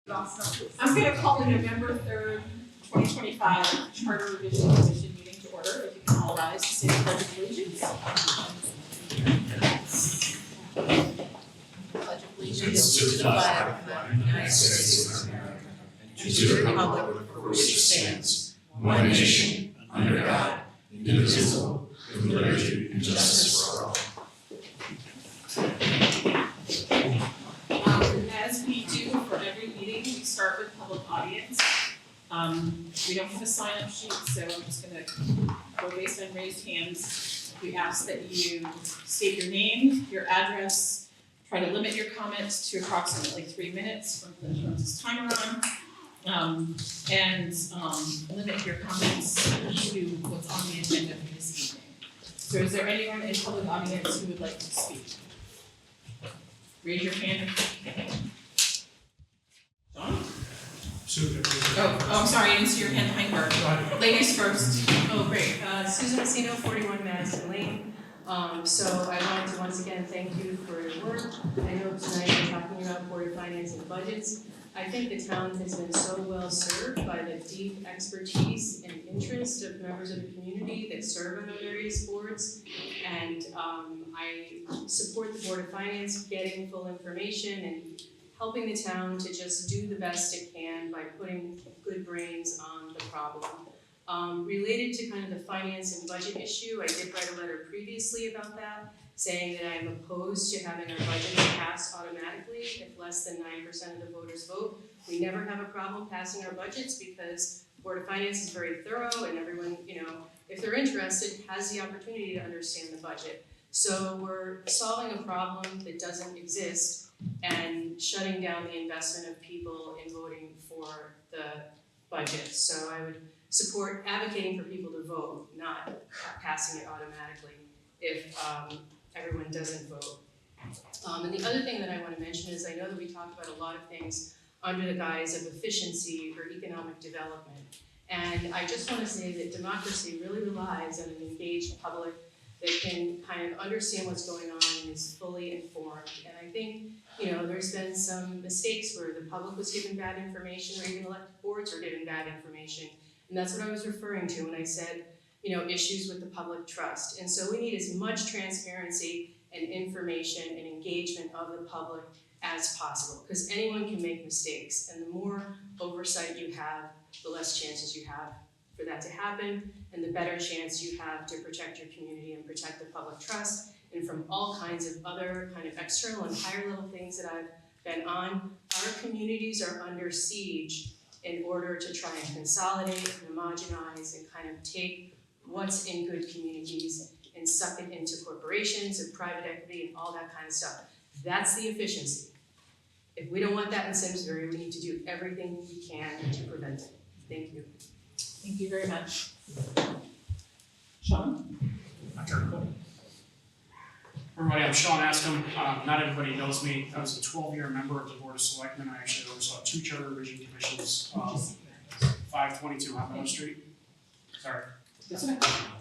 I'm going to call the November 3rd, 2025 Charter Revision Commission meeting to order. If you can all rise to say the Pledge of Allegiance. Pledge of Allegiance to the flag of the United States of America and to the republic for which it stands, one nation, under God, indivisible, with liberty and justice for all. As we do for every meeting, we start with public audience. We don't have a sign-up sheet, so I'm just going to go based on raised hands. We ask that you state your name, your address, try to limit your comments to approximately 3 minutes from the Jones's timer on, and limit your comments to what's on the agenda for this evening. So is there anyone in public audience who would like to speak? Raise your hand. John? I'm sorry, I didn't see your hand behind her. Ladies first. Oh, great. Susan Messino, 41 Madison Lane. So I wanted to once again thank you for your work. I know tonight we're talking about Board of Finance and budgets. I think the town has been so well served by the deep expertise and interest of members of the community that serve on the various boards. And I support the Board of Finance getting full information and helping the town to just do the best it can by putting good brains on the problem. Related to kind of the finance and budget issue, I did write a letter previously about that, saying that I'm opposed to having our budgets passed automatically if less than 9% of the voters vote. We never have a problem passing our budgets because Board of Finance is very thorough and everyone, if they're interested, has the opportunity to understand the budget. So we're solving a problem that doesn't exist and shutting down the investment of people in voting for the budget. So I would support advocating for people to vote, not passing it automatically if everyone doesn't vote. And the other thing that I want to mention is I know that we talked about a lot of things under the guise of efficiency or economic development. And I just want to say that democracy really relies on an engaged public that can kind of understand what's going on and is fully informed. And I think, there's been some mistakes where the public was given bad information or even elected boards are given bad information. And that's what I was referring to when I said, issues with the public trust. And so we need as much transparency and information and engagement of the public as possible, because anyone can make mistakes. And the more oversight you have, the less chances you have for that to happen, and the better chance you have to protect your community and protect the public trust. And from all kinds of other kind of external and higher level things that I've been on, our communities are under siege in order to try and consolidate, and homogenize, and kind of take what's in good communities and suck it into corporations and private equity and all that kind of stuff. That's the efficiency. If we don't want that in Simsbury, we need to do everything we can to prevent it. Thank you. Thank you very much. Sean? Everybody, I'm Sean Askham. Not everybody knows me. I was a 12-year member of the Board of Selectmen. I actually oversaw 2 charter revision commissions, 522 Hot Street. Sorry.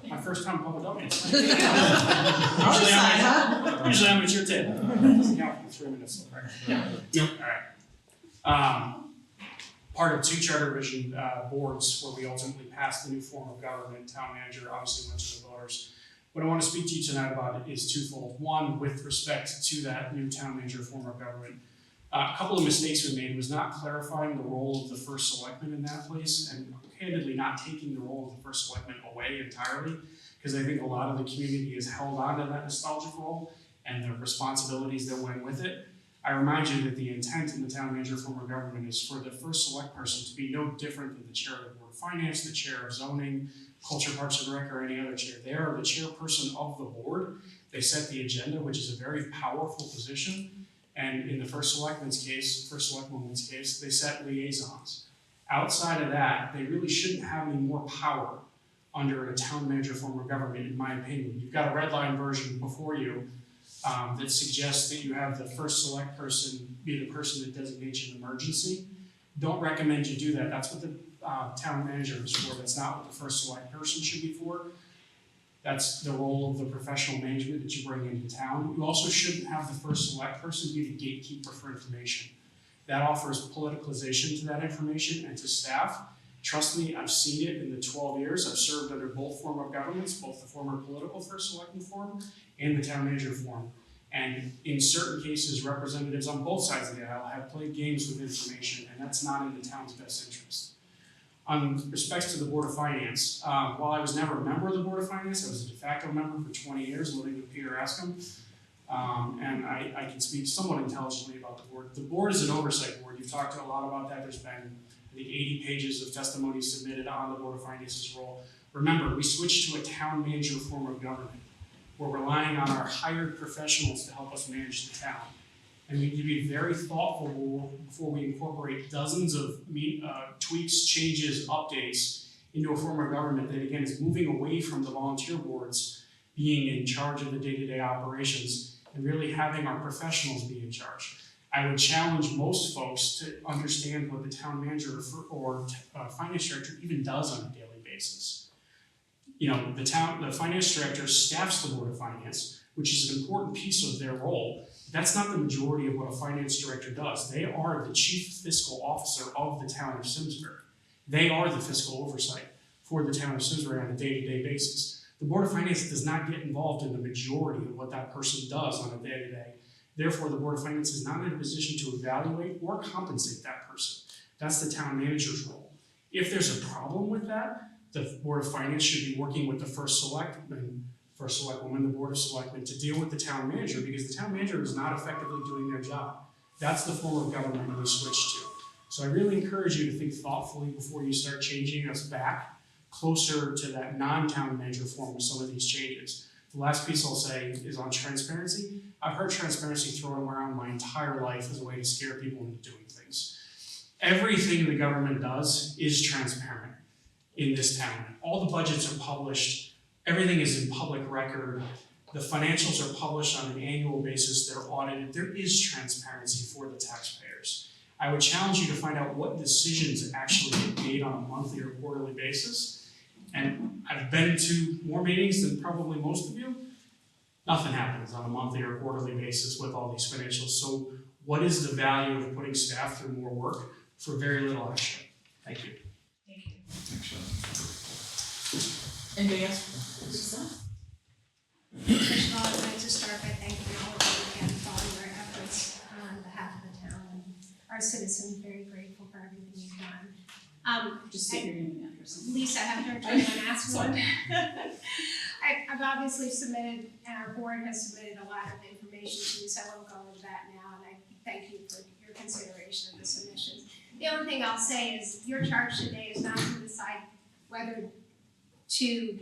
My first time public audience. Usually I'm at your table. Doesn't count for 3 minutes. All right. Part of 2 charter revision boards where we ultimately passed the new form of government. Town manager obviously went to the voters. What I want to speak to you tonight about is twofold. One, with respect to that new town manager form of government. A couple of mistakes we made was not clarifying the role of the first selectman in that place, and candidly not taking the role of the first selectman away entirely, because I think a lot of the community has held on to that nostalgic role and the responsibilities that went with it. I remind you that the intent in the town manager form of government is for the first select person to be no different than the chair of the Board of Finance, the chair of zoning, culture, parks and rec, or any other chair. They are the chairperson of the board. They set the agenda, which is a very powerful position. And in the first selectwoman's case, they set liaisons. Outside of that, they really shouldn't have any more power under a town manager form of government, in my opinion. You've got a red line version before you that suggests that you have the first select person be the person that designates an emergency. Don't recommend you do that. That's what the town manager is for. That's not what the first select person should be for. That's the role of the professional management that you bring into town. You also shouldn't have the first select person be the gatekeeper for information. That offers politicalization to that information and to staff. Trust me, I've seen it in the 12 years. I've served under both form of governments, both the former political first selectman form and the town manager form. And in certain cases, representatives on both sides of the aisle have played games with information, and that's not in the town's best interest. On respects to the Board of Finance, while I was never a member of the Board of Finance, I was a de facto member for 20 years, living with Peter Askham, and I can speak somewhat intelligently about the board. The board is an oversight board. You've talked a lot about that. There's been, I think, 80 pages of testimony submitted on the Board of Finance's role. Remember, we switched to a town manager form of government. We're relying on our hired professionals to help us manage the town. And we need to be very thoughtful before we incorporate dozens of tweaks, changes, updates into a form of government that, again, is moving away from the volunteer boards being in charge of the day-to-day operations and really having our professionals be in charge. I would challenge most folks to understand what the town manager or finance director even does on a daily basis. You know, the finance director staffs the Board of Finance, which is an important piece of their role. That's not the majority of what a finance director does. They are the chief fiscal officer of the town of Simsbury. They are the fiscal oversight for the town of Simsbury on a day-to-day basis. The Board of Finance does not get involved in the majority of what that person does on a day-to-day. Therefore, the Board of Finance is not in a position to evaluate or compensate that person. That's the town manager's role. If there's a problem with that, the Board of Finance should be working with the first selectwoman, the Board of Selectmen, to deal with the town manager, because the town manager is not effectively doing their job. That's the form of government we switched to. So I really encourage you to think thoughtfully before you start changing us back closer to that non-town manager form with some of these changes. The last piece I'll say is on transparency. I've heard transparency thrown around my entire life as a way to scare people into doing things. Everything the government does is transparent in this town. All the budgets are published. Everything is in public record. The financials are published on an annual basis. They're audited. There is transparency for the taxpayers. I would challenge you to find out what decisions actually get made on a monthly or quarterly basis. And I've been to more meetings than probably most of you. Nothing happens on a monthly or quarterly basis with all these financials. So what is the value of putting staff through more work for very little action? Thank you. Thank you. Anybody else? Lisa? First of all, I'd like to start by thanking all of you again for all your efforts on behalf of the town and our citizens. Very grateful for everything you've done. Just state your name and address. Lisa, after everyone asked one. I've obviously submitted, and our board has submitted a lot of information to you, so I won't go into that now, and I thank you for your consideration of the submissions. The only thing I'll say is your charge today is not to decide whether to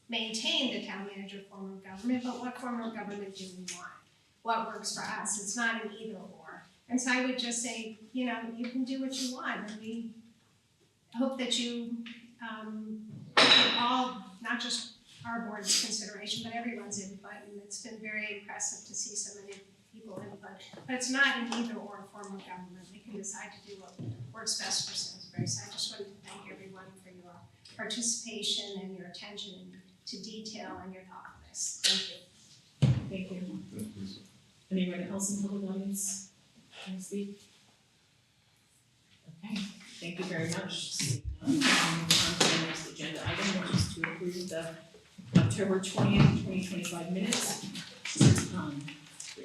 maintain the town manager form of government, but what form of government do we want? What works for us? It's not an either or. And so I would just say, you know, you can do what you want, and we hope that you all, not just our board's consideration, but everyone's input, and it's been very impressive to see so many people input. But it's not an either or form of government. We can decide to do what works best for Simsbury. So I just wanted to thank everyone for your participation and your attention to detail and your thoughtfulness. Thank you. Thank you. Anyone else in public audience want to speak? Okay, thank you very much. Moving on to the next agenda item, which is to approve the October 20th, 2025 minutes.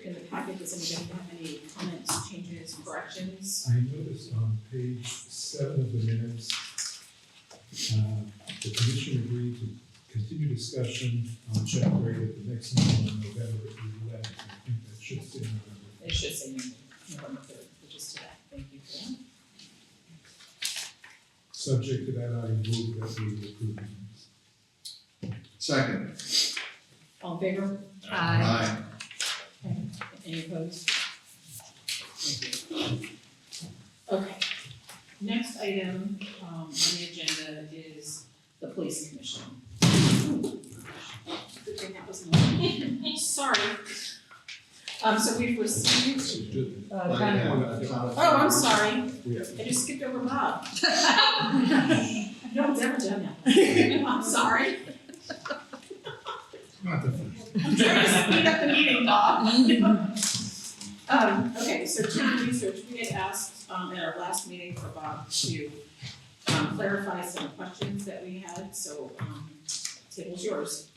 In the packet, does anybody have any comments, changes, corrections? I noticed on page 7 of the minutes, the commission agreed to continue discussion on check rate at the next meeting on November 11th. I think that should say November. It should say November 3rd, which is today. Thank you for that. Subject to that, I move that we approve the minutes. Second. All in favor? Aye. Okay. Any opposed? Thank you. Okay. Next item on the agenda is the police commission. Good thing that was me. Sorry. So we've received. Oh, I'm sorry. I just skipped over Bob. No one's ever done that. I'm sorry. Not the first. I'm trying to speed up the meeting, Bob. Okay, so town research, we had asked in our last meeting for Bob to clarify some questions that we had, so table's yours.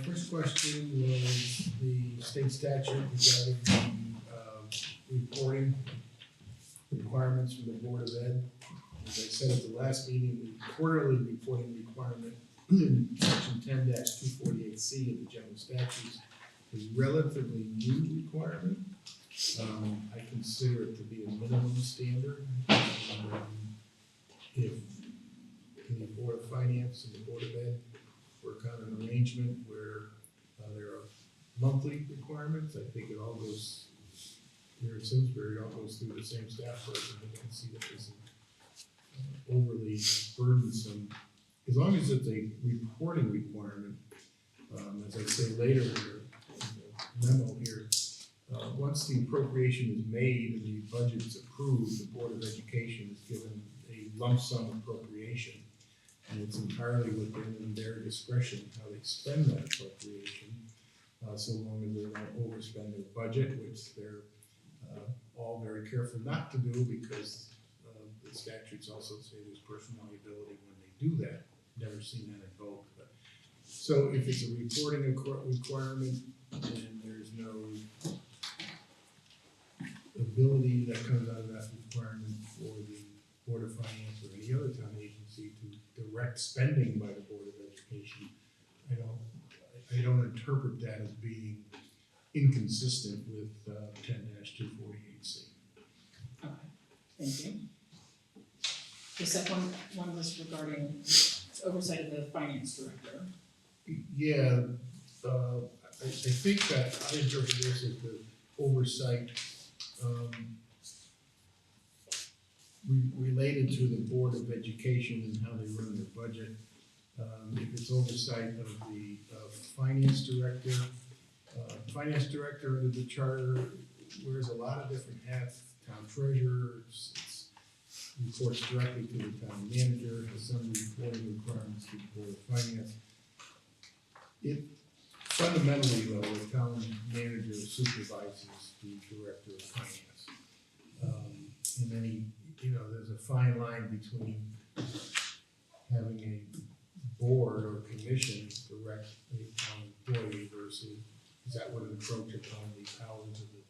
First question was the state statute regarding the reporting requirements from the Board of Ed. As I said at the last meeting, the quarterly reporting requirement in section 10-248C of the general statutes is relatively new requirement. I consider it to be a minimum standard. If the Board of Finance and the Board of Ed work on an arrangement where there are monthly requirements, I think it all goes, here at Simsbury, it all goes through the same staff person. I don't see that this is overly burdensome. As long as it's a reporting requirement, as I say later in the memo here, once the appropriation is made and the budget is approved, the Board of Education is given a lump sum appropriation. And it's entirely within their discretion how they spend that appropriation, so long as they don't overspend their budget, which they're all very careful not to do, because the statutes also say there's personal liability when they do that. Never seen that in both. But so if it's a reporting requirement and there's no ability that comes out of that requirement for the Board of Finance or any other town agency to direct spending by the Board of Education, I don't interpret that as being inconsistent with 10-248C. Okay, thank you. The second one was regarding oversight of the finance director. Yeah, I think that I interpret this as the oversight related to the Board of Education and how they run their budget. If it's oversight of the finance director under the charter wears a lot of different hats. Town treasurer, reports directly to the town manager, has some reporting requirements to the Board of Finance. It fundamentally, though, the town manager supervises the director of finance. And then there's a fine line between having a board or commission direct a town employee versus, is that would encroach upon the powers of the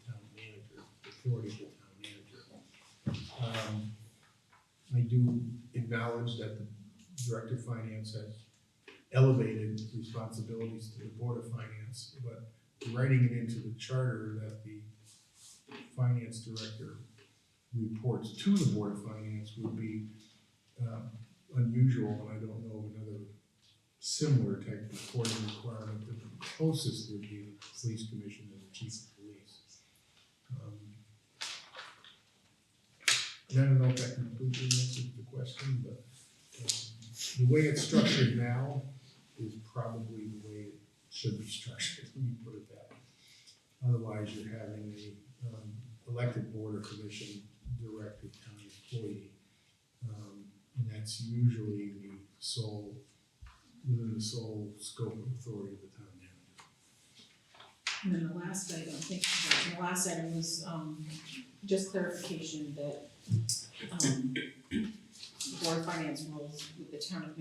town manager, the authority of the town manager. I do acknowledge that the director of finance has elevated responsibilities to the Board of Finance, but writing it into the charter that the finance director reports to the Board of Finance would be unusual, and I don't know of another similar type of reporting requirement. The closest would be the police commission and the chief of police. And I don't know if that completely answers the question, but the way it's structured now is probably the way it should be structured, let me put it that way. Otherwise, you're having a elected board or commission direct a town employee, and that's usually within the sole scope of authority of the town manager. And then the last item was just clarification that the Board of Finance rules with the town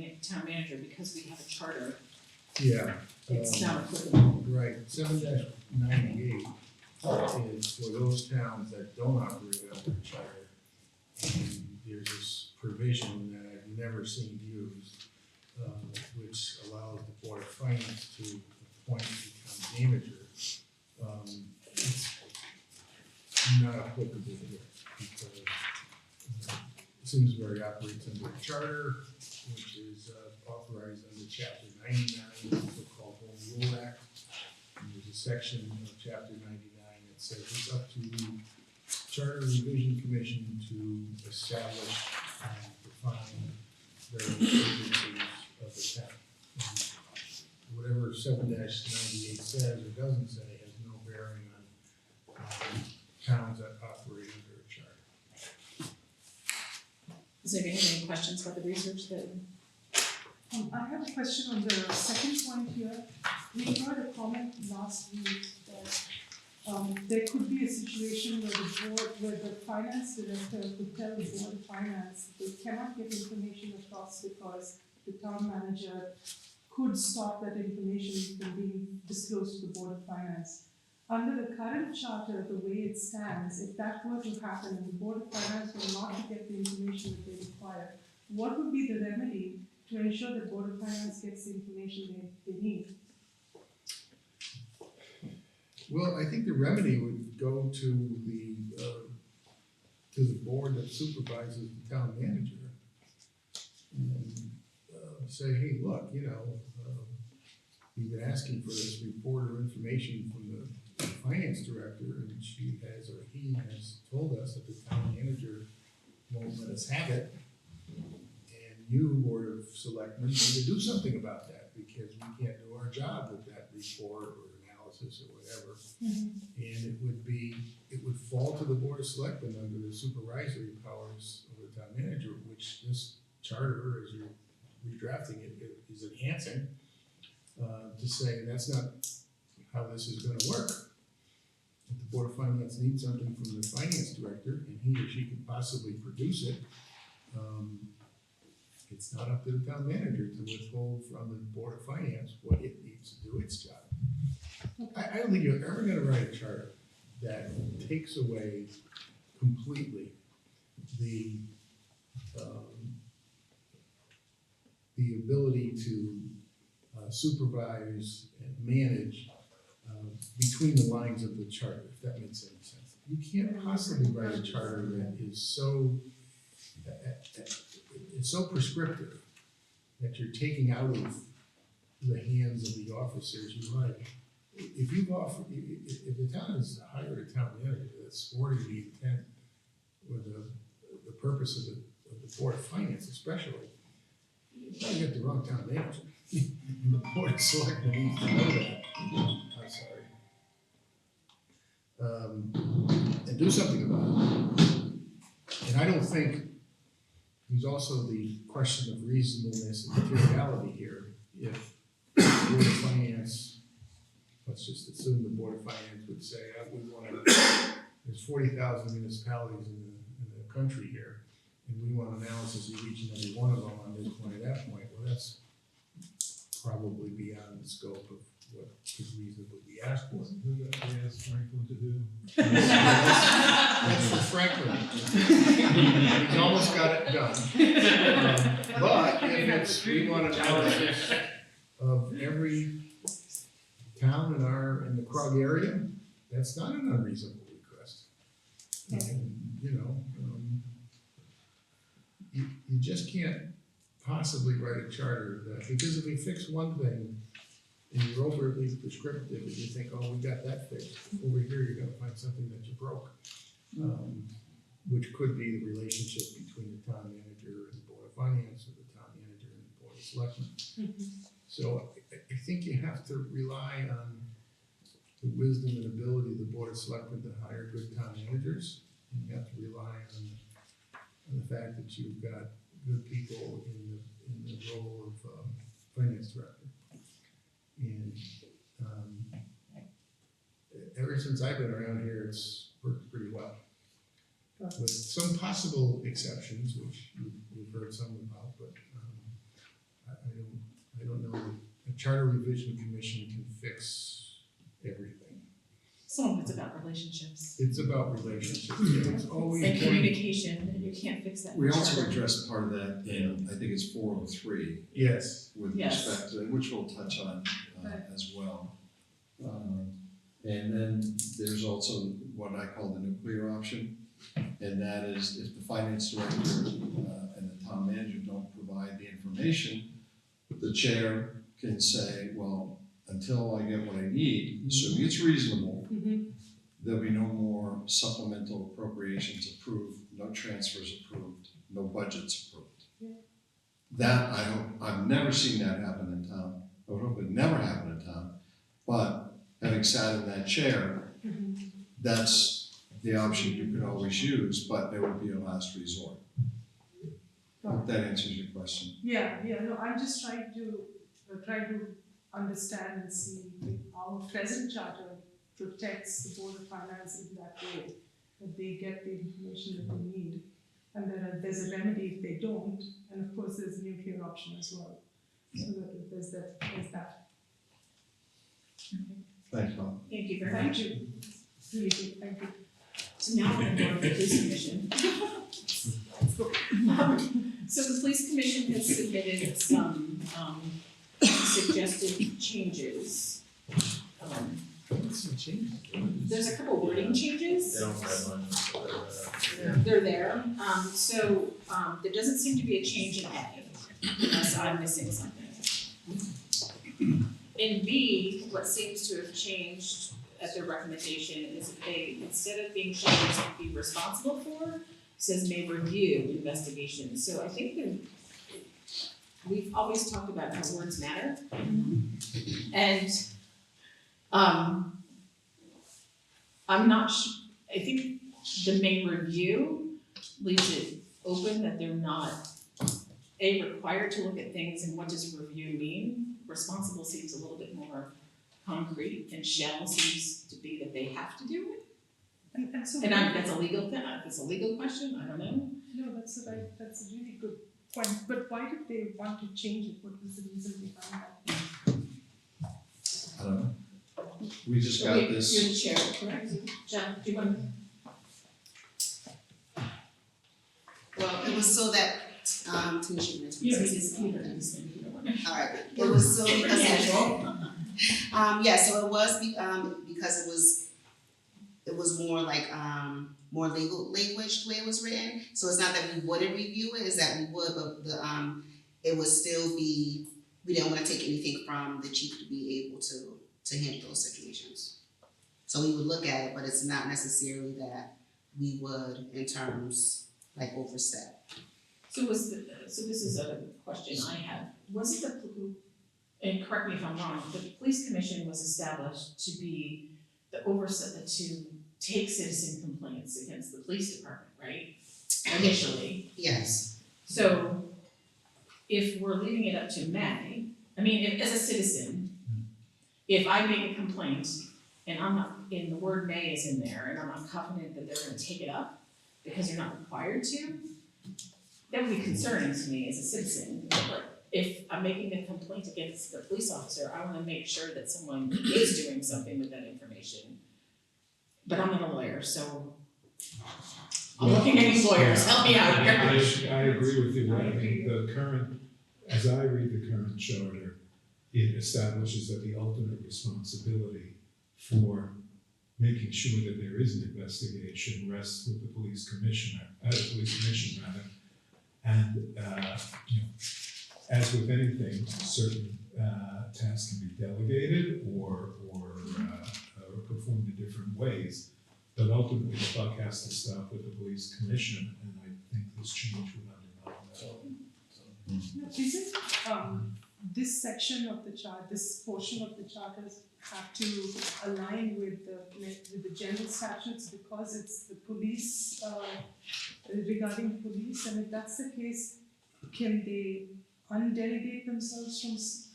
manager, because we have a charter, Yeah. it's not applicable. Right, 7-98 is for those towns that don't operate under a charter. And there's this provision that I've never seen used, which allows the Board of Finance to appoint the town manager. It's not applicable here because Simsbury operates under a charter, which is authorized under Chapter 99, the so-called Home Rule Act. And there's a section of Chapter 99 that says it's up to the Charter Revision Commission to establish and define various agencies of the town. And whatever 7-98 says or doesn't say has no bearing on towns that operate under a charter. Does anybody have any questions about the research that? I have a question on the second point here. We heard a comment last week that there could be a situation where where the finance director could tell the board of finance they cannot get information across because the town manager could stop that information from being disclosed to the board of finance. Under the current charter, the way it stands, if that were to happen and the board of finance were not to get the information that they require, what would be the remedy to ensure the board of finance gets the information they need? Well, I think the remedy would go to the board that supervises the town manager. And say, hey, look, you've been asking for this report or information from the finance director, and she has, or he has told us that the town manager won't let us have it. And you, Board of Selectmen, need to do something about that, because we can't do our job with that report or analysis or whatever. And it would fall to the Board of Selectmen under the supervisory powers of the town manager, which this charter, as you're redrafting it, is enhancing, to say that's not how this is gonna work. If the Board of Finance needs something from the finance director, and he or she can possibly produce it, it's not up to the town manager to withhold from the Board of Finance what it needs to do its job. I don't think you're ever gonna write a charter that takes away completely the ability to supervise and manage between the lines of the charter, if that makes any sense. You can't possibly write a charter that is so it's so prescriptive that you're taking out of the hands of the officers you like. If the town has hired a town manager that's supporting the intent or the purpose of the Board of Finance especially, you probably got the wrong town manager. And the Board of Selectmen needs to know that. I'm sorry. And do something about it. And I don't think there's also the question of reasonableness and materiality here. If the Board of Finance, let's just assume the Board of Finance would say, there's 40,000 municipalities in the country here, and we want analysis of each and every one of them on this point or that point. Well, that's probably beyond the scope of what could reasonably be asked for. Who that we asked Franklin to do? That's for Franklin. He's almost got it done. But if we want analysis of every town in the Krug area, that's not an unreasonable request. And, you just can't possibly write a charter that, because if we fix one thing and you're overly prescriptive and you think, oh, we got that fixed, over here you're gonna find something that you broke. Which could be the relationship between the town manager and the Board of Finance, or the town manager and the Board of Selectmen. So I think you have to rely on the wisdom and ability of the Board of Selectmen to hire good town managers. And you have to rely on the fact that you've got good people in the role of finance director. And ever since I've been around here, it's worked pretty well. With some possible exceptions, which we've heard some about, but I don't know that a charter revision commission can fix everything. Some of it's about relationships It's about relationships, it's always and communication, and you can't fix that. in We a also charter. addressed part of that in, I think it's 403, Yes, with Yes. respect to, which we'll touch on Right. as well. And then there's also what I call the nuclear option, and that is if the finance director and the town manager don't provide the information, the chair can say, well, until I get what I need, assuming it's reasonable, there'll be no more supplemental appropriations approved, no transfers approved, no budgets approved. That, I hope, I've never seen that happen in town. I would hope it never happen in town. But having sat in that chair, that's the option you could always use, but it would be a last resort. Hope that answers your question. Yeah, no, I'm just trying to understand and see if our present charter protects the Board of Finance in that way, that they get the information that they need. And then there's a remedy if they don't, and of course there's a nuclear option as well. So that if there's that. Thanks, Bob. Thank you very much. Thank you. Really good, thank you. So now we're going to go to the police commission. So the police commission has submitted some suggested changes. There's a couple wording changes. They don't redline it. They're there. There doesn't seem to be a change in A, unless I'm missing something. In B, what seems to have changed at their recommendation is that they, instead of being changed to be responsible for, says may review investigations. So I think that we've always talked about how words matter. And I'm not I think the may review leaves it open that they're not required to look at things, and what does review mean? Responsible seems a little bit more concrete, and shall seems to be that they have to do it. And so. That's a legal thing, that's a legal question, I don't know. No, that's a really good point, but why did they want to change it? What was the reason behind that? I don't know. We just got Wait, this. you're the chair, correct? John, do you want? Well, it was so that, Tanisha. You don't Alright, it was so because so it was because it was more like more legal language the way it was written. So it's not that we wouldn't review it, it's that we would, but it would still be, we didn't want to take anything from the chief to be able to handle those situations. So we would look at it, but it's not necessarily that we would in terms like overstep. So this is a question I have, was it and correct me if I'm wrong, the police commission was established to be the oversight, to take citizen complaints against the police department, right? Initially. Yes. So if we're leaving it up to May, I mean, if, as a citizen, if I make a complaint and I'm not, and the word may is in there, and I'm not confident that they're gonna take it up because they're not required to, that would be concerning to me as a citizen. But if I'm making a complaint against the police officer, I wanna make sure that someone is doing something with that information. But I'm not a lawyer, so I'm looking at these lawyers, help me out here. I agree with you. I mean, the current, as I read the current charter, it establishes that the ultimate responsibility for making sure that there is an investigation rests with the police commission rather. And, as with anything, certain tasks can be delegated or performed in different ways. But ultimately, the buck has to stop with the police commission, and I think this change would undermine that. Is it, this section of the chart, this portion of the charters have to align with the general statutes because it's the police, regarding police, and if that's the case, can they undelegate themselves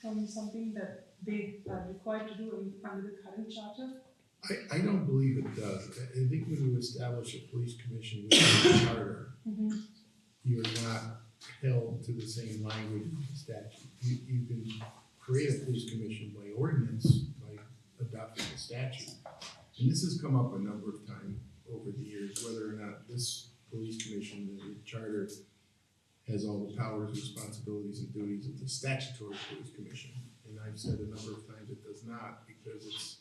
from something that they are required to do under the current charter? I don't believe it does. I think when you establish a police commission within the charter, you're not held to the same language of the statute. You can create a police commission by ordinance, by adopting a statute. And this has come up a number of times over the years, whether or not this police commission, the charter, has all the powers, responsibilities, and duties of the statutory police commission. And I've said a number of times it does not, because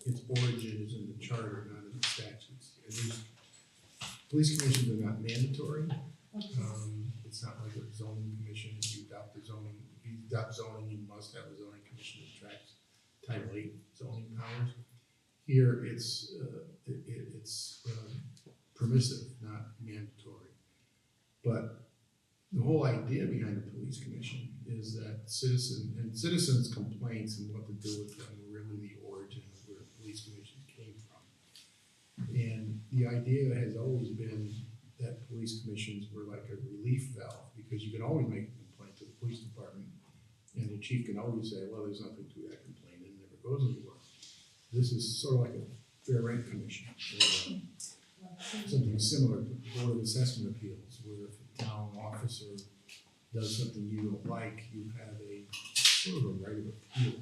its origin is in the charter, not in the statutes. And these police commissions are not mandatory. It's not like a zoning commission. If you adopt zoning, you must have a zoning commission that tracks Title VIII zoning powers. Here, it's permissive, not mandatory. But the whole idea behind the police commission is that citizens' complaints and what to do with them are really the origin of where police commissions came from. And the idea has always been that police commissions were like a relief valve, because you can always make a complaint to the police department, and the chief can always say, well, there's nothing to that complaint, and it never goes anywhere. This is sort of like a fair rent commission, or something similar to Board of Assessment Appeals, where if a town officer does something you don't like, you have a sort of a right of appeal.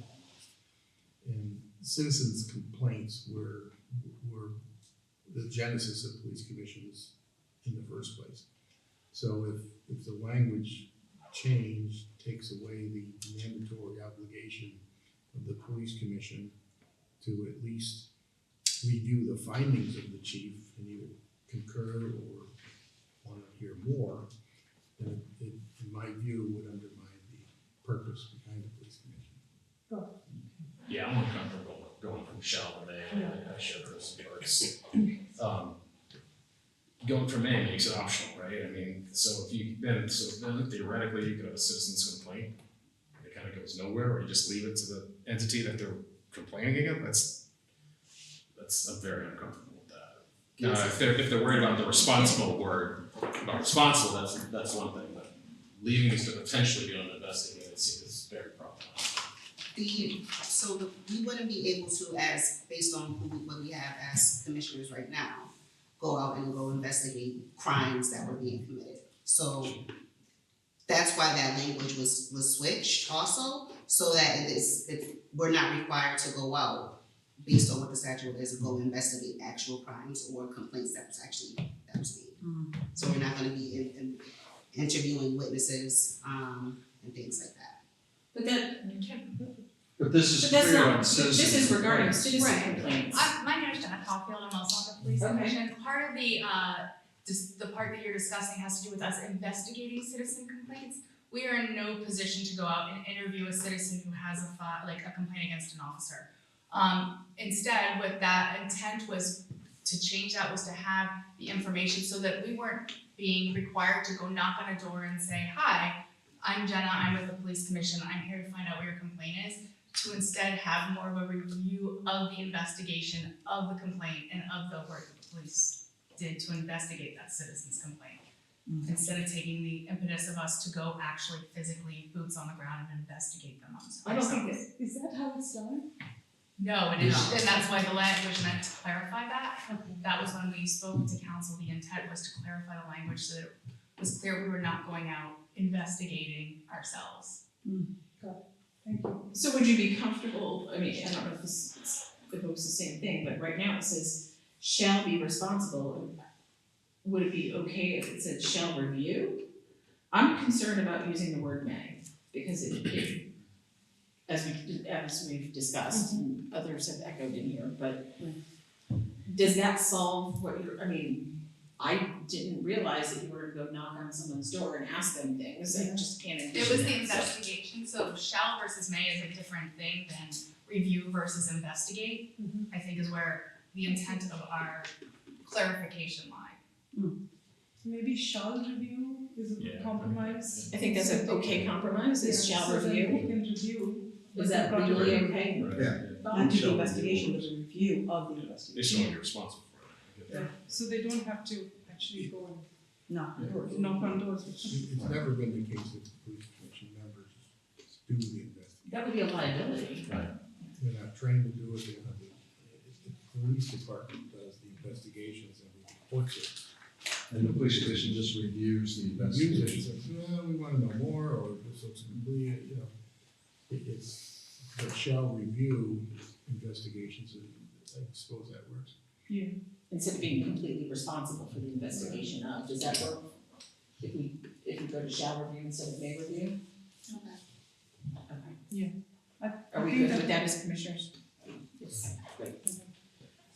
And citizens' complaints were the genesis of police commissions in the first place. So if the language change takes away the mandatory obligation of the police commission to at least review the findings of the chief and either concur or want to hear more, then it, in my view, would undermine the purpose behind the police commission. Yeah, I'm more comfortable going from shall to may, I share those parts. Going from may makes it optional, right? I mean, so then theoretically, you could have a citizen's complaint, it kind of goes nowhere, or you just leave it to the entity that they're complaining against. I'm very uncomfortable with that. If they're worried about the responsible word, about responsible, that's one thing, but leaving this to potentially be uninvestigated is very problematic. We wouldn't be able to, as based on what we have as commissioners right now, go out and go investigate crimes that were being committed. So that's why that language was switched also, so that we're not required to go out based on what the statute is and go investigate actual crimes or complaints that was made. So we're not gonna be interviewing witnesses and things like that. But this is But that's clear not, on citizens. this is regarding complaints. citizen Right. complaints. My name is Jenna Caulfield, I'm also on the police Okay. commission. Part of the part that you're discussing has to do with us investigating citizen complaints. We are in no position to go out and interview a citizen who has a complaint against an officer. Instead, what that intent was to change that was to have the information so that we weren't being required to go knock on a door and say, hi, I'm Jenna, I'm with the police commission, I'm here to find out what your complaint is. To instead have more of a review of the investigation of the complaint and of the work that the police did to investigate that citizen's complaint. Instead of taking the impetus of us to go actually physically boots on the ground and investigate them ourselves. I don't think Is that how it's done? No, it is, and that's why the language meant to clarify that. That was when we spoke to council, the intent was to clarify the language so that it was clear we were not going out investigating ourselves. Thank you. So would you be comfortable, I mean, I don't know if this evokes the same thing, but right now it says shall be responsible. Would it be okay if it said shall review? I'm concerned about using the word may, because it as we've discussed, and others have echoed in here, but does that solve what I mean, I didn't realize that you were gonna go knock on someone's door and ask them things, I just can't envision It was the that, so- investigation, so shall versus may is a different thing than review versus investigate, I think is where the intent of our clarification lies. Maybe shall review is a Yeah. compromise. I think that's an okay compromise, is Yeah, shall so then we review, can review. is that legally okay? Not the investigation, but a review of the They investigation. should only be responsible for it. Yeah, so they don't have to actually go No. and knock on doors. It's never been the case that the police commission members do the investigation. That would be a liability. They're not trained to do it, the police department does the investigations and reports it. And the police commission just reviews the Use it, investigation. says, well, we wanna know more, or this looks complete, it's the shall review investigations, I suppose that works. Instead of being completely responsible for the investigation of, does that work? If we go to shall review instead of may review? Okay. Yeah. Are we good with that as commissioners? Yes, great.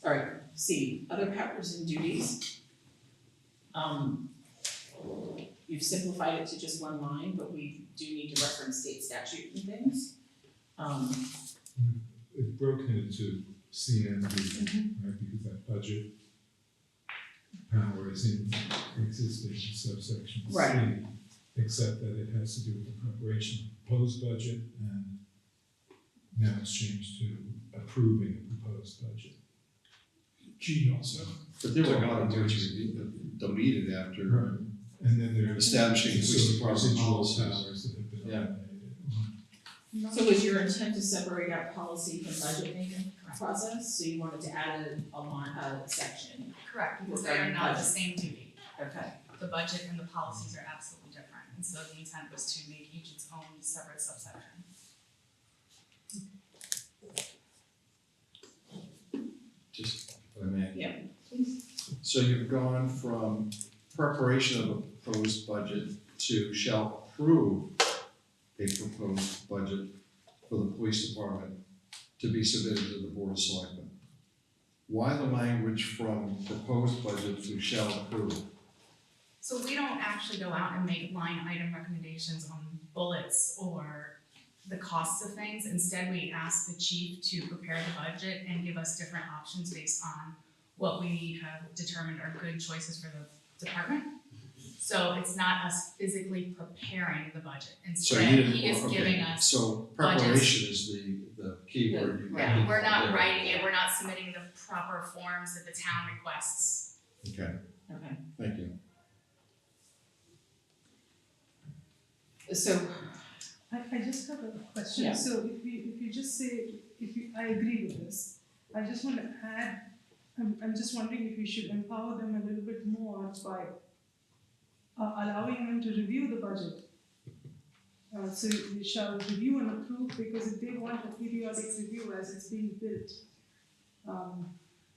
All right, C, other powers and duties. You've simplified it to just one line, but we do need to reference state statute and things. It's broken into C and D, right, because that budget power is in existing subsection C. Right. Except that it has to do with the preparation of proposed budget, and now it's changed to approving a proposed budget. G also. But there were other words deleted after And then there's establishing police department residual policies. powers that have been Yeah. eliminated. So was your intent to separate out policy from budget making? process, so you wanted to add a section. Correct, because they are Regarding not the budget. same duty. Okay. The budget and the policies are absolutely different, and so the intent was to make each its own separate subsection. Just, if I may. Yeah. So you've gone from preparation of a proposed budget to shall approve a proposed budget for the police department to be submitted to the Board of Selectmen. Why the language from proposed budget to shall approve? So we don't actually go out and make line item recommendations on bullets or the costs of things. Instead, we ask the chief to prepare the budget and give us different options based on what we have determined are good choices for the department. So it's not us physically preparing the budget. So you Instead, didn't, he is okay, giving us, so preparation is the key word. You Yeah, got. we're not Yeah. writing it, we're not submitting the proper forms that the town requests. Okay, Okay. thank you. So, I just have a question. Yeah. So if you just say, I agree with this, I just want to add, I'm just wondering if we should empower them a little bit more by allowing them to review the budget. So we shall review and approve, because if they want a periodic review as it's being built,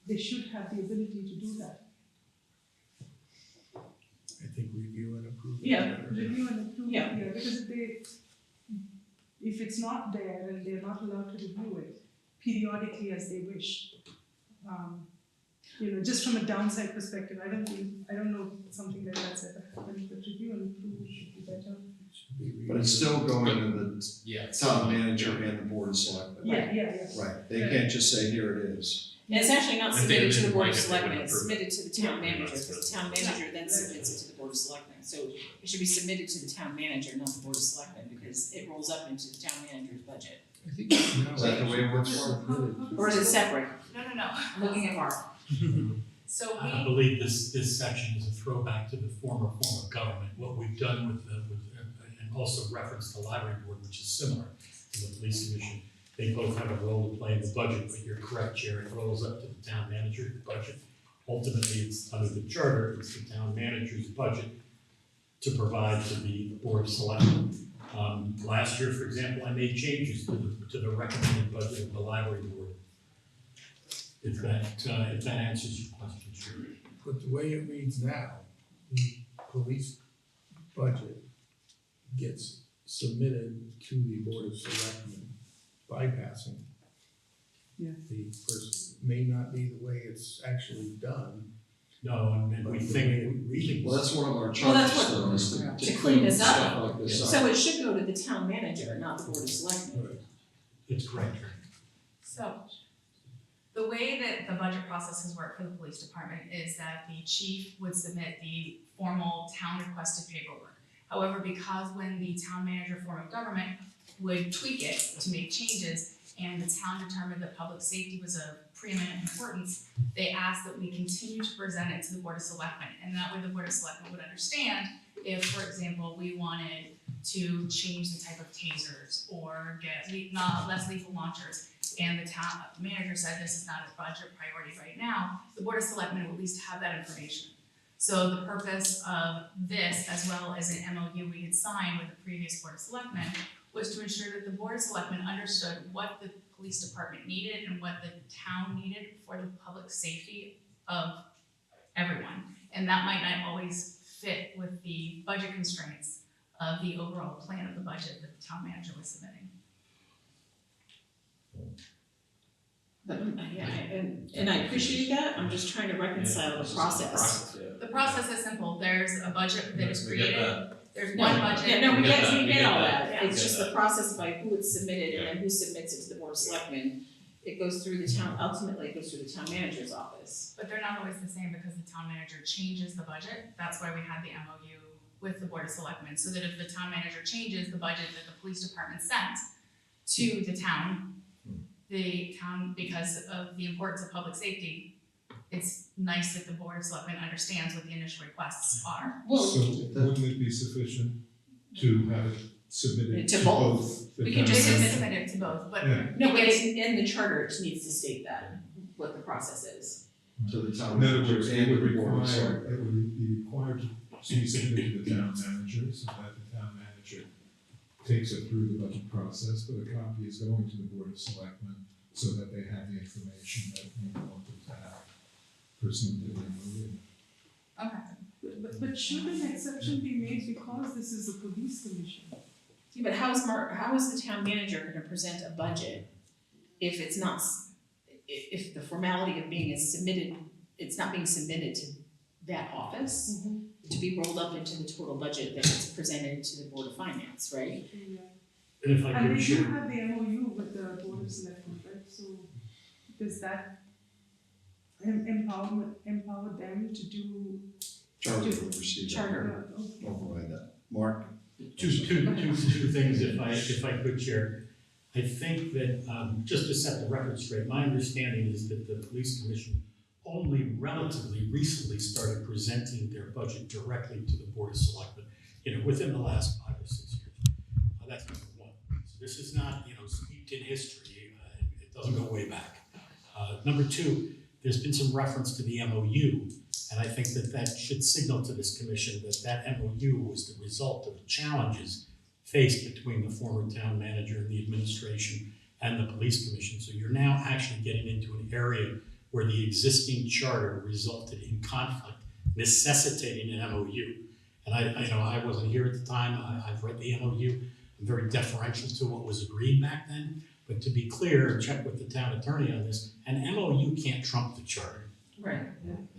they should have the ability to do that. I think review and approve. Yeah. Review and approve, Yeah. because if it's not there and they're not allowed to review it periodically as they wish, just from a downside perspective, I don't know if something like that's ever happened, but review and approve should be better. But it's still going to the Yeah. town manager and the Board of Selectmen. Yeah. Right, they can't just say, here it is. and it's actually not If they submitted to the didn't Board like of it, they wouldn't Selectmen, it's approve it. submitted to the town Yeah. manager, because the town manager then submits it to the Board of Selectmen. So it should be submitted to the town manager, not the Board of Selectmen, because it rolls up into the town manager's budget. I think now. Is that the way it works? Or is it separate? No. I'm looking at Mark. So I we, believe this section is a throwback to the former form of government. What we've done and also reference the library board, which is similar to the police commission. They both have a role to play in the budget, but you're correct, Chair, it rolls up to the town manager, the budget. Ultimately, it's under the charter, it's the town manager's budget to provide to the board of selectmen. Last year, for example, I made changes to the recommended budget of the library board. If that answers your question, sure. But the way it reads now, the police budget gets submitted to the Board of Selectmen, bypassing. Yeah. The person, may not be the way it's actually done. No, and but we the think, way it reads. Well, that's one of our Well, that's charges, what- though, is to clean this up. stuff like this up. So it should go to the town manager, not the Board of Selectmen. it's correct, Chair. So, the way that the budget process has worked for the police department is that the chief would submit the formal town requested paperwork. However, because when the town manager form of government would tweak it to make changes, and the town determined that public safety was of preeminent importance, they asked that we continue to present it to the Board of Selectmen, and that way the Board of Selectmen would understand if, for example, we wanted to change the type of tasers or get less lethal launchers, and the town manager said this is not a budget priority right now, the Board of Selectmen will at least have that information. So the purpose of this, as well as an MOU we had signed with the previous Board of Selectmen, was to ensure that the Board of Selectmen understood what the police department needed and what the town needed for the public safety of everyone. And that might not always fit with the budget constraints of the overall plan of the budget that the town manager was submitting. But, yeah, and I appreciate that, I'm just trying to reconcile the process. The process is simple, there's a budget that is We get created, that. there's No, one budget. Yeah, no, we We get get, that, we we get get all that, that, we it's get just that. the process by who it's submitted and then who submits it to the Board of Selectmen. It goes through the town, ultimately it goes through the town manager's office. But they're not always the same because the town manager changes the budget. That's why we had the MOU with the Board of Selectmen, so that if the town manager changes the budget that the police department sent to the town, because of the importance of public safety, it's nice that the Board of Selectmen understands what the initial requests are. So wouldn't it be sufficient to have it submitted To to both. both the We town can just manager. Just submit it to both, but Yeah. No, but in the charter, it needs to state that, what the process is. To the town In other manager words, it and would the board of require, selectmen. it would be required to be submitted to the town manager, so that the town manager takes it through the budget process, but a copy is going to the board of selectmen so that they have the information that we want them to have pursuant to the MOU. okay. But should an exception be made because this is a police commission? Yeah, but how is the town manager gonna present a budget if it's not, if the formality of being is submitted, it's not being submitted to that office to be rolled up into the total budget that is presented to the Board of Finance, right? Yeah. And if I And could they share. do have the MOU with the board of selectmen, right? So does that empower them to do? Charter will oversee that. Charter. I'll provide that. Mark? Two things if I could, Chair. I think that, just to set the record straight, my understanding is that the police commission only relatively recently started presenting their budget directly to the Board of Selectmen, within the last 5 or 6 years. That's number one. So this is not, steeped in history. It doesn't go way back. Number two, there's been some reference to the MOU, and I think that should signal to this commission that MOU was the result of challenges faced between the former town manager and the administration and the police commission. So you're now actually getting into an area where the existing charter resulted in conflict, necessitating an MOU. And I wasn't here at the time. I've read the MOU. I'm very deferential to what was agreed back then. But to be clear, and check with the town attorney on this, an MOU can't trump the charter. Right.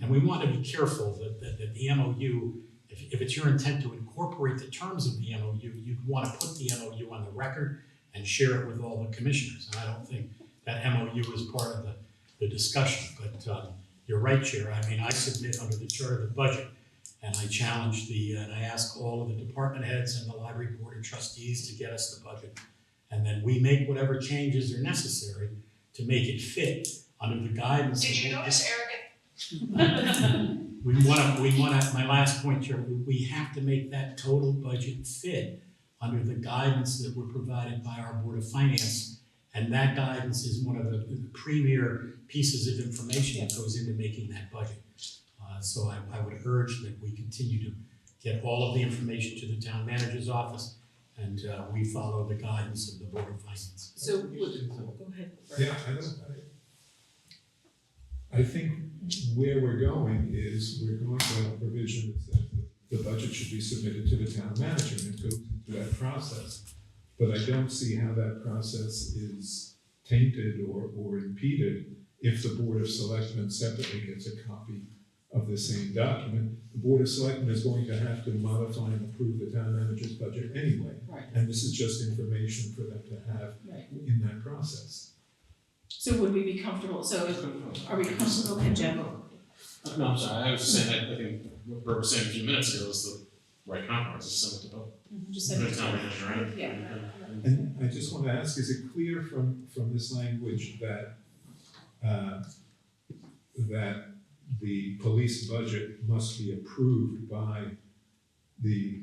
And we want to be careful that the MOU, if it's your intent to incorporate the terms of the MOU, you'd want to put the MOU on the record and share it with all the commissioners. And I don't think that MOU is part of the discussion. But you're right, Chair. I mean, I submit under the charter the budget, and I challenge and I ask all of the department heads and the library board of trustees to get us the budget. And then we make whatever changes are necessary to make it fit under the guidance. Did you notice Eric? We want to, my last point here, we have to make that total budget fit under the guidance that were provided by our Board of Finance. And that guidance is one of the premier pieces of information that goes into making that budget. So I would urge that we continue to get all of the information to the town manager's office, and we follow the guidance of the Board of Finance. So, go ahead. Yeah, I think where we're going is we're going to have a provision that says that the budget should be submitted to the town manager, and it goes into that process. But I don't see how that process is tainted or impeded if the Board of Selectmen separately gets a copy of the same document. The Board of Selectmen is going to have to modify and approve the town manager's budget anyway. Right. And this is just information for them to have Right. in that process. So would we be comfortable, are we comfortable in general? No, I'm sorry, I was just saying, I think what Bert was saying a few minutes ago was the right compromise, just send it to both. Just send it The town manager, right? Yeah. And I just want to ask, is it clear from this language that that the police budget must be approved by the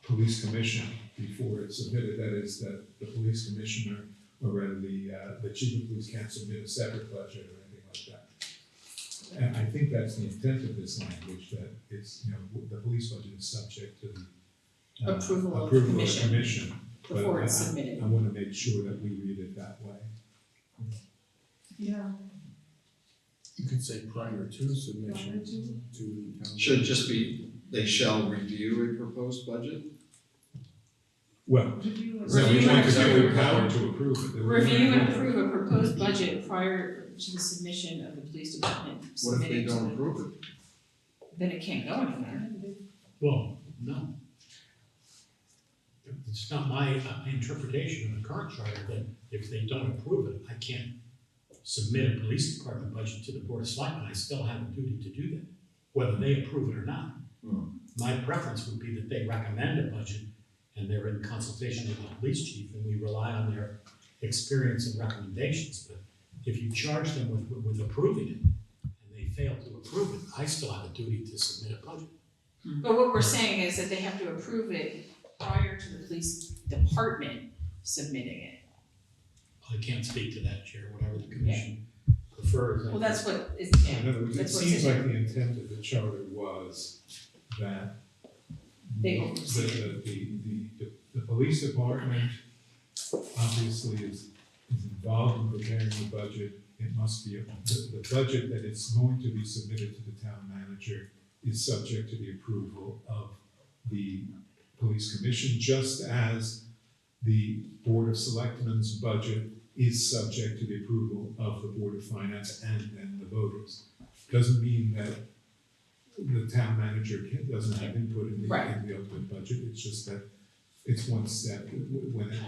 police commission before it's submitted? That is, that the police commissioner, or rather the chief of police can't submit a separate budget or anything like that. And I think that's the intent of this language, that it's, the police budget is subject to the Approval of the commission commission. before But it's submitted. I want to make sure that we read it that way. Yeah. You could say prior to submission Prior to? to the town. Should it just be, they shall review a proposed budget? Well, Review and- so we Review want and to give approve. them power to approve it. Review and approve a proposed budget prior to the submission of the police department What if they submitting to don't the, approve it? then it can't go anywhere. Well, no. It's not my interpretation of the current charter that if they don't approve it, I can't submit a police department budget to the Board of Selectmen. I still have a duty to do that, whether they approve it or not. My preference would be that they recommend a budget and they're in consultation with the police chief, and we rely on their experience and recommendations. But if you charge them with approving it, and they fail to approve it, I still have a duty to submit a budget. But what we're saying is that they have to approve it prior to the police department submitting it. I can't speak to that, Chair, whatever the commission prefers. Well, that's what is, yeah, In other words, it that's what's seems in like the intent of the charter was that They oversee the police department obviously is involved in preparing the budget. It must be, the budget that is going to be submitted to the town manager is subject to the approval of the police commission, just as the Board of Selectmen's budget is subject to the approval of the Board of Finance and then the voters. Doesn't mean that the town manager doesn't have input in the ultimate budget, it's just that it's one step when it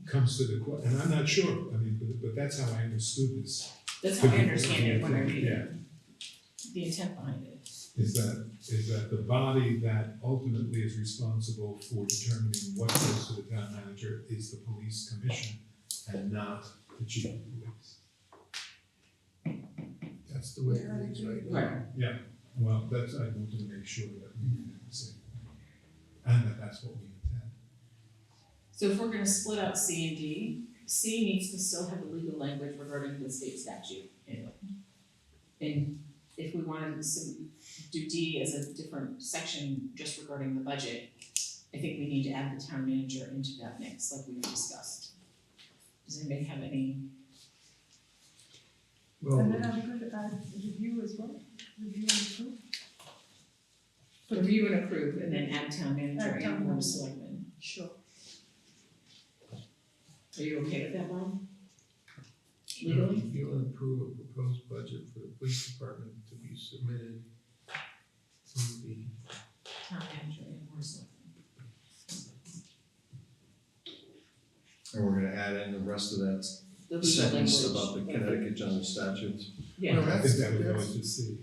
comes to the, and I'm not sure, I mean, but that's how I understood this. that's how I understand it when I read Yeah. it, the intent behind it. Is that the body that ultimately is responsible for determining what goes to the town manager is the police commission and not the chief of police. That's the way it is right now. Right. Well, that's, I wanted to make sure that we did the same thing, and that that's what we intend. So if we're gonna split out C and D, C needs to still have the legal language regarding the state statute in it. And if we wanted to do D as a different section just regarding the budget, I think we need to add the town manager into that mix, like we've discussed. Does anybody have any? Well, And then are we going to add review as well? Review and approve? Review and approve, and then add town manager Add town and board of manager. selectmen. Sure. Are you okay with that, Bob? Legally? Legally? Review and approve a proposed budget for the police department to be submitted to the, Town manager and board of selectmen. And we're gonna add in the rest of that The legal sentence language. about the Connecticut general statutes. Yeah. Well, I think that would go into C,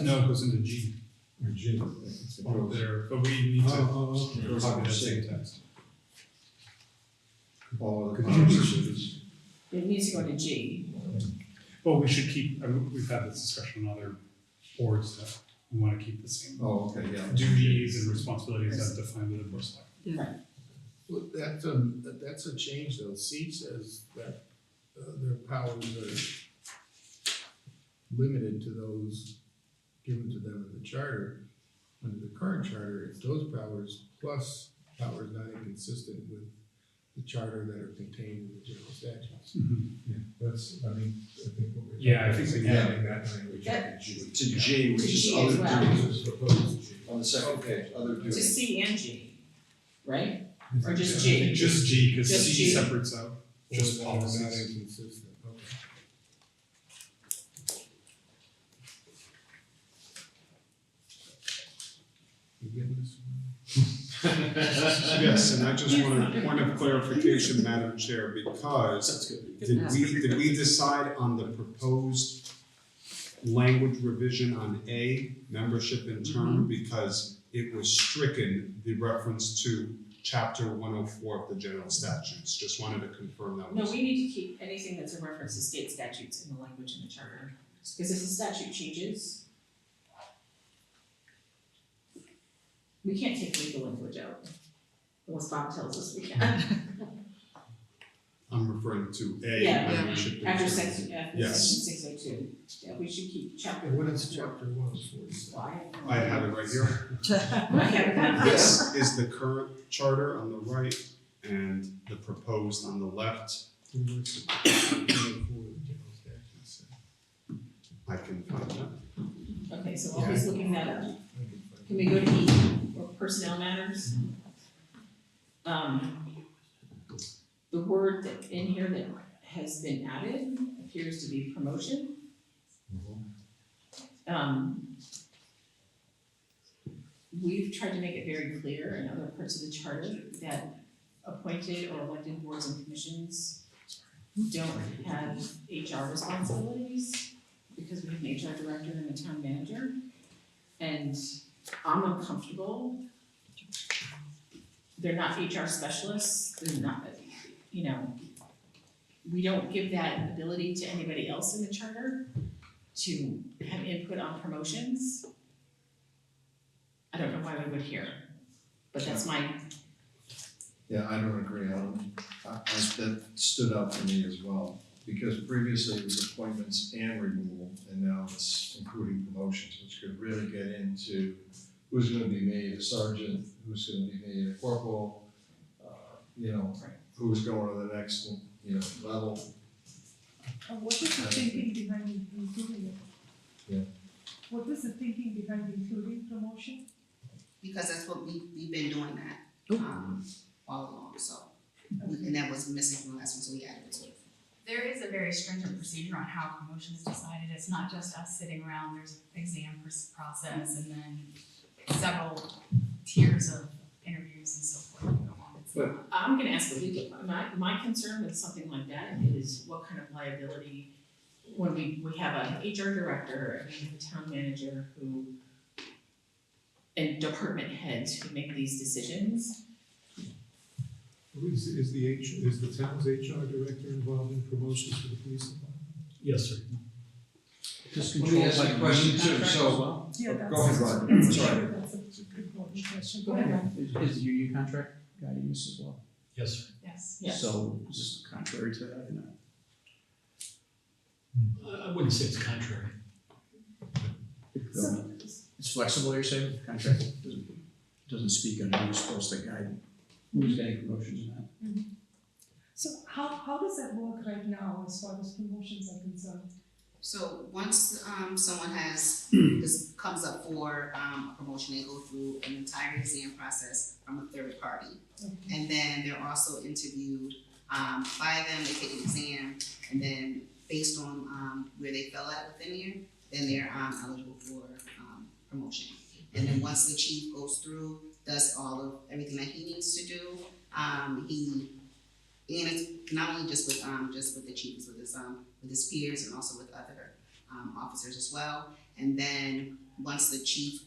No, it goes into G. or G. There, but we need to Okay. copy that same text. All of the Could you just- policies. It needs to go to G. Well, we should keep, I mean, we've had this discussion on other boards that we wanna keep the same Oh, okay, yeah. duties and responsibilities as defined by the board of selectmen. well, that's a change though. C says that their powers are limited to those given to them in the charter. Under the current charter, it's those powers plus powers not inconsistent with the charter that are contained in the general statutes. Yeah, that's, I mean, I think what we're. Yeah, I think we- Adding that language That- to G. To G, which To is G other as well. duties, Proposed G. on the second page, other To duties. C and G, right? Or just Yeah, I G? think Just G, cause Just C G. separates out just Or that are not policies. inconsistent, okay. You getting this one? Yes, and I just want a point of clarification, Madam Chair, because That's good. did we decide on the proposed language revision on A, membership and term? Because it was stricken, the reference to chapter 104 of the general statutes. Just wanted to confirm that No, was. we need to keep anything that's a reference to state statutes in the language in the charter. Because if the statute changes, we can't take legal language out. Unless Bob tells us we can. I'm referring to A, Yeah, membership and term. After section, Yes. 602. Yeah, we should keep chapter. And what is chapter 104? Why? I have it right here. I have it. This is the current charter on the right and the proposed on the left. I can find that. Okay, so while he's looking that up, can we go to E, or personnel matters? The word that in here that has been added appears to be promotion. We've tried to make it very clear in other parts of the charter that appointed or elected boards and commissions don't have HR responsibilities because we have an HR director and a town manager. And I'm uncomfortable. They're not HR specialists, they're not, you know, we don't give that ability to anybody else in the charter to have input on promotions. I don't know why we would here, but that's my Yeah, I don't agree, that stood out to me as well, because previously it was appointments and removal, and now it's including promotions, which could really get into who's gonna be made a sergeant, who's gonna be made a corporal, who's going to the next, level. What is the thinking behind including it? Yeah. What is the thinking behind including promotion? Because that's what we've been doing that, all along, so. And that was missing from the last one, so we added it to it. There is a very stringent procedure on how promotion is decided. It's not just us sitting around, there's an exam process and then several tiers of interviews and so forth that go on. It's But- not- I'm gonna ask the legal, my concern with something like that is what kind of liability, when we have an HR director and we have a town manager who, and department heads who make these decisions. Is the town's HR director involved in promotions for the police department? Yes, sir. Let me ask you a question too, so, Yeah, that's. go ahead, Roger, that's- sorry. That's an important question. Go ahead. Is the union contract guiding this as well? Yes, sir. Yes. Yes. So is this contrary to that or not? I wouldn't say it's contrary. So, It's flexible, you're saying, the contract doesn't speak on who's supposed to guide, who's getting promotions and that? so how does that work right now as far as promotions are concerned? So once someone this comes up for a promotion, they go through an entire exam process from a third party. Okay. And then they're also interviewed by them, they take an exam, and then based on where they fell at within here, then they're eligible for promotion. And then once the chief goes through, does everything that he needs to do, and it's not only just with the chief, it's with his peers and also with other officers as well. And then once the chief,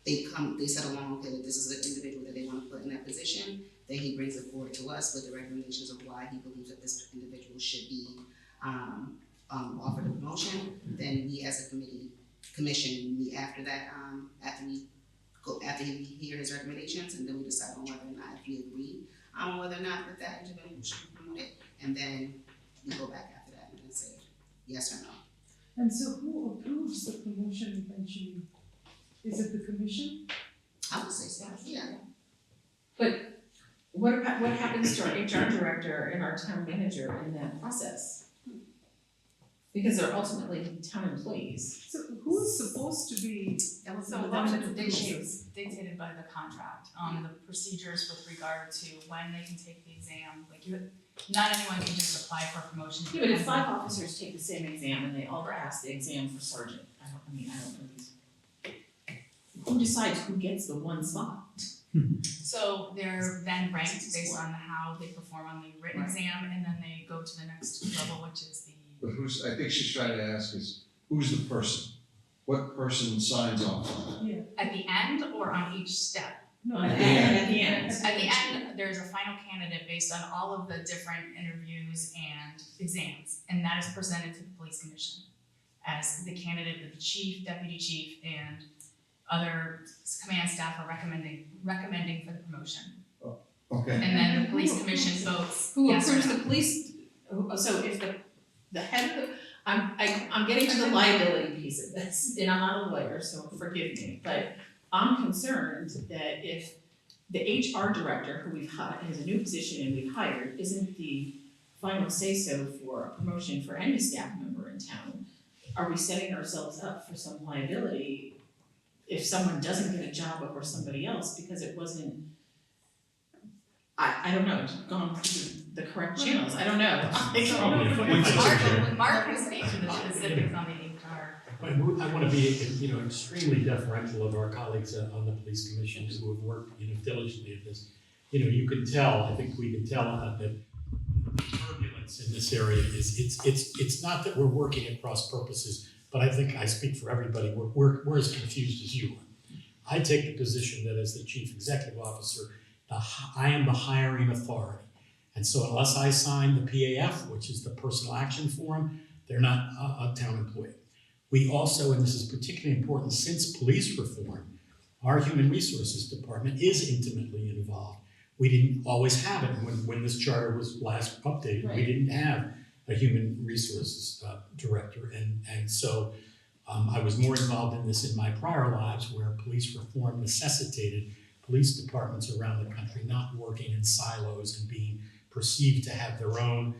they set along, okay, that this is an individual that they want to put in that position, then he brings it forward to us with the recommendations of why he believes that this individual should be offered a promotion. Then we as a commission meet after that, after we hear his recommendations, and then we decide on whether or not, if we agree on whether or not that individual should be promoted, and then we go back after that and then say yes or no. And so who approves the promotion eventually? Is it the commission? I would say so, yeah. But what happens to our HR director and our town manager in that process? Because they're ultimately town employees. So who's supposed to be So the that one was that dictated by the contract, the procedures with regard to when they can take the exam, not anyone can just apply for a promotion. Yeah, but if 5 officers take the same exam and they all pass the exam for sergeant, I don't know these. Who decides who gets the one spot? So they're then ranked based on how they perform on the written Right. exam, and then they go to the next level, which is the. But I think she's trying to ask is, who's the person? What person signs off on it? At the end or on each step? No, At at the end. At the end, there's a final candidate based on all of the different interviews and exams, and that is presented to the police commission as the candidate that the chief, deputy chief, and other command staff are recommending for the promotion. Okay, And then the police commission votes Who yes or approves no. the police, so if the head of the, I'm getting to the liability piece of this, and I'm not a lawyer, so forgive me, but I'm concerned that if the HR director who we've hired, has a new position and we've hired, isn't the final say-so for a promotion for any staff member in town, are we setting ourselves up for some liability if someone doesn't get a job over somebody else because it wasn't, I don't know, gone through the correct channels, I don't know. Mark can speak to the specifics on the HR. I want to be, extremely deferential of our colleagues on the police commission who have worked, diligently at this. You can tell, I think we can tell that the turbulence in this area is, it's not that we're working at cross purposes, but I think I speak for everybody, we're as confused as you are. I take the position that as the chief executive officer, I am the hiring authority. And so unless I sign the PAF, which is the personal action form, they're not a town employee. We also, and this is particularly important since police reform, our human resources department is intimately involved we didn't always have it. When this charter was last updated, we Right. didn't have a human resources director. And so I was more involved in this in my prior lives where police reform necessitated police departments around the country not working in silos and being perceived to have their own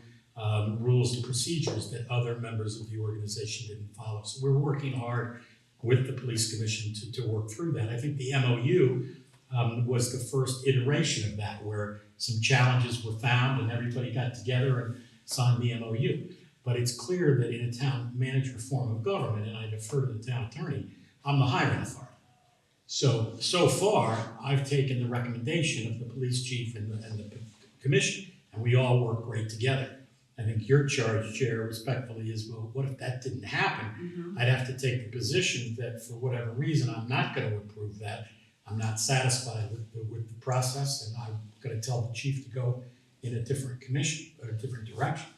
rules and procedures that other members of the organization didn't follow. So we're working hard with the police commission to work through that. I think the MOU was the first iteration of that, where some challenges were found and everybody got together and signed the MOU. But it's clear that in a town manager form of government, and I defer to the town attorney, I'm the hiring authority. So far, I've taken the recommendation of the police chief and the commission, and we all work great together. I think your charge, Chair, respectfully, is, well, what if that didn't happen? I'd have to take the position that for whatever reason, I'm not gonna approve that. I'm not satisfied with the process, and I'm gonna tell the chief to go in a different commission, or a different direction.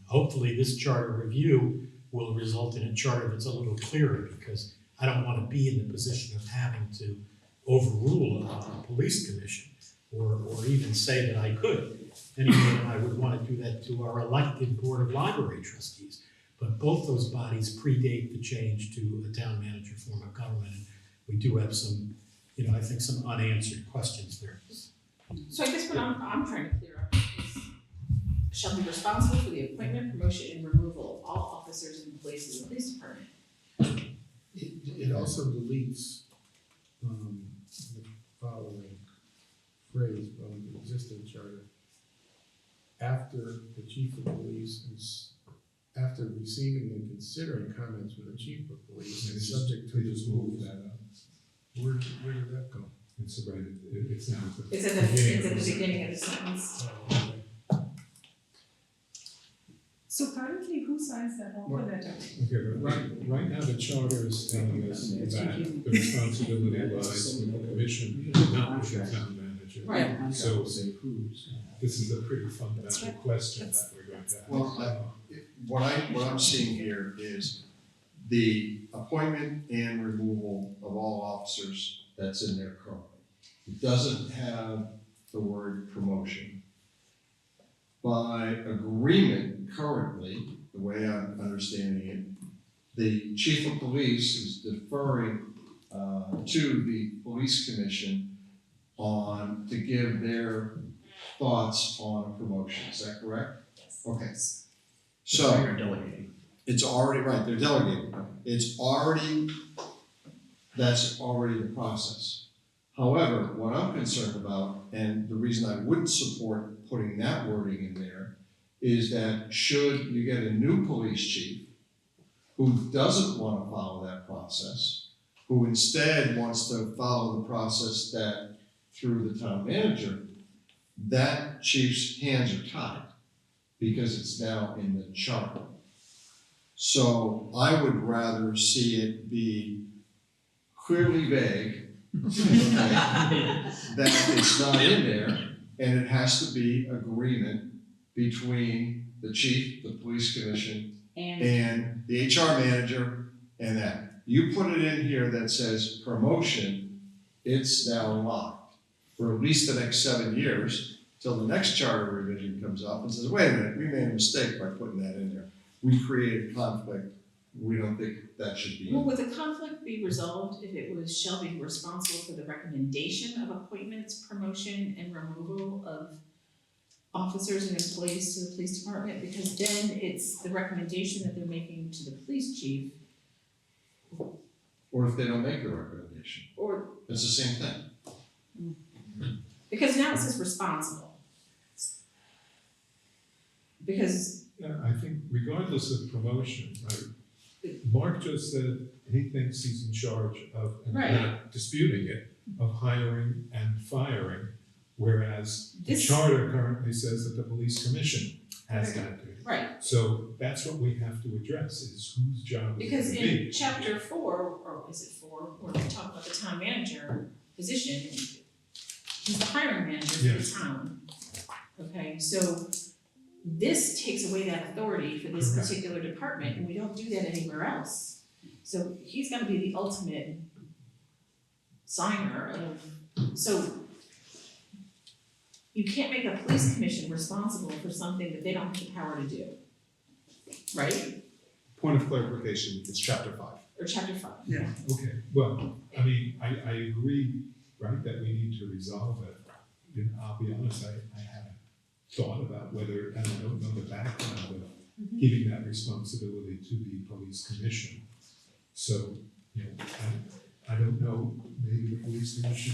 Hopefully, this charter review will result in a charter that's a little clearer, because I don't want to be in the position of having to overrule a police commission, or even say that I could, any more than I would want to do that to our elected Board of Library Trustees. But both those bodies predate the change to a town manager form of government, and we do have some, I think some unanswered questions there. So I guess what I'm trying to clear up is, shall be responsible for the appointment, promotion, and removal of all officers and employees of the police department. It also deletes, the following phrase from the existing charter. After the chief of police is, after receiving and considering comments from the chief of police and subject to They just the move rules. that up. Where did that go? It's right, it's now at the It's at the beginning of the sentence. Oh, okay. So currently, who signs that offer letter? Okay, but right now, the charter is telling us that the responsibility lies with the commission, not with the town manager. Right. So this is a pretty fundamental question that we're going to have. Well, what I'm seeing here is the appointment and removal of all officers that's in there currently. It doesn't have the word promotion. By agreement currently, the way I'm understanding it, the chief of police is deferring to the police commission to give their thoughts on a promotion. Is that correct? Yes. Okay. So So you're delegating. it's already, right, they're delegating. That's already the process. However, what I'm concerned about, and the reason I wouldn't support putting that wording in there, is that should you get a new police chief who doesn't want to follow that process, who instead wants to follow the process that through the town manager, that chief's hands are tied because it's now in the charter. So I would rather see it be clearly vague, okay, that it's not in there, and it has to be agreement between the chief, the police commission, and the HR manager, and that. You put it in here that says promotion, it's now locked for at least the next 7 years, till the next charter revision comes up and says, wait a minute, we made a mistake by putting that in there. We created conflict. We don't think that should be. Well, would the conflict be resolved if it was shall be responsible for the recommendation of appointments, promotion, and removal of officers and employees to the police department? Because then it's the recommendation that they're making to the police chief. Or if they don't make the recommendation, Or, it's the same thing. because now it says responsible. Because, Yeah, I think regardless of promotion, right? Mark just said he thinks he's in charge of, and Right. not disputing it, of hiring and firing, whereas the This- charter currently says that the police commission has that duty. right, So that's what we have to address, is whose job is it because to be? in chapter 4, or is it 4, where we talk about the town manager position, he's the hiring manager for the Yes. town. Okay, so this takes away that authority for this Correct. particular department, and we don't do that anywhere else. So he's gonna be the ultimate signer of, so you can't make a police commission responsible for something that they don't have the power to do. Right? Point of clarification, it's chapter 5. Or chapter 5. Yeah. Okay, well, I mean, I agree, right, that we need to resolve it. You know, I'll be honest, I haven't thought about whether, and I don't know the background of giving that responsibility to the police commission. So, you know, I don't know, maybe the police commission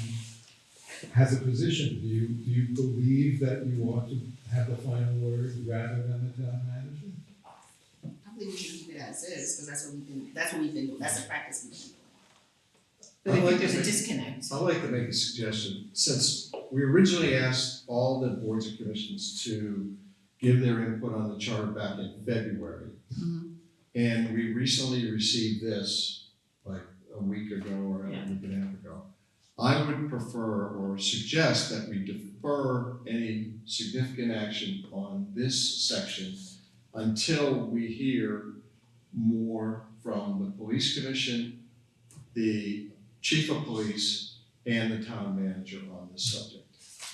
has a position. Do you believe that you ought to have the final word rather than the town manager? I believe we should keep it as is, because that's what we've been doing, that's the practice we've been doing. But I think there's a disconnect. I'd like to make a suggestion, since we originally asked all the boards and commissions to give their input on the charter back in February. And we recently received this, like a week ago or a week and a half ago. I would prefer or suggest that we defer any significant action on this section until we hear more from the police commission, the chief of police, and the town manager on this subject.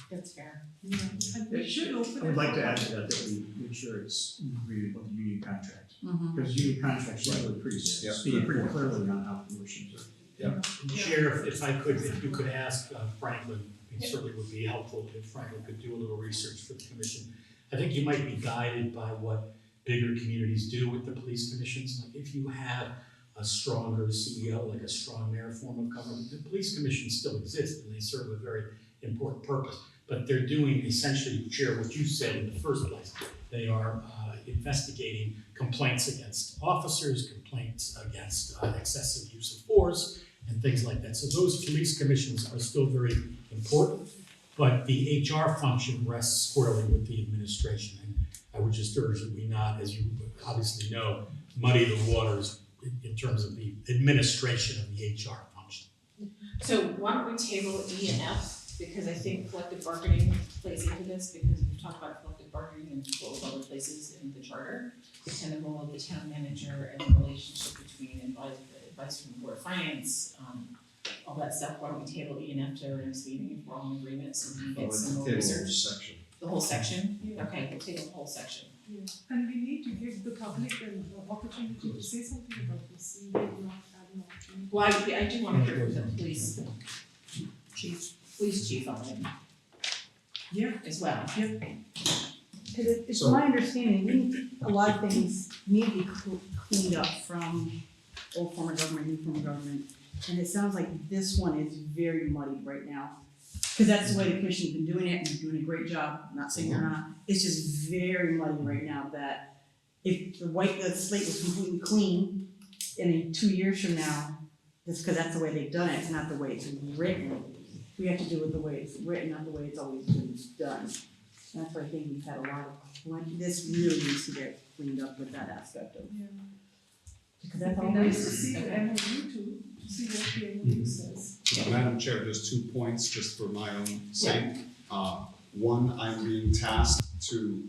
That's fair. And we should open I would it like to for- add to that we make sure it's agreed with the union contract. Mhm. Because union contracts usually pretty, speak pretty clearly on how promotions are. Chair, if I could, if you could ask Franklin, it certainly would be helpful if Franklin could do a little research for the commission. I think you might be guided by what bigger communities do with the police commissions. Like if you have a stronger CEO, like a strong mayor form of government, the police commissions still exist and they serve a very important purpose. But they're doing essentially, Chair, what you said in the first place. They are investigating complaints against officers, complaints against excessive use of force, and things like that. So those police commissions are still very important, but the HR function rests squarely with the administration. And I would just urge that we not, as you obviously know, muddy the waters in terms of the administration of the HR function. So why don't we table E and F, because I think collective bargaining plays into this, because we've talked about collective bargaining in both other places in the charter, and the role of the town manager and the relationship between advice from the Board of Finance, all that stuff. Why don't we table E and F to our next meeting if we're all in agreement, so we can get some more research? Section. The whole section? Yeah. Okay, we'll table the whole section. Yeah. And we need to give the public an opportunity to say something about this, and we have not had an opportunity. Well, I do want to hear from the police chief on it. Yeah. As well. Cause it's So- my understanding, a lot of things need to be cleaned up from old form of government, new form of government. And it sounds like this one is very muddy right now. Cause that's the way the commission's been doing it and doing a great job, I'm not saying they're not. It's just very muddy right now that if the slate was completely clean, in 2 years from now, just cause that's the way they've done it, it's not the way it's written. We have to do it the way it's written, not the way it's always been done. And that's why I think we've had a lot of, this really needs to get cleaned up with that aspect of. Yeah. Because It'd that's be all. nice to see the MOU too, to see what the MOU says. Madam Chair, there's 2 points just for my own sake. One, I'm being tasked to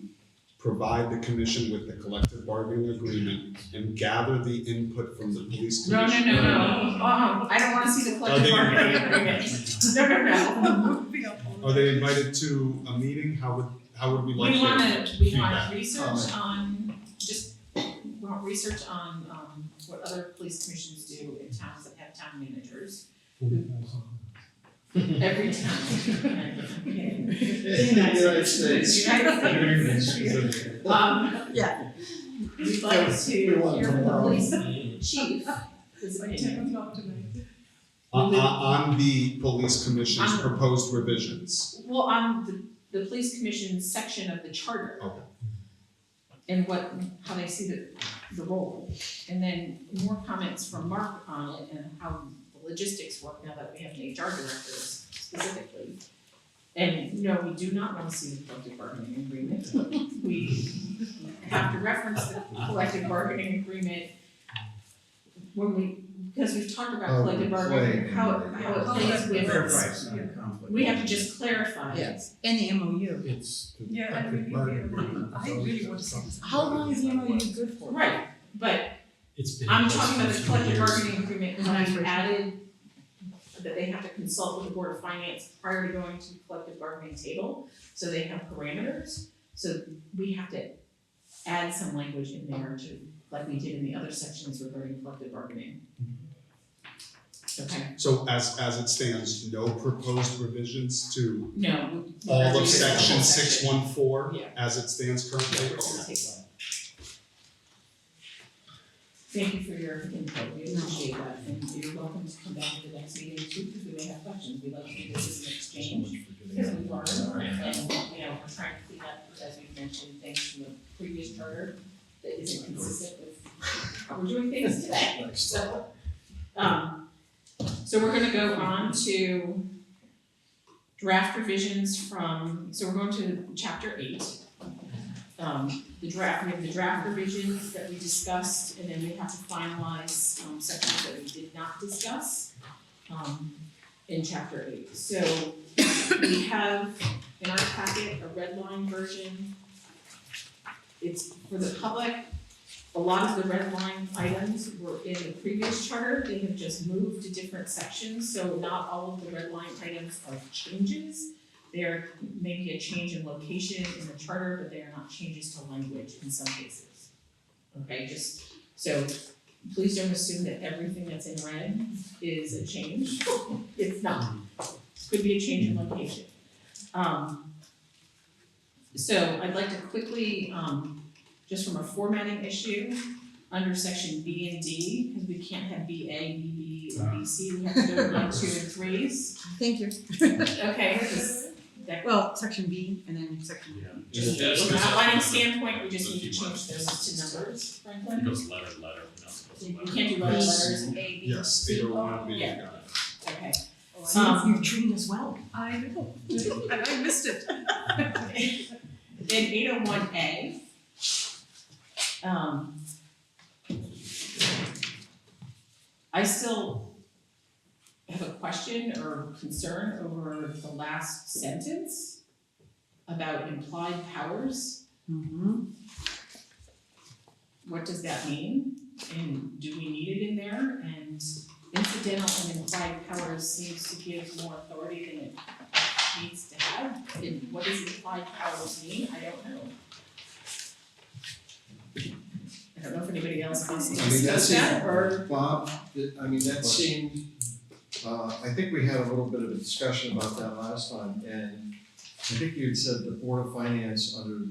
provide the commission with the collective bargaining agreement and gather the input from the police No, commission. I don't wanna see the collective bargaining agreement. No. Are they invited to a meeting? How would we like We their wanna feedback? research on, we want research on, what other police commissions do in towns that have town managers. 40,000. Every town. In the United States. United States. Yeah. We'd like to hear from the tomorrow. police chief, his By opinion. 10 o'clock tonight. On the police commission's On- proposed revisions. Well, on the police commission section of the charter. Okay. And how they see the role. And then more comments from Mark on it and how the logistics work now that we have an HR director specifically. And no, we do not want to see the collective bargaining agreement. We have to reference the collective bargaining agreement because we've talked about collective bargaining, how it plays with. Clarify it's not a conflict. We have to just clarify. Yes, and the MOU. It's. Yeah, and we need the MOU. I really want to see this. How long is the MOU good for? Right, but It's been. I'm in place talking about for the a few collective years. bargaining agreement, when we added that they have to consult with the Board of Finance prior to going to the collective bargaining table, so they have parameters. So we have to add some language in there to, like we did in the other sections regarding collective bargaining. Okay, So as it stands, no proposed revisions to no. all of section Section. 614 Yeah. as it stands Yeah, currently? we're gonna take one. Thank you for your input, we appreciate that, and you're welcome to come back to the next meeting too, because we may have questions, we'd like to do this as an exchange. Because we've learned, and, you know, we're trying to clean up, as we've mentioned, things from the previous charter that isn't consistent with how we're doing things today, so. So we're gonna go on to draft revisions from, so we're going to chapter 8. We have the draft revisions that we discussed, and then we have to finalize, sections that we did not discuss, in chapter 8. So we have in our packet a red line version. It's for the public. A lot of the red line items were in the previous charter, they have just moved to different sections, so not all of the red line items are changes. There may be a change in location in the charter, but they are not changes to language in some cases. Okay, just, so please don't assume that everything that's in red is a change, it's not. Could be a change in location. So I'd like to quickly, just from a formatting issue, under section B and D, because we can't have BA, BB, or BC, we have to go to 1, 2, and 3s. Thank you. Okay, that, Well, section B and then section. just from an outlining standpoint, we just need to change those to numbers, It Franklin. goes letter, we're not supposed to. You can't do letters, A, B, Yes, C. 801 B, Yeah. got it. Okay. You've trained us well. I know, and I missed it. In 801A, I still have a question or concern over the last sentence about implied powers. Mm-hmm. What does that mean? And do we need it in there? And incidental and implied powers seems to give more authority than it needs to have. And what does implied powers mean? I don't know. I don't know if anybody else wants to I mean, discuss that or. Bob, I mean, that seemed, I think we had a little bit of a discussion about that last time, and I think you had said the Board of Finance under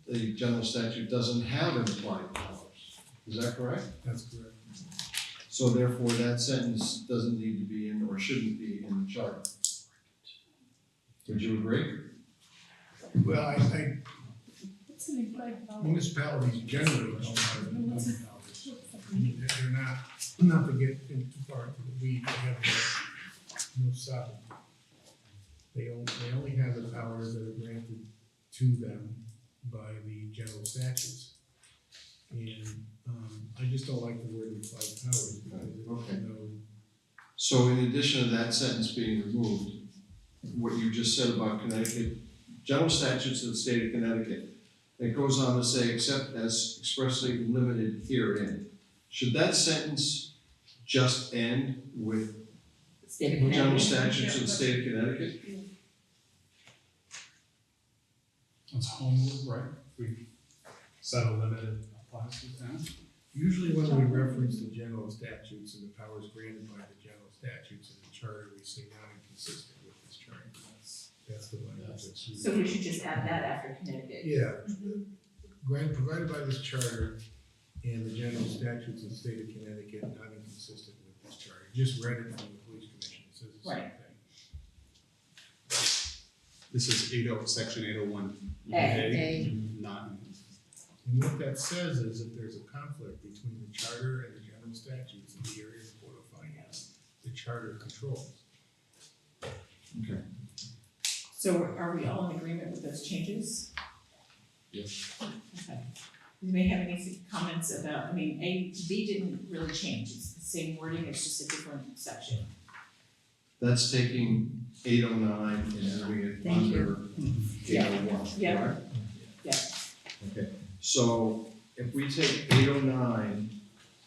the general statute doesn't have implied powers. Is that correct? That's correct. So therefore, that sentence doesn't need to be in or shouldn't be in the charter. Would you agree? Well, I What's an implied power? municipalities generally don't have implied powers. They're not to get in too far into the weeds, they have no sovereignty. They only have the powers that are granted to them by the general statutes. And, I just don't like the word implied powers because Okay. there's no. So in addition to that sentence being removed, what you just said about Connecticut, general statutes of the state of Connecticut, it goes on to say, except as expressly limited herein. Should that sentence just end with State of Connecticut. general statutes of the state of Connecticut? It's home rule, right? We set a limit it applies to the town. Usually when we reference the general statutes and the powers granted by the general statutes in the charter, we say not inconsistent with this charter. That's the language that's used. So we should just add that after Connecticut. Yeah, provided by this charter and the general statutes of the state of Connecticut, not inconsistent with this charter. Just read it from the police commission, it says the same Right. thing. This is section 801 A. not. And what that says is if there's a conflict between the charter and the general statutes in the area of Board of Finance, the charter controls. Okay. So are we all in agreement with those changes? Yes. Okay. You may have any comments about, I mean, B didn't really change, it's the same wording, it's just a different section. That's taking 809 and moving it Thank you. under 801, Yeah. correct? Yeah. Okay, so if we take 809,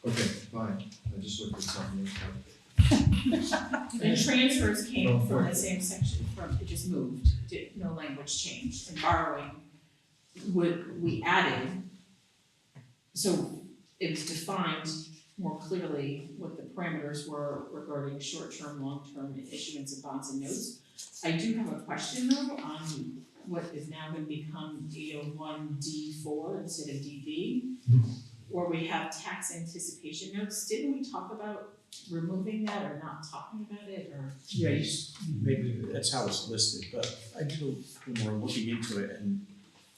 okay, fine, I just looked at something else. And transfers came from the same section, it just moved, no language change. And borrowing, we added, so it was defined more clearly what the parameters were regarding short-term, long-term issuance of bonds and notes. I do have a question though on what is now gonna become 801 D4 instead of DB, where we have tax anticipation notes. Didn't we talk about removing that or not talking about it, or? Yeah, maybe that's how it's listed, but I did a little more looking into it, and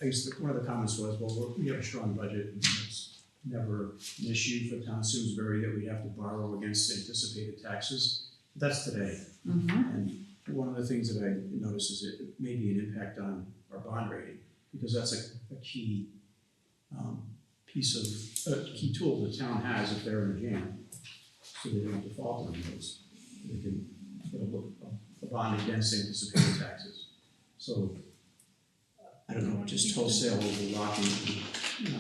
I guess one of the comments was, well, we have a strong budget, and it's never an issue for town Simsbury that we have to borrow against anticipated taxes. That's today. And one of the things that I noticed is it may be an impact on our bond rating, because that's a key key tool the town has if they're in a jam, so they don't default on those. They can put a bond against anticipated taxes. So, I don't know, just wholesale knocking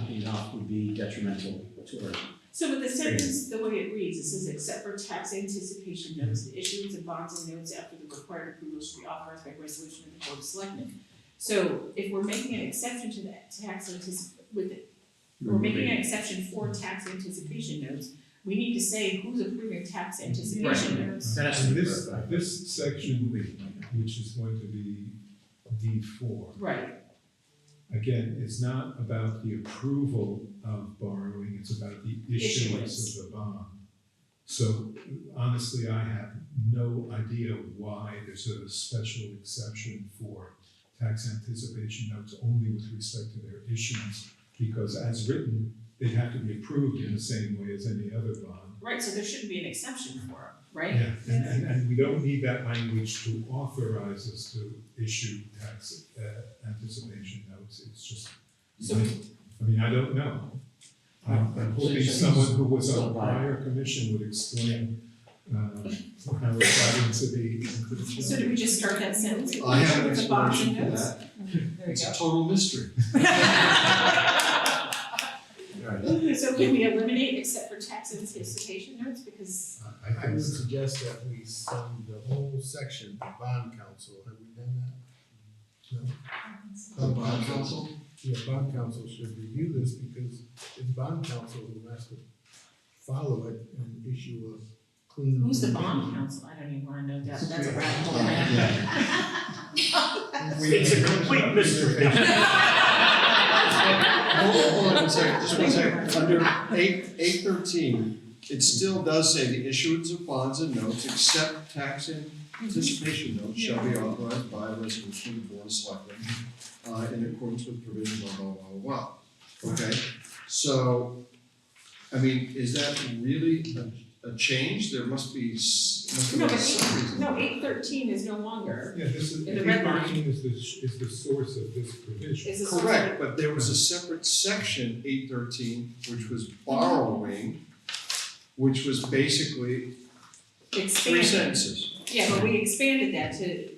it off would be detrimental to our. So with the sentence, the way it reads, it says, except for tax anticipation notes, the issuance of bonds and notes after the required approval should be authorized by resolution of the Board of Selectmen. So if we're making an exception to that we're making an exception for tax anticipation notes, we need to say who's approving tax anticipation notes. That has to And be this, clarified. this section, which is going to be D4, Right, again, it's not about the approval of borrowing, it's about the issuance of the bond. So honestly, I have no idea why there's a special exception for tax anticipation notes only with respect to their issuance, because as written, they'd have to be approved in the same way as any other bond. right, so there shouldn't be an exception for them, right? Yeah, and we don't need that language to authorize us to issue tax anticipation notes, it's just, I mean, I don't know. I'm hoping someone who was on a prior commission would explain, how it's gotten to be. So do we just start that sentence? I have an With the bonds and explanation for notes? that. There It's you a total mystery. go. So can we eliminate except for tax anticipation notes, because I I think would so. suggest that we send the whole section to bond council, have we done that? No? Bond counsel? Yeah, bond council should review this because it's bond council who has to follow it and issue a clean. who's the bond counsel? I don't even wanna know that, that's a rabbit hole. It's a complete mystery. Hold on a second, just one second. Under 813, it still does say the issuance of bonds and notes, except tax anticipation notes, shall be authorized by resolution of the Board of Selectmen in accordance with provisions of blah, blah, blah, blah. Okay, so, I mean, is that really a change? There must be some reason. No, 813 is no longer. Yeah, this is, In the red line. 813 is the source of this provision. Is the source of Correct, but there was a separate section, 813, which was borrowing, which was basically three expanded. sentences. Yeah, but we expanded that to,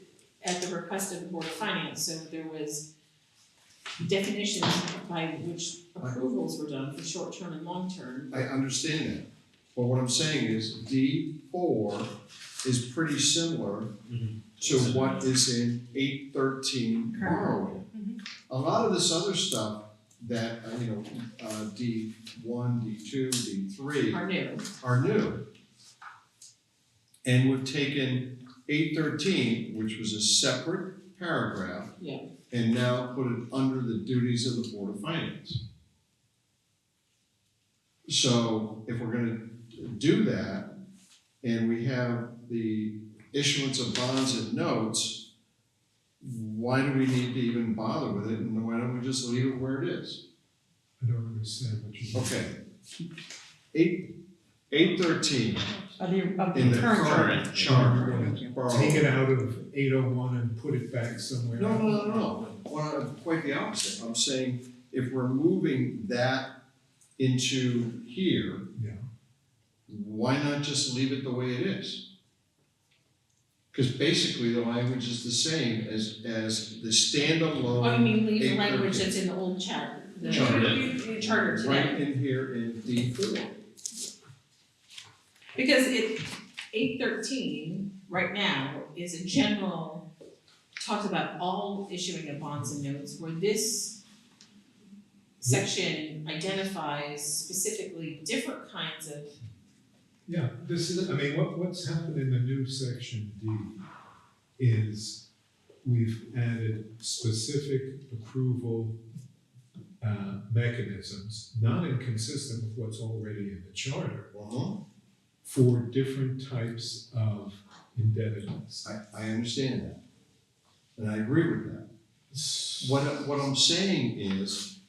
at the request of the Board of Finance, so there was definitions by which approvals were done for short-term and long-term. I understand that, but what I'm saying is D4 is pretty similar to what is in 813 borrowing. A lot of this other stuff that, D1, D2, D3 Are new. are new. And we've taken 813, which was a separate paragraph, Yeah. and now put it under the duties of the Board of Finance. So if we're gonna do that, and we have the issuance of bonds and notes, why do we need to even bother with it, and why don't we just leave it where it is? I don't understand what you mean. Okay. 813 Of the in the current current charter. Take it out of 801 and put it back somewhere. No. Well, quite the opposite. I'm saying if we're moving that into here, Yeah. why not just leave it the way it is? Because basically the language is the same as the standalone. Oh, you mean leave the 813. language that's in the old charter, the Charter. charter today? Right in here in D4. Because 813 right now is a general, talks about all issuing of bonds and notes, where this section identifies specifically different kinds of, Yeah, this is, I mean, what's happened in the new section D is we've added specific approval mechanisms, not inconsistent with what's already in the charter, for different types of indebtedness. I understand that, and I agree with that. What I'm saying is,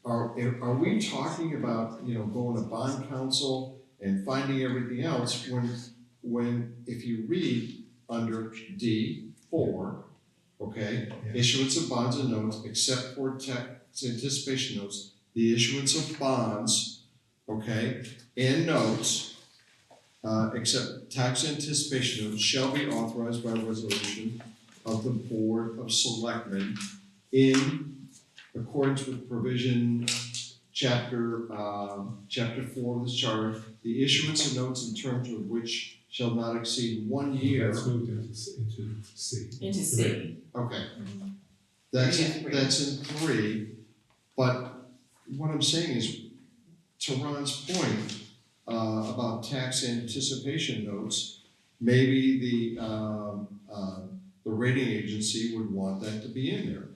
are we talking about, going to bond counsel and finding everything else when if you read under D4, okay, Yeah. issuance of bonds and notes except for tax anticipation notes, the issuance of bonds, okay, and notes, except tax anticipation notes shall be authorized by resolution of the Board of Selectmen in accordance with provision chapter 4 of this charter. The issuance of notes in terms of which shall not exceed 1 year. That's moved into C. into C. Okay. That's in 3, but what I'm saying is, to Ron's point, about tax anticipation notes, maybe the rating agency would want that to be in there.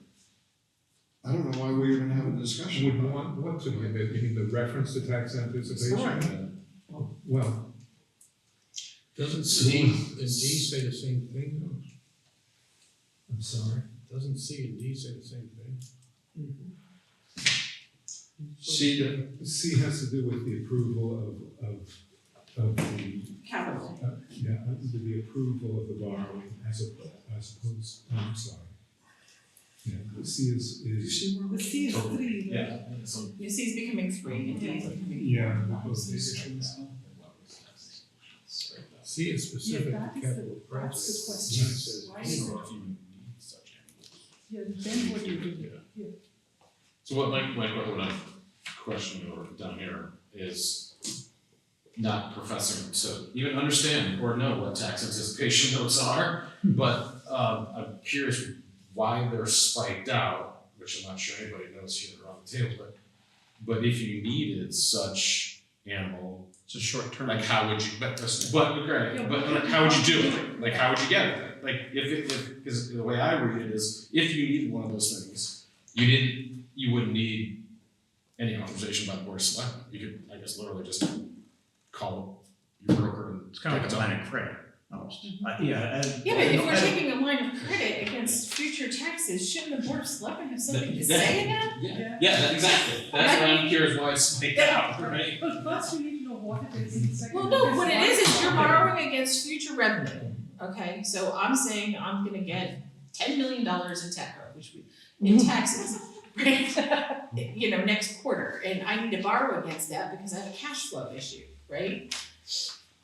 I don't know why we're even having a discussion Would about want what to be, you mean the reference to tax anticipation? it. Oh, well, Doesn't C and D say the same thing though? I'm sorry. Doesn't C and D say the same thing? C has to do with the approval of the, Capital. the approval of the borrowing as opposed, I'm sorry. Yeah, the C is. The C is Totally. 3. Yeah, so The C is becoming 3 and D is becoming. Yeah. C is specific Yeah, to that is capital that's projects. the question. D says Why I don't is know it- if you need such animals. Yeah, then what do you do? Yeah. So what what I'm questioning or down here is not professing to even understand or know what tax anticipation notes are, but I'm curious why they're spiked out, which I'm not sure anybody knows here around the table, but if you needed such animal, It's a short term. like how would you, but like, how would you do it? Like how would you get it? Like because the way I read it is, if you needed one of those things, you wouldn't need any authorization by the board of selectmen. You could, I guess, literally just call your broker and. It's kind of like a pick it line up. of credit, almost. Yeah, but if we're taking a line of credit against future taxes, shouldn't the board of selectmen have something to say in that? Yeah, exactly. That's why I'm curious why it's spiked out, right? But first we need to know what it is, and second. Well, no, what it is you're borrowing against future revenue, okay? So I'm saying I'm gonna get $10 million in taxes, right? Next quarter, and I need to borrow against that because I have a cash flow issue, right?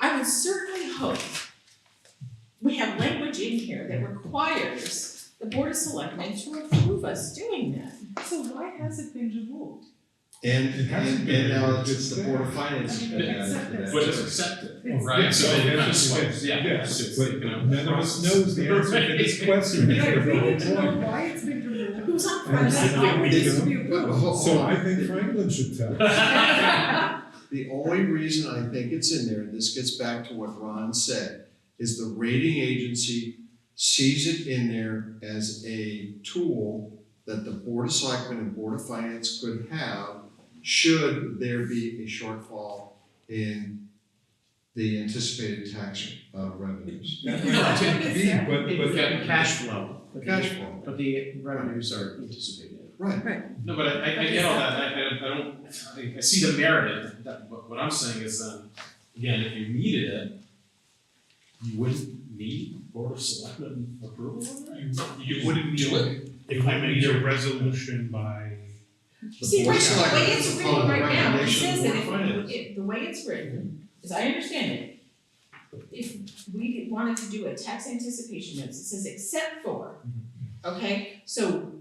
I would certainly hope we have language in here that requires the Board of Selectmen to approve us doing that. So why has it been removed? And It hasn't been now removed, it's the it's Board there. of Finance has been added to that. But it's accepted, It's- right? So it kind of Yes, swipes, yeah. yes, It's, but you know, none of us knows the answer to this question. Yeah, That's we the need to whole know point. why it's been removed. Who's on And first? I Why would this be But approved? hold So on. I think Franklin should tell. The only reason I think it's in there, and this gets back to what Ron said, is the rating agency sees it in there as a tool that the Board of Selectmen and Board of Finance could have should there be a shortfall in the anticipated tax revenues. But It- Cash flow. But the- Cash flow. But the revenues are anticipated. Right. No, but I get all that, I see the merit in it, but what I'm saying is then, again, if you needed it, you wouldn't need Board of Selectmen approval of that? You wouldn't do do it. it if I made a resolution by. See, Board right, of the way Selectmen it's is written upon the right now, it recommendation of says the that Board of Finance. the way it's written, as I understand it, if we wanted to do a tax anticipation notice, it says except for, okay? So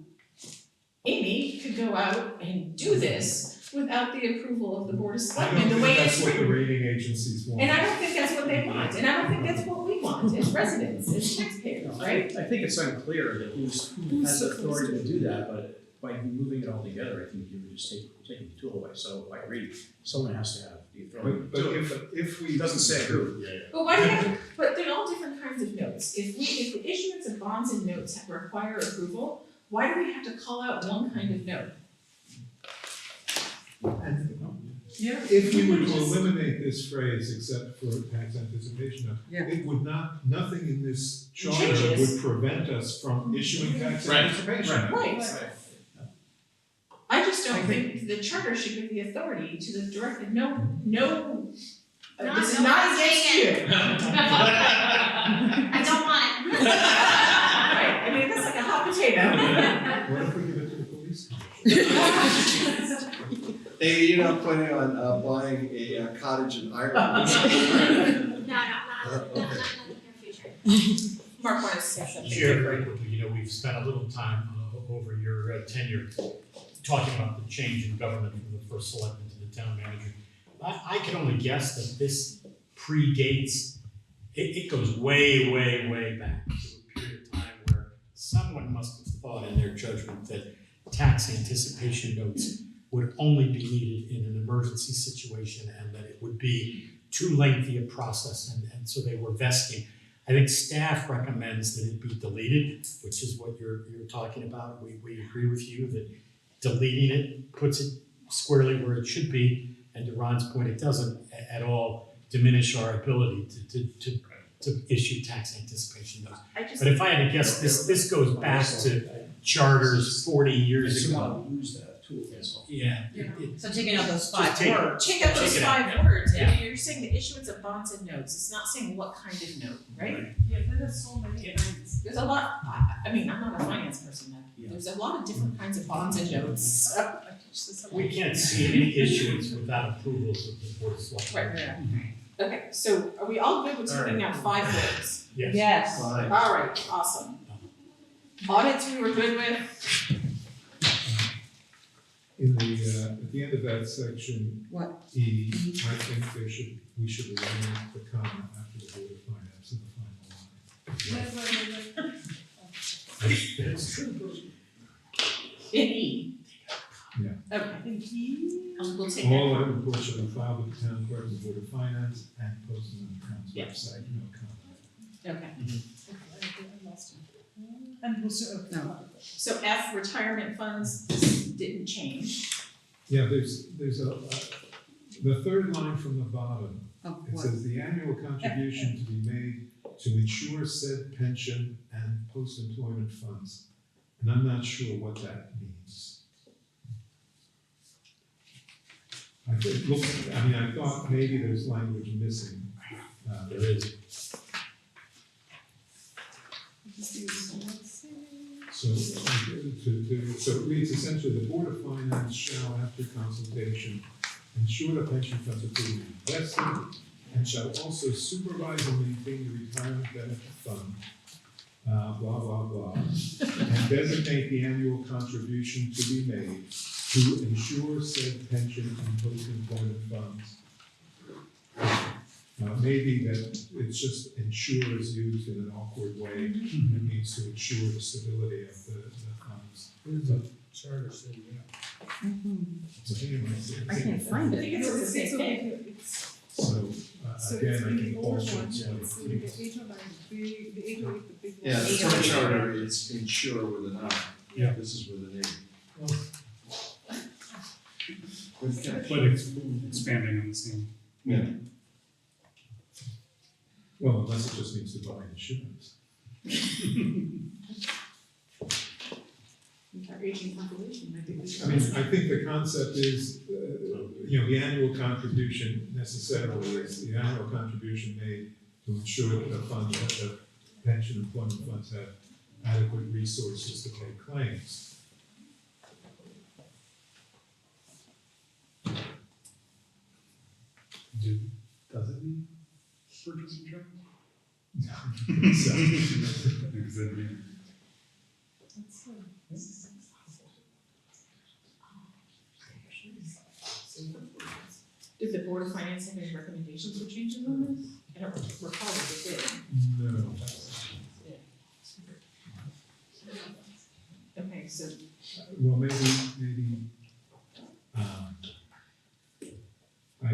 Amy could go out and do this, without the approval of the Board of I Selectmen, don't the way think it's that's what the written. rating agencies want. And I don't think that's what they want, and I don't think that's what we want as residents, as taxpayers, right? I think it's unclear that who has the authority to do that, but by moving it all together, I think you would just taking the tool away. So I agree, someone has to have the authority But to do it. if we. It doesn't say who. But why do you have, but they're all different kinds of notes. If the issuance of bonds and notes require approval, why do we have to call out one kind of note? If we were to eliminate this phrase, except for tax anticipation note, Yeah. it would not, nothing in this charter Changes. would prevent us from issuing tax Right, anticipation. right. Right. I just don't think the charter should give the authority to the director, this is not against you. I don't want it. Right, I mean, that's like a hot potato. What if we give it to the police commissioner? Hey, you're not planning on buying a cottage in Ireland? No, not in the near future. Mark wanted to say something. Chair, very quickly, we've spent a little time over your tenure talking about the change in government from the first selectman to the town manager. I can only guess that this predates, it goes way, way, way back to a period of time where someone must have thought in their judgment that tax anticipation notes would only be needed in an emergency situation and that it would be too lengthy a process and so they were vesting. I think staff recommends that it be deleted, which is what you're talking about. We agree with you that deleting it puts it squarely where it should be. And to Ron's point, it doesn't at all diminish our ability to issue tax anticipation notes. But if I had to guess, this goes back to charters 40 years ago. Use that tool, that's all. Yeah. So taking out those Just five take- words. Take out those Take it out, 5 yeah. words, Yeah. you're saying the issuance of bonds and notes, it's not saying what kind of note, right? Yeah, there are so many kinds. There's a lot, I mean, I'm not a finance person, there's a lot of different kinds of bonds and notes. We can't see any issuance without approvals of the board of selectmen. Right. Okay, so are we all good with taking out 5 words? Yes. Yes. Fine. All right, awesome. Audits we were good with, In the, at the end of that section, What? E, I think we should eliminate the comma after the Board of Finance in the final line. That's true. in E. Yeah. Okay, In E, we'll take that. All other reports shall be filed with the town clerk and Board of Finance and posted on the town's Yeah. website, no comment. Okay, I lost it. And also, No. so F, retirement funds, this didn't change. Yeah, there's the third line from the bottom, Oh, it what? says the annual contribution to be made to ensure said pension and post-employment funds. And I'm not sure what that means. I thought maybe there's language missing. There is. So it reads essentially, the Board of Finance shall, after consultation, ensure the pension funds are fully invested, and shall also supervise and maintain the retirement benefit fund, blah, blah, blah, and designate the annual contribution to be made to ensure said pension and post-employment funds. Maybe that it's just ensure is used in an awkward way, and it means to ensure the stability of the funds. So Charter said, yeah. anyway, I can't find I it. think it's the same thing. so again, I think all should it's the 809, the 808, the big one. Yeah, the town charter is ensure with an I. Yeah. This is with an A. But it's expanding on the same. Yeah. Well, unless it just means to buy insurance. With our aging population, I think we should. I mean, I think the concept is, the annual contribution necessarily is the annual contribution made to ensure that the funds, that the pension employment funds have adequate resources to pay claims. Does it mean purchase insurance? So, Did the Board of Finance have any recommendations or changes on this? I don't recall if they did. No. Okay, so, Well, maybe,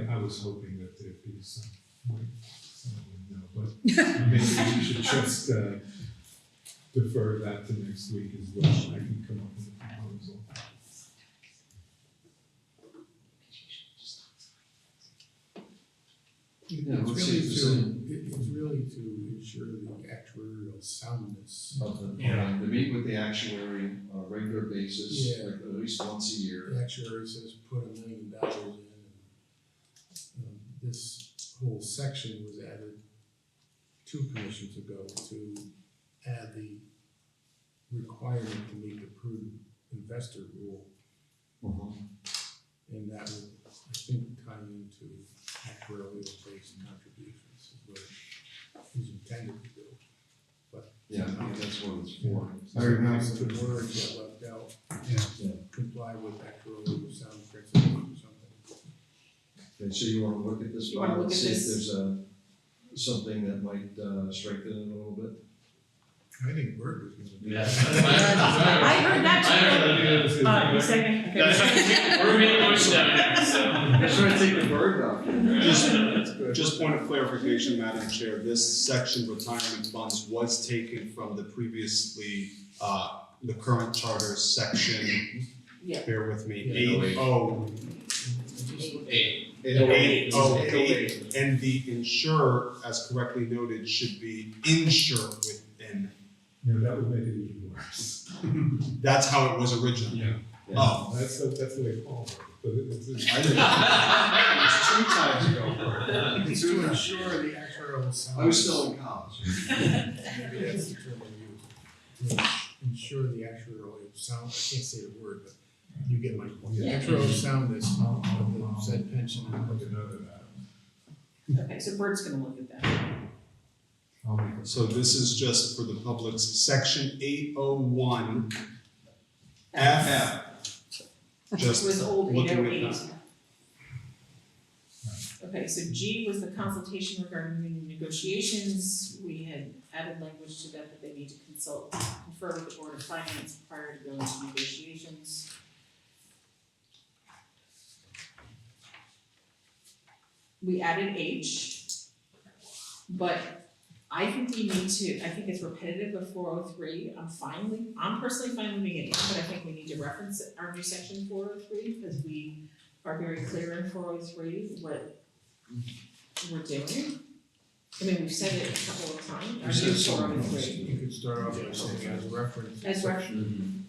I was hoping that there'd be someone know, but maybe we should just defer that to next week as well. I can come up with a proposal. It's really to ensure the actuarial soundness. Of the plan, to meet with the actuary on a regular basis, Yeah. like at least once a year. The actuary says put $1 million in, and this whole section was added 2 commissions ago to add the requirement to meet the prudent investor rule, and that would, I think, tie into actuarially based contributions is what it is intended to do. But Yeah, I think that's what it's for. I sometimes remember, the words get left out, yeah. comply with actuarially sound principles or something. Okay, so you wanna look at this, You wanna Bob, look and at see if this? there's something that might strengthen it a little bit? I think Bert was gonna do Yeah. that. I heard that too. You second? Okay. We're being pushed down here, so. I'm trying to take the burden off. Just point of clarification, Madam Chair, this section retirement funds was taken from the previously, the current charter section. Yeah. Bear with me, Yeah. 808, and the insurer, as correctly noted, should be insured within. That would make it even worse. That's how it was originally. Yeah. Oh, That's what they call it, but it's. I didn't, it was 2 times ago. It's to ensure the actuarial sound. I was still in college. Maybe that's the term we use. To ensure the actuarial sound, I can't say the word, but you get my point. Yeah. Actuarial soundness of the said pension. Okay, so Bert's gonna look at that. so this is just for the public's section 801 F. It Just was old looking at 808. that. Okay, so G was the consultation regarding union negotiations. We had added language to that they need to confer with the Board of Finance prior to going to negotiations. We added H, but I think we need to, I think it's repetitive of 403. I'm personally fine leaving it in, but I think we need to reference our new section 403 because we are very clear in 403 what we're doing. I mean, we've said it a couple of times. Our new 403. You could start off by saying as reference. As reference.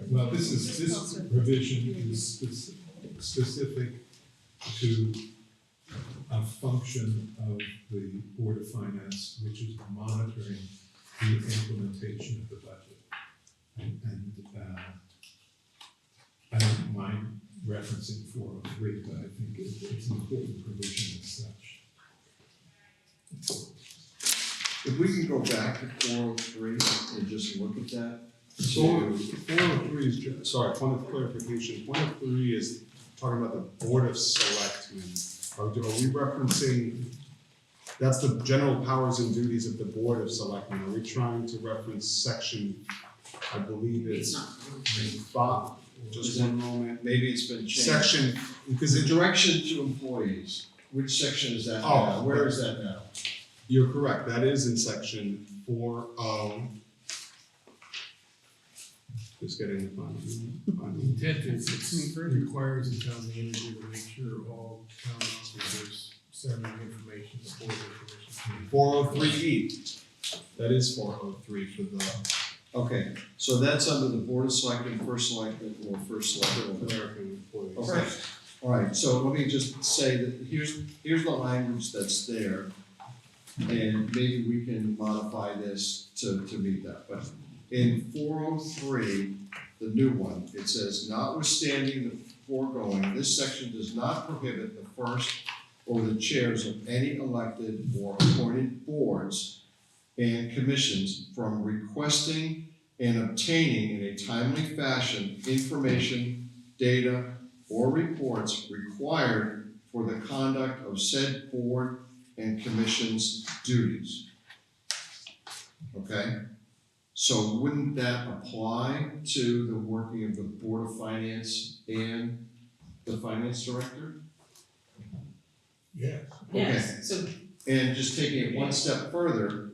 Well, this provision is specific to a function of the Board of Finance, which is monitoring the implementation of the budget. And I don't mind referencing 403, but I think it's an important provision as such. If we can go back to 403 and just look at that. So 403 is, point of clarification, 403 is talking about the Board of Selectmen. Are we referencing, that's the general powers and duties of the Board of Selectmen. Are we trying to reference section, I believe It's it's not. 5, just one moment. Maybe it's been changed. Section, because The direction to employees, which section is that Oh, now? Where is that now? you're correct, that is in section 40. Just getting the final. The intent is it requires the town manager to make sure all town officers sending information to board of commissioners. 403E, that is 403 for the. Okay, so that's under the Board of Selectmen, First Selectmen, or First Selectmen. American employees. Okay, all right, so let me just say that here's the language that's there. And maybe we can modify this to meet that, but in 403, the new one, it says, notwithstanding the foregoing, this section does not prohibit the first or the chairs of any elected or appointed boards and commissions from requesting and obtaining in a timely fashion information, data, or reports required for the conduct of said board and commission's duties. Okay? So wouldn't that apply to the working of the Board of Finance and the finance director? Yes. Yes, so And just taking it one step further,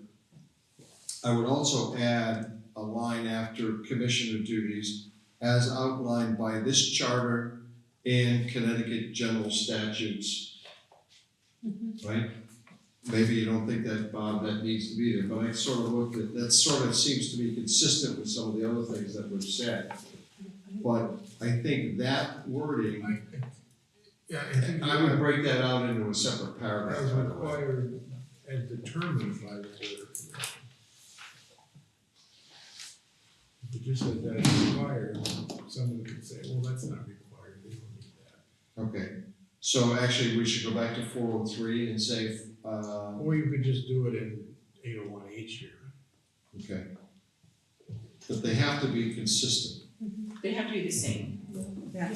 I would also add a line after commissioner duties as outlined by this charter and Connecticut general statutes. Right? Maybe you don't think that, Bob, that needs to be there, but I sort of looked at, that sort of seems to be consistent with some of the other things that we've said. But I think that wording, Yeah, I think. I would break that out into a separate paragraph, As by the way. required and determined by the Board of Commissioners. If you just said that it's required, someone could say, well, that's not required, they don't need that. Okay, so actually, we should go back to 403 and say, Or you could just do it in 801H here. okay. But they have to be consistent. they have to be the same. Yeah.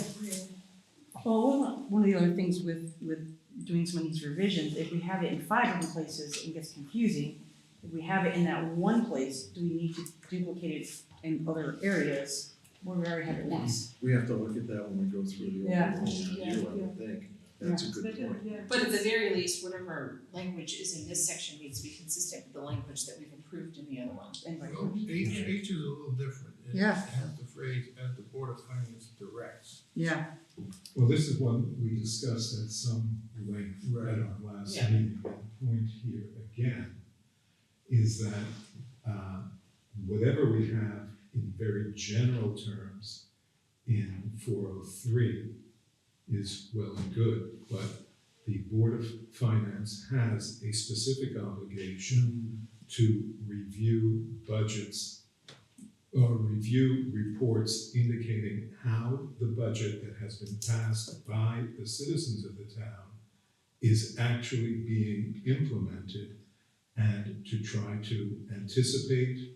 Well, one of the other things with doing some of these revisions, if we have it in 5 different places, it gets confusing. If we have it in that one place, do we need to duplicate it in other areas where we already have it once? We have to look at that when we go through the Yeah. overall review, I would think. That's a good point. But at the very least, whatever language is in this section needs to be consistent with the language that we've approved in the other one. And vice Well, versa. H is a little different. It Yeah. has the phrase, as the Board of Finance directs. Yeah, Well, this is one we discussed at some length Right. at our last Yeah. meeting. The point here again is that whatever we have in very general terms in 403 is well and good, but the Board of Finance has a specific obligation to review budgets or review reports indicating how the budget that has been passed by the citizens of the town is actually being implemented, and to try to anticipate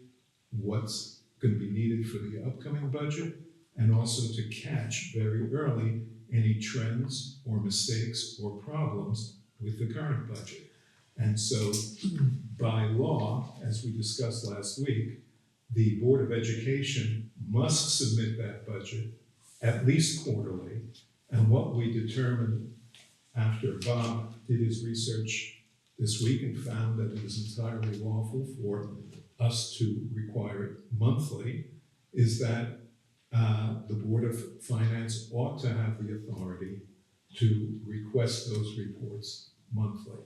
what's going to be needed for the upcoming budget, and also to catch very early any trends or mistakes or problems with the current budget. And so by law, as we discussed last week, the Board of Education must submit that budget at least quarterly. And what we determined after Bob did his research this week and found that it is entirely lawful for us to require it monthly, is that the Board of Finance ought to have the authority to request those reports monthly.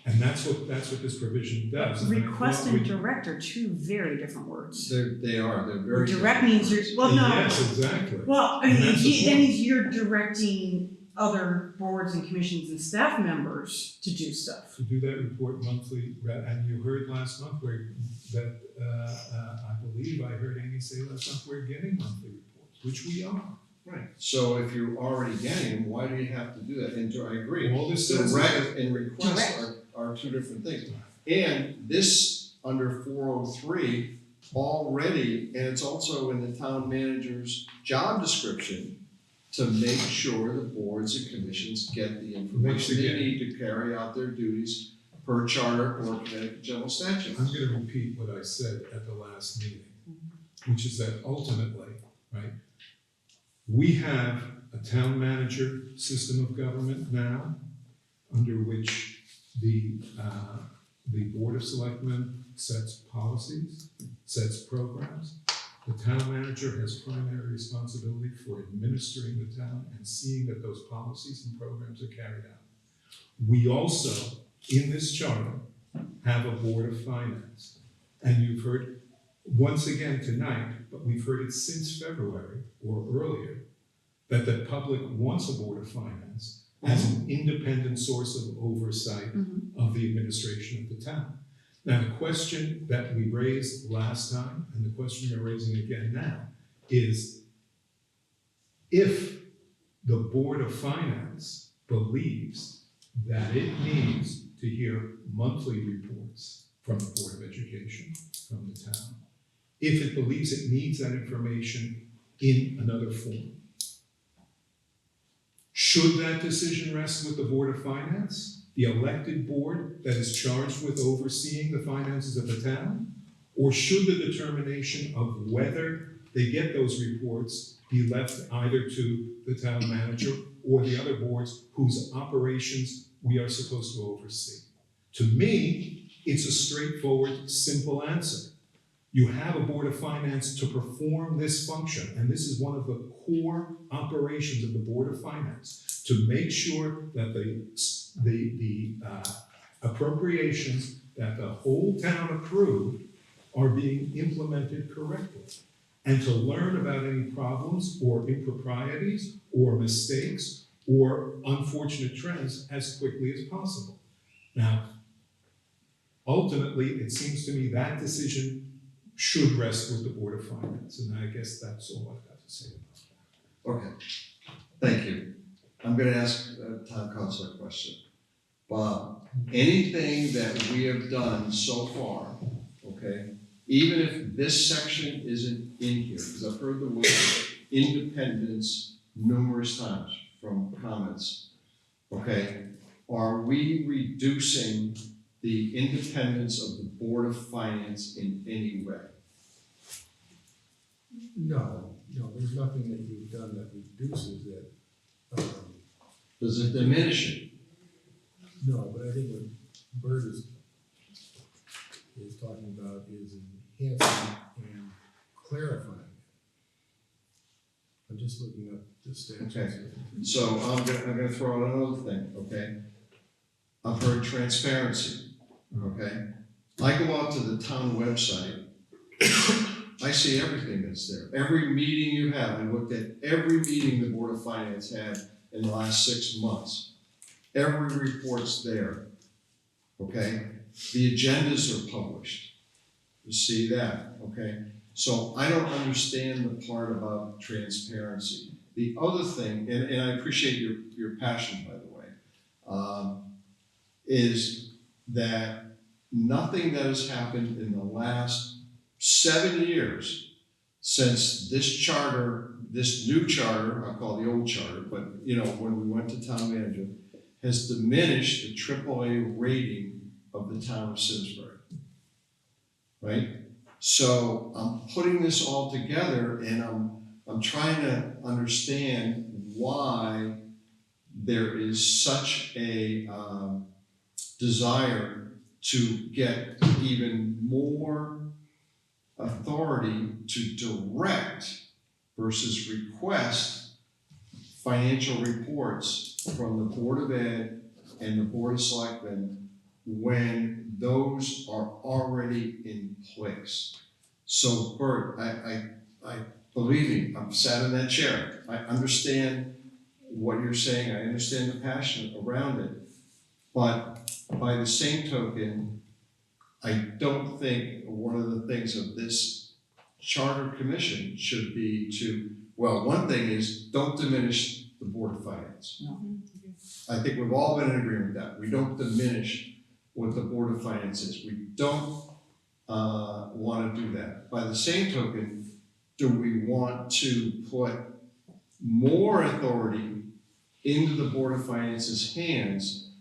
And that's what this provision does. And I thought request and we- direct are two very different words. They're very. Direct means you're, well, no, Yes, exactly. well, I And mean, that's the that point. means you're directing other boards and commissions and staff members to do stuff. To do that report monthly, and you heard last month where that, I believe I heard Amy say last month, we're getting monthly reports, which we are. Right, so if you're already getting them, why do you have to do that? And I agree. All this says. Direct and request are two different things. And this, under 403, already, and it's also in the town manager's job description, to make sure the boards and commissions get the information they need to carry out their duties per charter or Connecticut general statutes. I'm gonna repeat what I said at the last meeting, which is that ultimately, right, we have a town manager system of government now, under which the Board of Selectmen sets policies, sets programs. The town manager has primary responsibility for administering the town and seeing that those policies and programs are carried out. We also, in this charter, have a Board of Finance. And you've heard, once again tonight, but we've heard it since February or earlier, that the public wants a Board of Finance as an independent source of oversight of the administration of the town. Now, the question that we raised last time, and the question we're raising again now, is if the Board of Finance believes that it needs to hear monthly reports from the Board of Education, from the town, if it believes it needs that information in another form, Should that decision rest with the Board of Finance, the elected board that is charged with overseeing the finances of the town? Or should the determination of whether they get those reports be left either to the town manager or the other boards whose operations we are supposed to oversee? To me, it's a straightforward, simple answer. You have a Board of Finance to perform this function, and this is one of the core operations of the Board of Finance, to make sure that the appropriations that the whole town approved are being implemented correctly, and to learn about any problems or improprieties or mistakes or unfortunate trends as quickly as possible. Now, ultimately, it seems to me that decision should rest with the Board of Finance, and I guess that's all I've got to say about that. Okay, thank you. I'm gonna ask town council a question. Bob, anything that we have done so far, okay, even if this section isn't in here, because I've heard the word independence numerous times from comments, okay, are we reducing the independence of the Board of Finance in any way? No, there's nothing that you've done that reduces it. Does it diminish it? No, but I think what Bert is talking about is enhancing and clarifying it. I'm just looking up the statutes. Okay. So I'm gonna throw out another thing, okay? I've heard transparency, okay? I go out to the town website, I see everything that's there. Every meeting you have, I looked at every meeting the Board of Finance had in the last 6 months. Every report's there, okay? The agendas are published. You see that, okay? So I don't understand the part about transparency. The other thing, and I appreciate your passion, by the way, is that nothing that has happened in the last 7 years since this charter, this new charter, I'll call it the old charter, but when we went to town manager, has diminished the AAA rating of the town of Simsbury, right? So I'm putting this all together and I'm trying to understand why there is such a desire to get even more authority to direct versus request financial reports from the Board of Ed and the Board of Selectmen when those are already in place. So Bert, I believe me, I'm sat in that chair. I understand what you're saying. I understand the passion around it. But by the same token, I don't think one of the things of this charter commission should be to, well, one thing is don't diminish the Board of Finance. No. I think we've all been in agreement with that. We don't diminish what the Board of Finance is. We don't want to do that. By the same token, do we want to put more authority into the Board of Finance's hands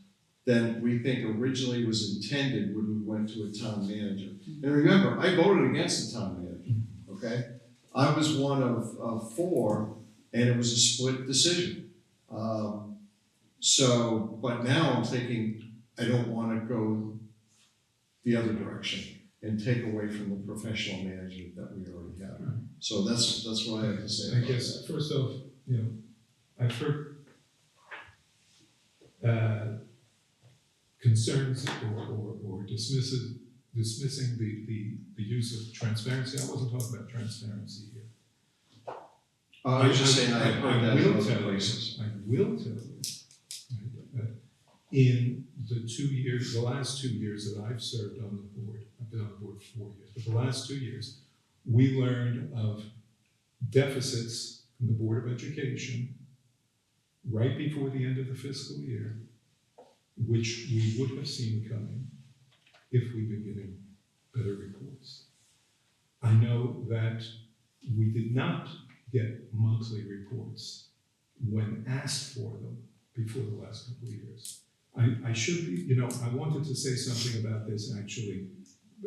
than we think originally was intended when we went to a town manager? And remember, I voted against the town manager, okay? I was one of 4, and it was a split decision. But now I'm thinking, I don't want to go the other direction and take away from the professional management that we already have. So that's what I have to say I about guess, that. first off, I've heard concerns or dismissing the use of transparency. I wasn't talking about transparency here. I was just saying I heard that in other places. I will tell you, right, that in the last 2 years that I've served on the board, I've been on the board for 4 years, but the last 2 years, we learned of deficits from the Board of Education right before the end of the fiscal year, which we would have seen coming if we'd been getting better reports. I know that we did not get monthly reports when asked for them before the last couple of years. I should be, I wanted to say something about this actually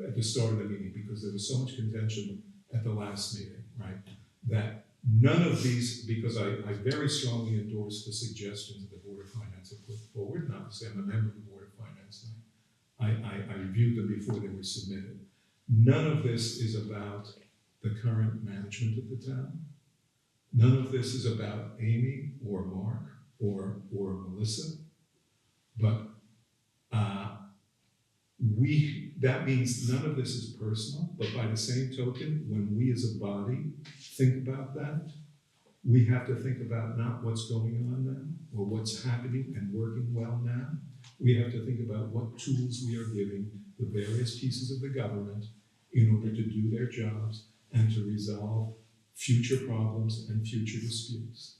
at the start of the meeting, because there was so much contention at the last meeting, right? That none of these, because I very strongly endorse the suggestions that the Board of Finance have put forward, not to say I'm a member of the Board of Finance, I reviewed them before they were submitted. None of this is about the current management of the town. None of this is about Amy or Mark or Melissa, but that means none of this is personal, but by the same token, when we as a body think about that, we have to think about not what's going on now or what's happening and working well now. We have to think about what tools we are giving the various pieces of the government in order to do their jobs and to resolve future problems and future disputes.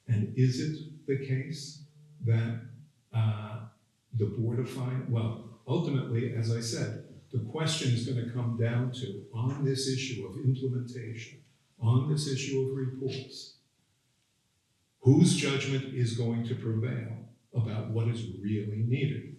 And is it the case that the Board of Finance, well, ultimately, as I said, the question is going to come down to, on this issue of implementation, on this issue of reports, whose judgment is going to prevail about what is really needed?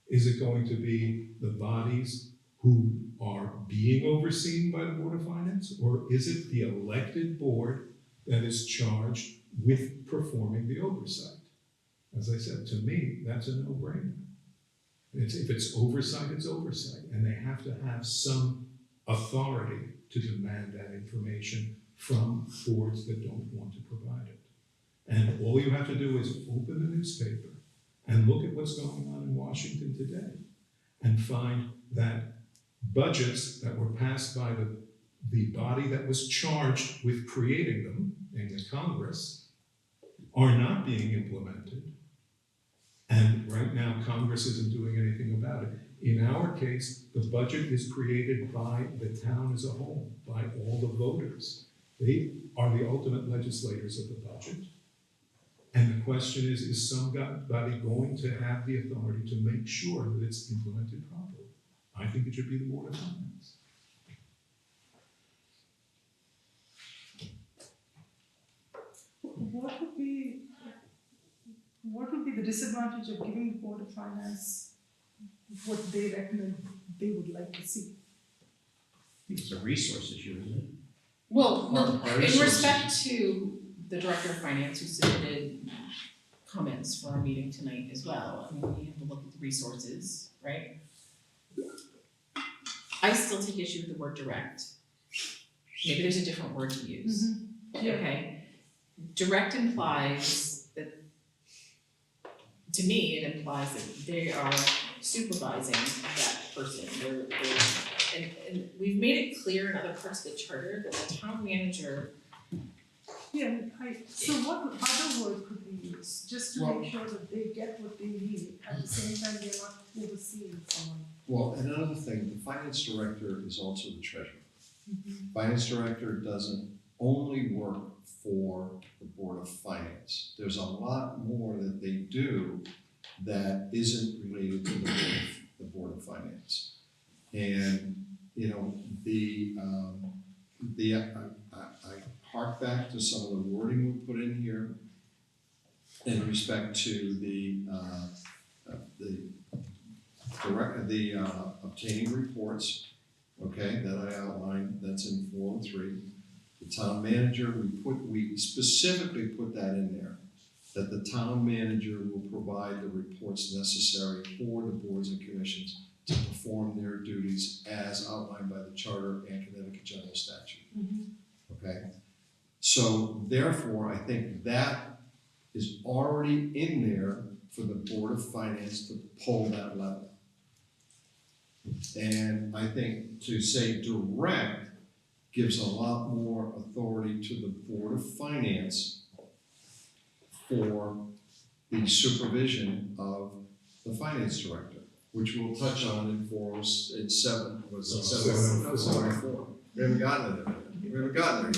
Is it going to be the bodies who are being overseen by the Board of Finance, or is it the elected board that is charged with performing the oversight? As I said, to me, that's a no-brainer. If it's oversight, it's oversight, and they have to have some authority to demand that information from boards that don't want to provide it. And all you have to do is open the newspaper and look at what's going on in Washington today and find that budgets that were passed by the body that was charged with creating them, in the Congress, are not being implemented. And right now, Congress isn't doing anything about it. In our case, the budget is created by the town as a whole, by all the voters. They are the ultimate legislators of the budget. And the question is somebody going to have the authority to make sure that it's implemented properly? I think it should be the Board of Finance. What would be the disadvantage of giving the Board of Finance what they recommend they would like to see? It's a resource issue, isn't it? Well, no, Our in resources. respect to the Director of Finance who submitted comments for our meeting tonight as well, I mean, we have to look at the resources, right? I still take issue with the word direct. Maybe there's a different word to use. Yeah. Okay, direct implies that, to me, it implies that they are supervising that person. And we've made it clear in other parts of the charter that the town manager. Yeah, so what other word could we use, just to make sure that they get what they need, at the same time they're not overseeing someone? Well, and another thing, the finance director is also the treasurer. Finance director doesn't only work for the Board of Finance. There's a lot more that they do that isn't related to the Board of Finance. And, I hark back to some of the wording we put in here in respect to the obtaining reports, okay, that I outlined, that's in 403. The town manager, we specifically put that in there, that the town manager will provide the reports necessary for the boards and commissions to perform their duties as outlined by the charter and Connecticut general statute. Okay? So therefore, I think that is already in there for the Board of Finance to pull that level. And I think to say direct gives a lot more authority to the Board of Finance for the supervision of the finance director, which we'll touch on in 7, was it 704? We haven't gotten there yet.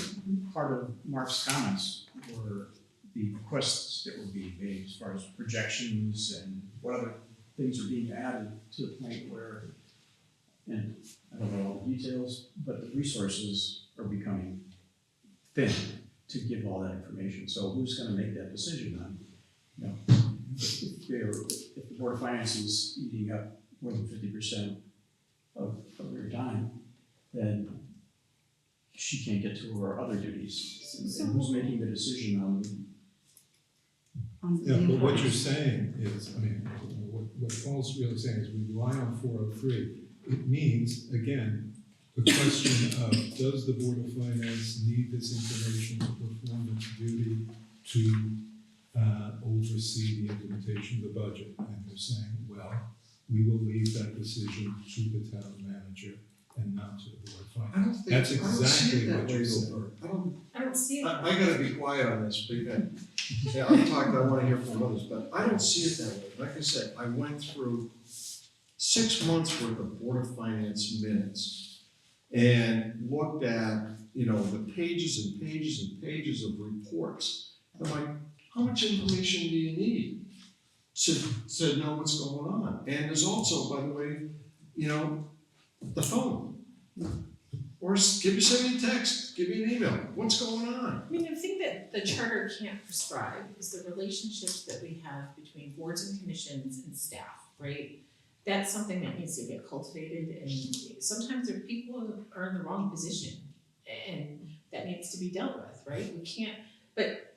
Part of Mark's comments were the requests that were being made as far as projections and what other things are being added to the point where, and I don't know all the details, but the resources are becoming thin to give all that information. So who's gonna make that decision on, if the Board of Finance is eating up more than 50% of their time, then she can't get to her other duties. And who's making the decision on Yeah, but what you're saying is, I mean, what Paul's really saying is we rely on 403. It means, again, the question of, does the Board of Finance need this information to perform its duty to oversee the implementation of the budget? And they're saying, well, we will leave that decision to the town manager and not to the Board of Finance. That's exactly what you're saying. I don't see it. I gotta be quiet on this, because, yeah, I'm talking, I wanna hear from others, but I don't see it that way. Like I said, I went through 6 months worth of Board of Finance minutes and looked at, the pages and pages and pages of reports. I'm like, how much information do you need to know what's going on? And there's also, by the way, the phone. Or send me a text, give me an email, what's going on? I mean, the thing that the charter can't prescribe is the relationships that we have between boards and commissions and staff, right? That's something that needs to get cultivated, and sometimes there are people who are in the wrong position, and that needs to be dealt with, right? We can't, but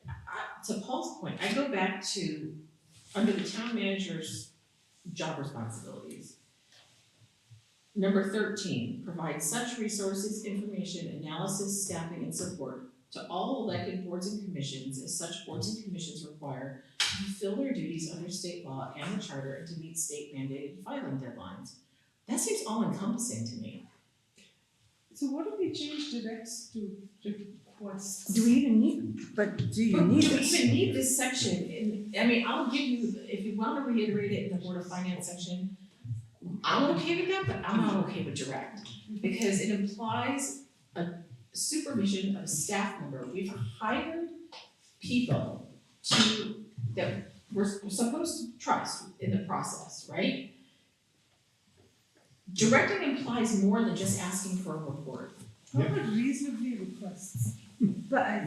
to Paul's point, I go back to, under the town manager's job responsibilities, number 13, provide such resources, information, analysis, staffing, and support to all elected boards and commissions as such boards and commissions require to fulfill their duties under state law and the charter and to meet state mandated filing deadlines. That seems all encompassing to me. So what if we change directs to requests? Do we even need, but do you need Do we this? even need this section? I mean, I'll give you, if you want to reiterate it in the Board of Finance section, I'm okay with that, but I'm not okay with direct, because it implies a supervision of a staff member. We've hired people that we're supposed to trust in the process, right? Directing implies more than just asking for a report. How about reasonably requests? But I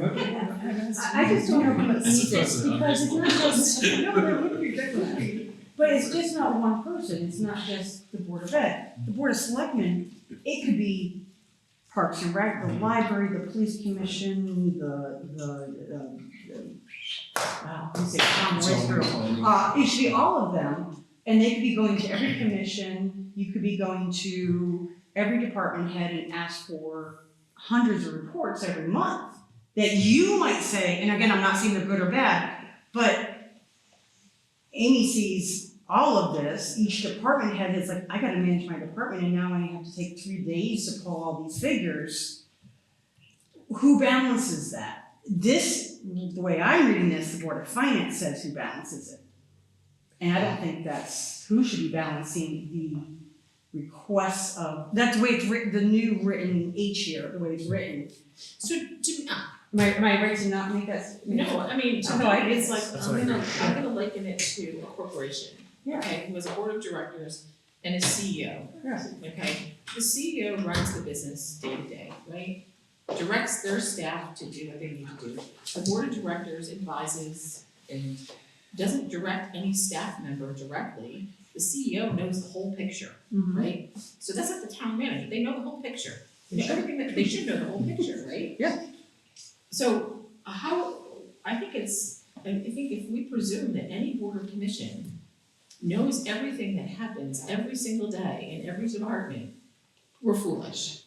I just don't know if we need this, precedent. because it's not just, No, there would be, that would be. but it's just not one person, it's not just the Board of Ed. The Board of Selectmen, it could be Parks and Rec, the library, the police commission, wow, let me say, Tom Oyster. It should be all of them, and they could be going to every commission, you could be going to every department head and ask for hundreds of reports every month that you might say, and again, I'm not saying they're good or bad, but Amy sees all of this, each department head is like, I gotta manage my department and now I have to take 3 days to pull all these figures. Who balances that? This, the way I'm reading this, the Board of Finance says who balances it. And I don't think that's who should be balancing the requests of, that's the way it's written, the new written H here, the way it's written. So Am I right to not make that? no, I mean, to Oh, me, no, I- it's like, that's I'm gonna liken it to a corporation. Yeah. Okay, who has a board of directors and a CEO. Yeah. Okay, the CEO runs the business day to day, right? Directs their staff to do what they need to do. The board of directors advises and doesn't direct any staff member directly. The CEO knows the whole picture, right? So that's like the town manager, they know the whole picture. They know everything that, they should know the whole picture, right? Yeah. So I think if we presume that any board or commission knows everything that happens every single day in every department, we're foolish.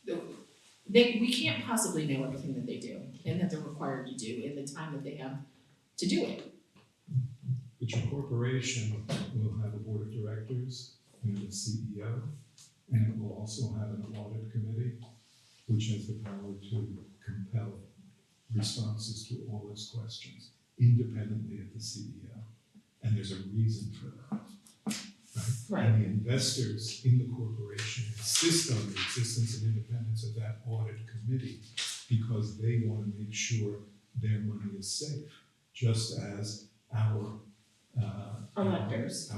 We can't possibly know everything that they do and that they're required to do in the time that they have to do it. But your corporation will have a board of directors and a CEO, and it will also have an audit committee, which has the power to compel responses to all its questions, independently of the CEO. And there's a reason for that, right? And the investors in the corporation insist on the existence and independence of that audit committee because they want to make sure their money is safe, just as our Electors.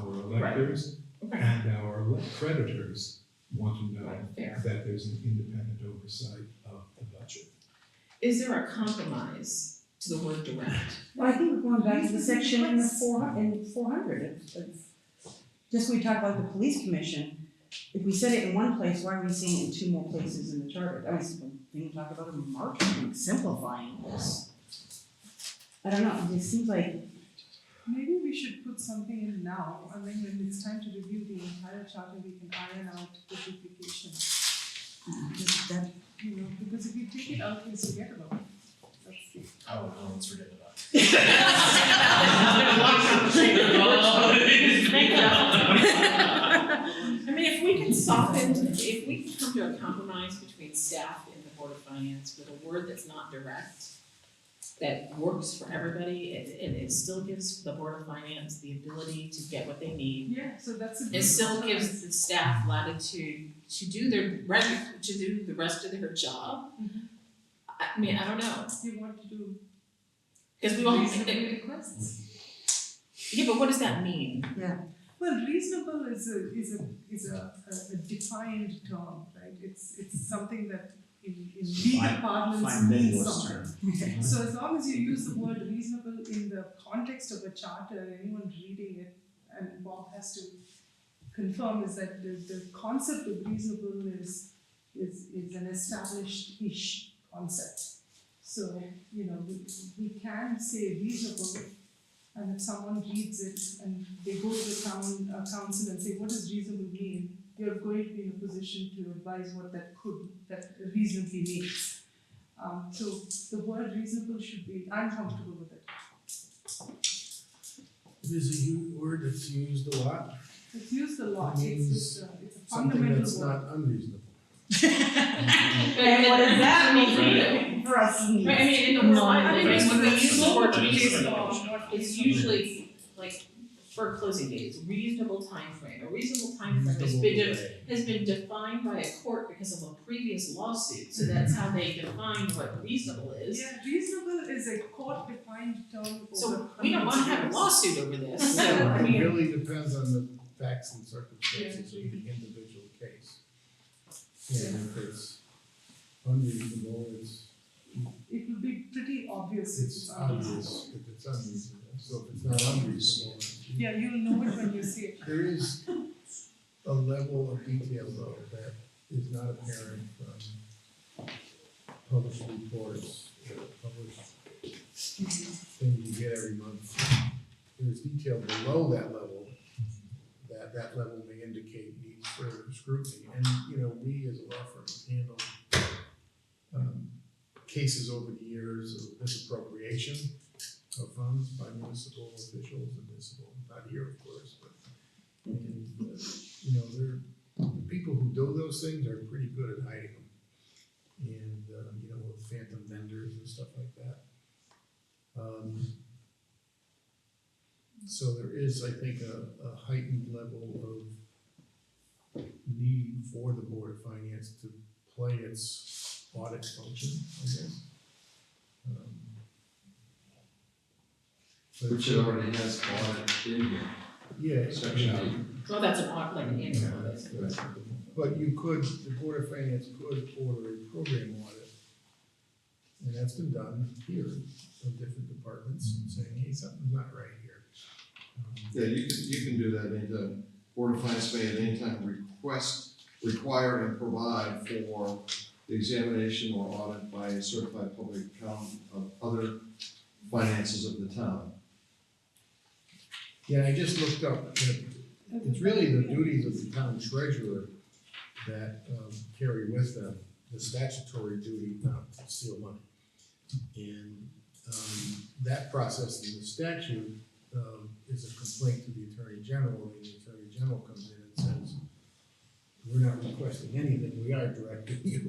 Okay. And our creditors want to know Right, fair. that there's an independent oversight of the budget. is there a compromise to the word direct? Well, I think we're going back to the section in the 400. Just when we talk about the police commission, if we said it in one place, why are we saying it in two more places in the charter? I was thinking, talk about a marketing, simplifying this. I don't know, it just seems like, Maybe we should put something in now, and then when it's time to review the entire charter, we can iron out the duplication. just that, You know, because if you take it out, we forget about it. That's the. Oh, no, let's forget about it. I mean, if we can soften, if we can come to a compromise between staff and the Board of Finance with a word that's not direct, that works for everybody, and it still gives the Board of Finance the ability to get what they need. Yeah, so that's a. It still gives the staff latitude to do the rest of their job. Mhm. I mean, I don't know, You want to do because we won't, reasonable requests. yeah, but what does that mean? Well, reasonable is a defined term, right? It's something that in legal parlance means something. So as long as you use the word reasonable in the context of a charter, anyone reading it, and Bob has to confirm, is that the concept of reasonable is an established-ish concept. So, you know, we can say reasonable, and if someone reads it and they go to the town council and say, what does reasonable mean? You're going to be in a position to advise what that reasonably means. So the word reasonable should be, I'm comfortable with it. It is a word that's used a lot. It's used a lot, It it's means just, it's a Something fundamental that's word. not unreasonable. and what does that mean for us? Right, I mean, in the world, I mean, when we use the word based reasonable, on what it's usually like for closing dates, reasonable time frame. A reasonable time frame has been defined by a court because of a previous lawsuit, so that's how they defined what reasonable is. Yeah, reasonable is a court-defined term for. So we don't wanna have a lawsuit over this, so I It mean, really depends on the facts and circumstances of the individual case. And if it's unreasonable, It will be pretty obvious if it's it's unreasonable. obvious if it's unreasonable. So if it's not unreasonable, Yeah, you'll know it when you see it. there is a level of detail though that is not apparent from published reports, or published things you get every month. There's detail below that level, that level may indicate needs further scrutiny. And, you know, we as a law firm have handled cases over the years of misappropriation of funds by municipal officials, not here, of course, but, and, you know, the people who do those things are pretty good at hiding them. And, you know, with phantom vendors and stuff like that. So there is, I think, a heightened level of need for the Board of Finance to play its audit function, I guess. But Which it already has audit in here, Yeah, section yeah. 8. well, that's an odd, like an annual audit. Right. But you could, the Board of Finance could order a program audit. And that's been done here of different departments, saying, hey, something's not right here. Yeah, you can do that anytime. Board of Finance may at any time require and provide for the examination or audit by a certified public accountant of other finances of the town. Yeah, I just looked up, it's really the duties of the town treasurer that carry with them the statutory duty not to steal money. And that process in the statute is a complaint to the Attorney General, and the Attorney General comes in and says, we're not requesting anything, we are directing you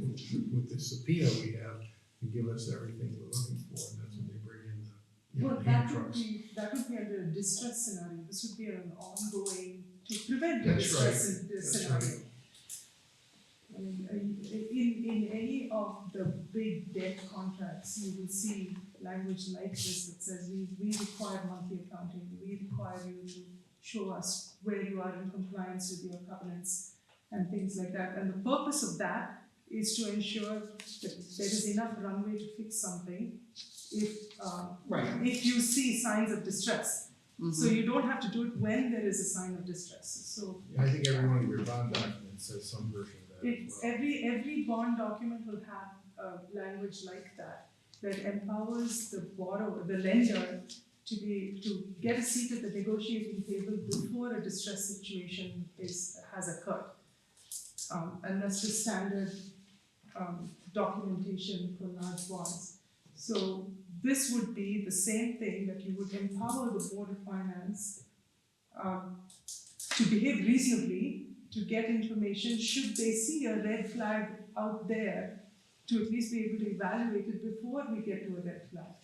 with the subpoena we have to give us everything we're looking for, and that's when they bring in the, you know, Well, the hand that would trucks. be under a distress scenario. This would be an ongoing, to prevent a That's distress right. in this That's scenario. right. I mean, in any of the big debt contracts, you will see language like this that says we require monthly accounting, we require you to show us where you are in compliance with your covenants and things like that. And the purpose of that is to ensure that there is enough runway to fix something if you see signs of distress. So you don't have to do it when there is a sign of distress. So I think every one of your bond documents says some version of that as well. every bond document will have language like that empowers the borrower, the lender, to get a seat at the negotiating table before a distress situation has occurred. And that's just standard documentation for large bonds. So this would be the same thing, that you would empower the Board of Finance to behave reasonably, to get information should they see a red flag out there, to at least be able to evaluate it before we get to a red flag.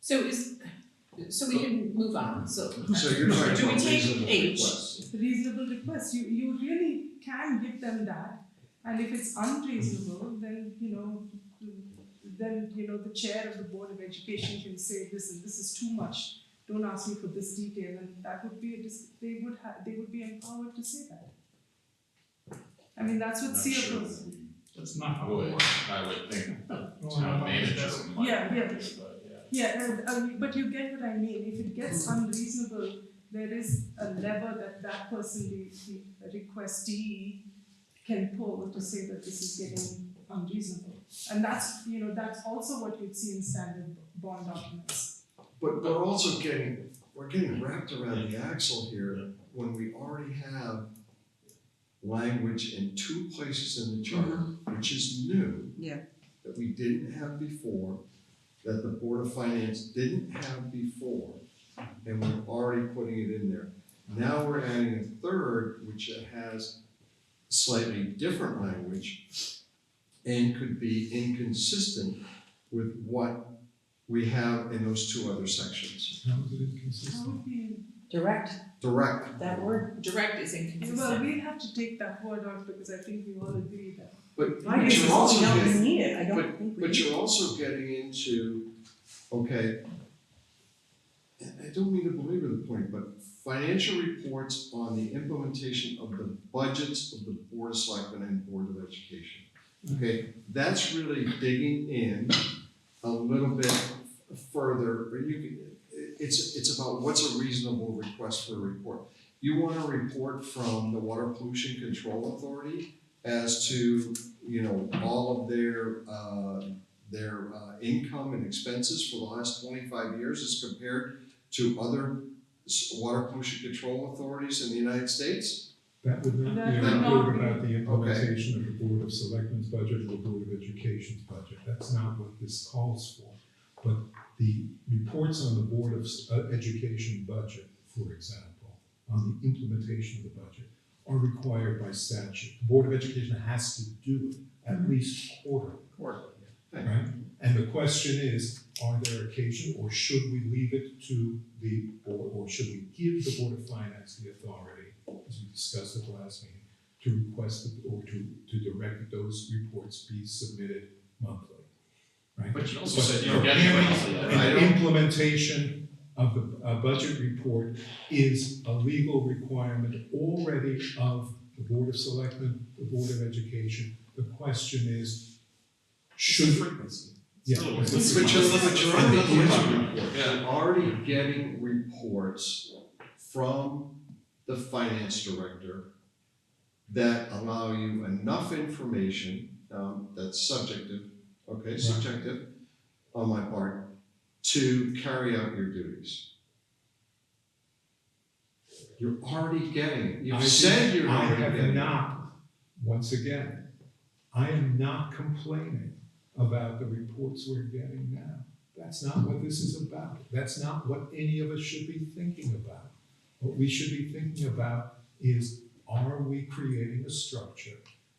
So we can move on, so. So you're talking Do we about take reasonable H? requests. Reasonable request, you really can give them that, and if it's unreasonable, then the chair of the Board of Education can say, listen, this is too much, don't ask me for this detail, and that would be they would be empowered to say that. I mean, that's what CFOs. That's not how it I would think town manager might. Yeah, but you get what I mean. If it gets unreasonable, there is a lever that person, the requestee, can pull to say that this is getting unreasonable. And that's also what you'd see in standard bond documents. But we're getting wrapped around the axle here when we already have language in 2 places in the charter, which is new. Yeah. That we didn't have before, that the Board of Finance didn't have before, and we're already putting it in there. Now we're adding a third, which has slightly different language and could be inconsistent with what we have in those 2 other sections. How is it inconsistent? How would we? Direct, Direct. that word. Direct is inconsistent. Well, we'll have to take that word out because I think we all agree that. But I guess you're also we don't getting, need it, I don't think we but need it. you're also getting into, okay, and I don't mean to belabor the point, but financial reports on the implementation of the budgets of the Board of Selectmen and Board of Education. Okay, that's really digging in a little bit further, or it's about what's a reasonable request for a report. You want a report from the Water Pollution Control Authority as to, all of their income and expenses for the last 25 years as compared to other water pollution control authorities in the United States? That would not That be a would not report be- about the implementation of the Board of Selectmen's budget or Board of Education's budget. That's not what this calls for. But the reports on the Board of Education budget, for example, on the implementation of the budget, are required by statute. The Board of Education has to do it at least quarterly. Right? And the question is, are there occasion, or should we leave it to the board, or should we give the Board of Finance the authority, as we discussed at the last meeting, to request or to direct that those reports be submitted monthly, right? But you also said you don't get monthly. The implementation of the budget report is a legal requirement already of the Board of Selectmen, the Board of Education. The question is, should frequency. yeah. But you're already getting reports. You're already getting reports from the finance director that allow you enough information, that's subjective, okay, subjective on my part, to carry out your duties. You're already getting it. You've said you're already getting it. I have not, once again, I am not complaining about the reports we're getting now. That's not what this is about. That's not what any of us should be thinking about. What we should be thinking about is, are we creating a structure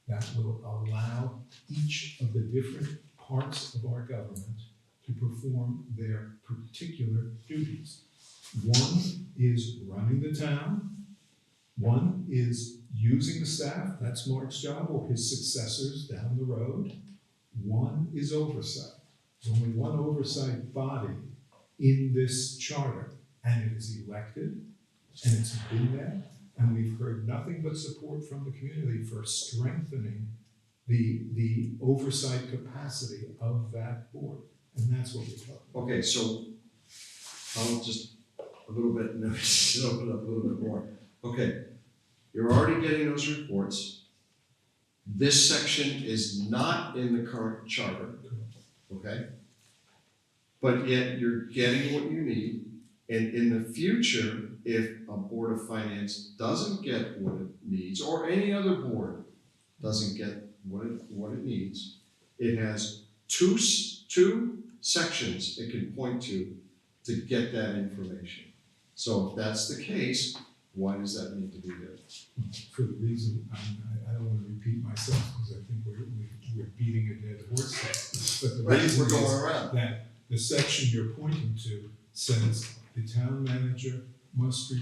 that will allow each of the different parts of our government to perform their particular duties? One is running the town. One is using the staff, that's Mark's job, or his successors down the road. One is oversight. There's only one oversight body in this charter, and it is elected, and it's been there, and we've heard nothing but support from the community for strengthening the oversight capacity of that board, and that's what we're talking about. Okay, so I'll just a little bit, open up a little bit more. Okay, you're already getting those reports. This section is not in the current charter, okay? But yet you're getting what you need, and in the future, if a Board of Finance doesn't get what it needs, or any other board doesn't get what it needs, it has two sections it can point to get that information. So if that's the case, why does that need to be there? For the reason, I don't want to repeat myself, because I think we're beating a dead horse here. But the Right, reason we're going is around. that the section you're pointing to says the town manager must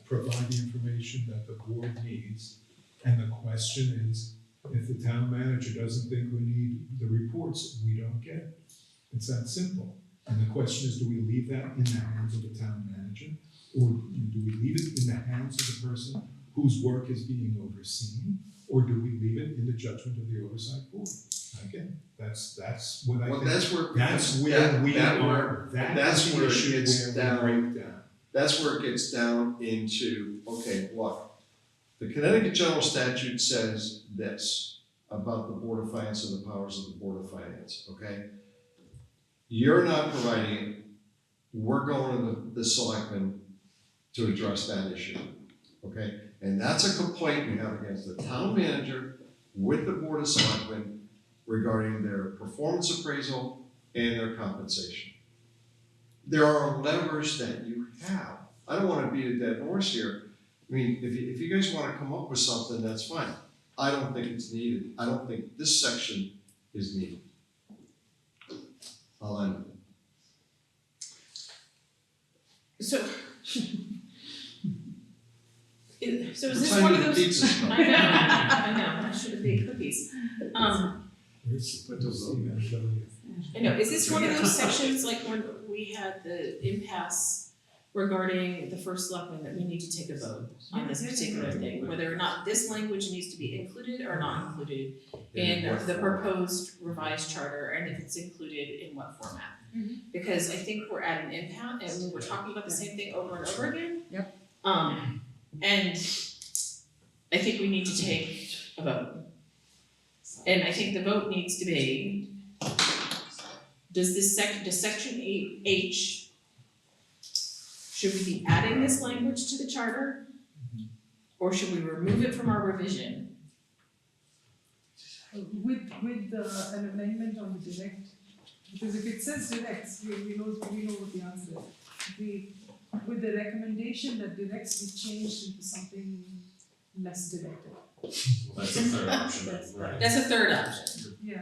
provide the information that the board needs. And the question is, if the town manager doesn't think we need the reports, we don't get it. It's that simple. And the question is, do we leave that in the hands of the town manager? Or do we leave it in the hands of the person whose work is being overseen? Or do we leave it in the judgment of the oversight board? Again, that's what I Well, think. that's where That's where we that are. that's That's the where it issue gets where we break down. That's where it gets down into, okay, look, the Connecticut General Statute says this about the Board of Finance and the powers of the Board of Finance, okay? You're not providing it, we're going to the selectmen to address that issue, okay? And that's a complaint we have against the town manager with the Board of Selectmen regarding their performance appraisal and their compensation. There are levers that you have. I don't want to beat a dead horse here. I mean, if you guys want to come up with something, that's fine. I don't think it's needed. I don't think this section is needed. I'll end it. So. So is What this time one did of the those? pizza smell? I know, I should have baked cookies. I know, is this one of those sections like when we had the impasse regarding the first selectman that we need to take a vote on this particular thing? Whether or not this language needs to be included or not included in the proposed revised charter, and if it's included in what format? Because I think we're at an impasse and we're talking about the same thing over and over again. Yep. And I think we need to take a vote. And I think the vote needs to be, does section 8H, should we be adding this language to the charter? Or should we remove it from our revision? With an amendment on the direct, because if it says directs, we know what the answer is. With the recommendation that directs be changed into something less directed. That's a third option, right? That's a third option. Yeah,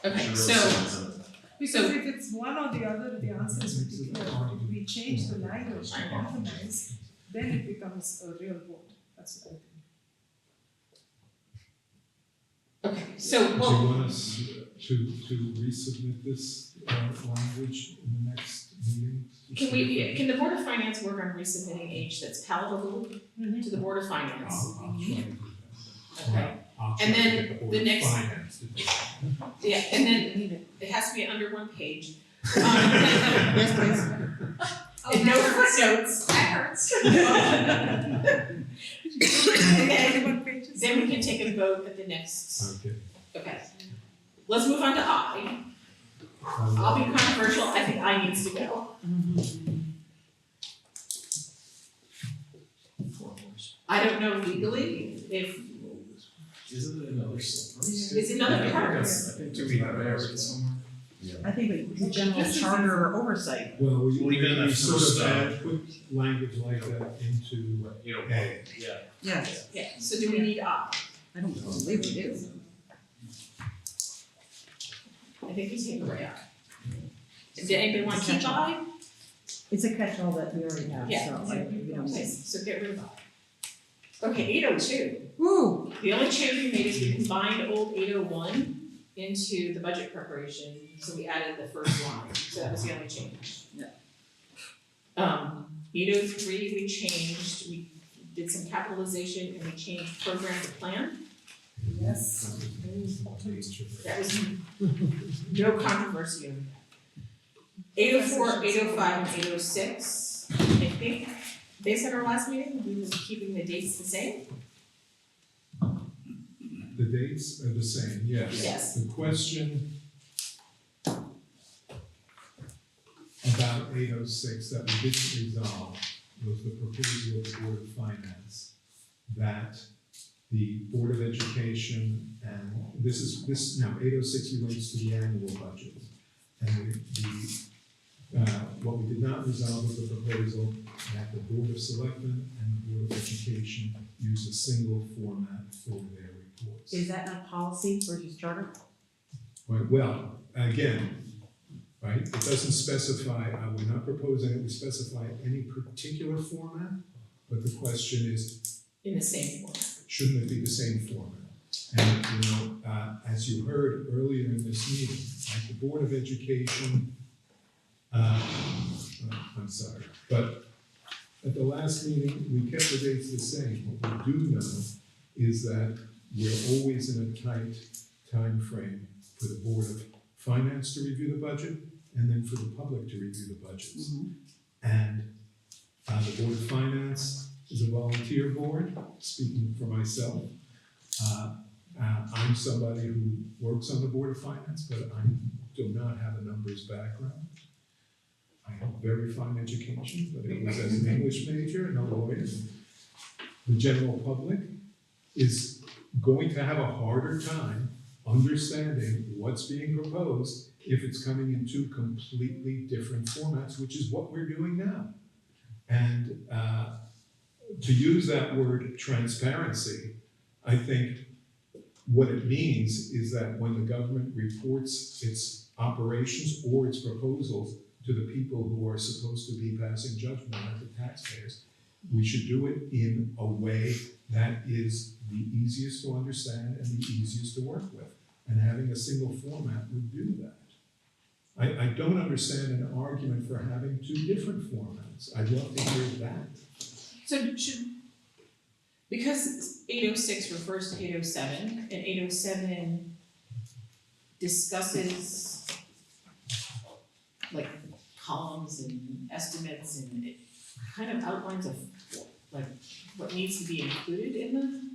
Okay, Should so, really send it. because if it's one or the other, the answer is pretty clear, but if we change the language to compromise, then it becomes a real vote, that's what I think. okay, so, Do you well, want us to resubmit this language in the next meeting? can the Board of Finance work on resubmitting H that's palatable to the Board of Finance? I'll try to do that. Okay, I'll try And to then get the Board the of next- Finance to do that. yeah, and then it has to be under one page. Yes, please. And no footnotes. That hurts. Then we can take a vote at the next, Okay. okay. Let's move on to I. I'll be controversial, I think I needs to go. I don't know legally if, Isn't it another part? it's another part. Do we have it somewhere? I think the general charter oversight. Well, Leave it in that sort first, of add, put language like that into You know, A. yeah. Yes, Yeah, so do we need I? I don't believe we do. I think we take away I. Did anybody want to keep I? It's a catch-all that we already have, Yeah. so we don't Okay, need. so get rid of I. Okay, 802. Woo! The only change we made is we combined old 801 into the budget preparation, so we added the first line, so that was the only change. Yeah. 803, we changed, we did some capitalization and we changed program to plan. Yes. Page. That was no controversy over that. 804, 805, and 806, I think, based on our last meeting, we will be keeping the dates the same. The dates are the same, yes. Yes. The question about 806 that we didn't resolve was the proposal of the Board of Finance that the Board of Education, and now 806 relates to the annual budget. And what we did not resolve was the proposal that the Board of Selectmen and the Board of Education use a single format for their reports. Is that not policy versus charter? Right, well, again, right, it doesn't specify, we're not proposing that we specify any particular format, but the question is, In the same form. shouldn't it be the same format? And, as you heard earlier in this meeting, like the Board of Education, I'm sorry, but at the last meeting, we kept the dates the same. What we do know is that we're always in a tight time frame for the Board of Finance to review the budget, and then for the public to review the budgets. And the Board of Finance is a volunteer board, speaking for myself. I'm somebody who works on the Board of Finance, but I do not have a numbers background. I have a very fine education, but it was as an English major and a lawyer. The general public is going to have a harder time understanding what's being proposed if it's coming in two completely different formats, which is what we're doing now. And to use that word transparency, I think what it means is that when the government reports its operations or its proposals to the people who are supposed to be passing judgment on the taxpayers, we should do it in a way that is the easiest to understand and the easiest to work with. And having a single format would do that. I don't understand an argument for having two different formats. I'd love to hear that. So because 806 refers to 807, and 807 discusses like columns and estimates, and it kind of outlines of like what needs to be included in them.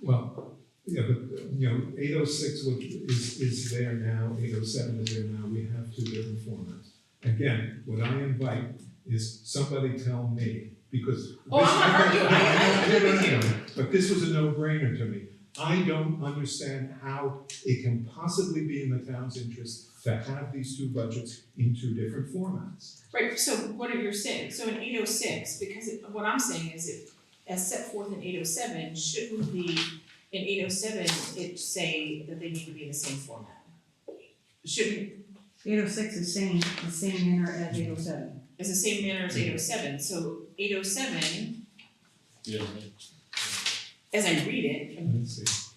Well, yeah, but, 806 is there now, 807 is there now, we have two different formats. Again, what I invite is somebody tell me, because. Oh, I'm not arguing, I agree with you. But this was a no-brainer to me. I don't understand how it can possibly be in the town's interest to have these two budgets in two different formats. Right, so what are you saying? So in 806, because what I'm saying is it, as set forth in 807, shouldn't the, in 807, it say that they need to be in the same format? Shouldn't, 806 is the same manner as 807. it's the same manner as 807, so 807, Yeah. as I read it, Let's see.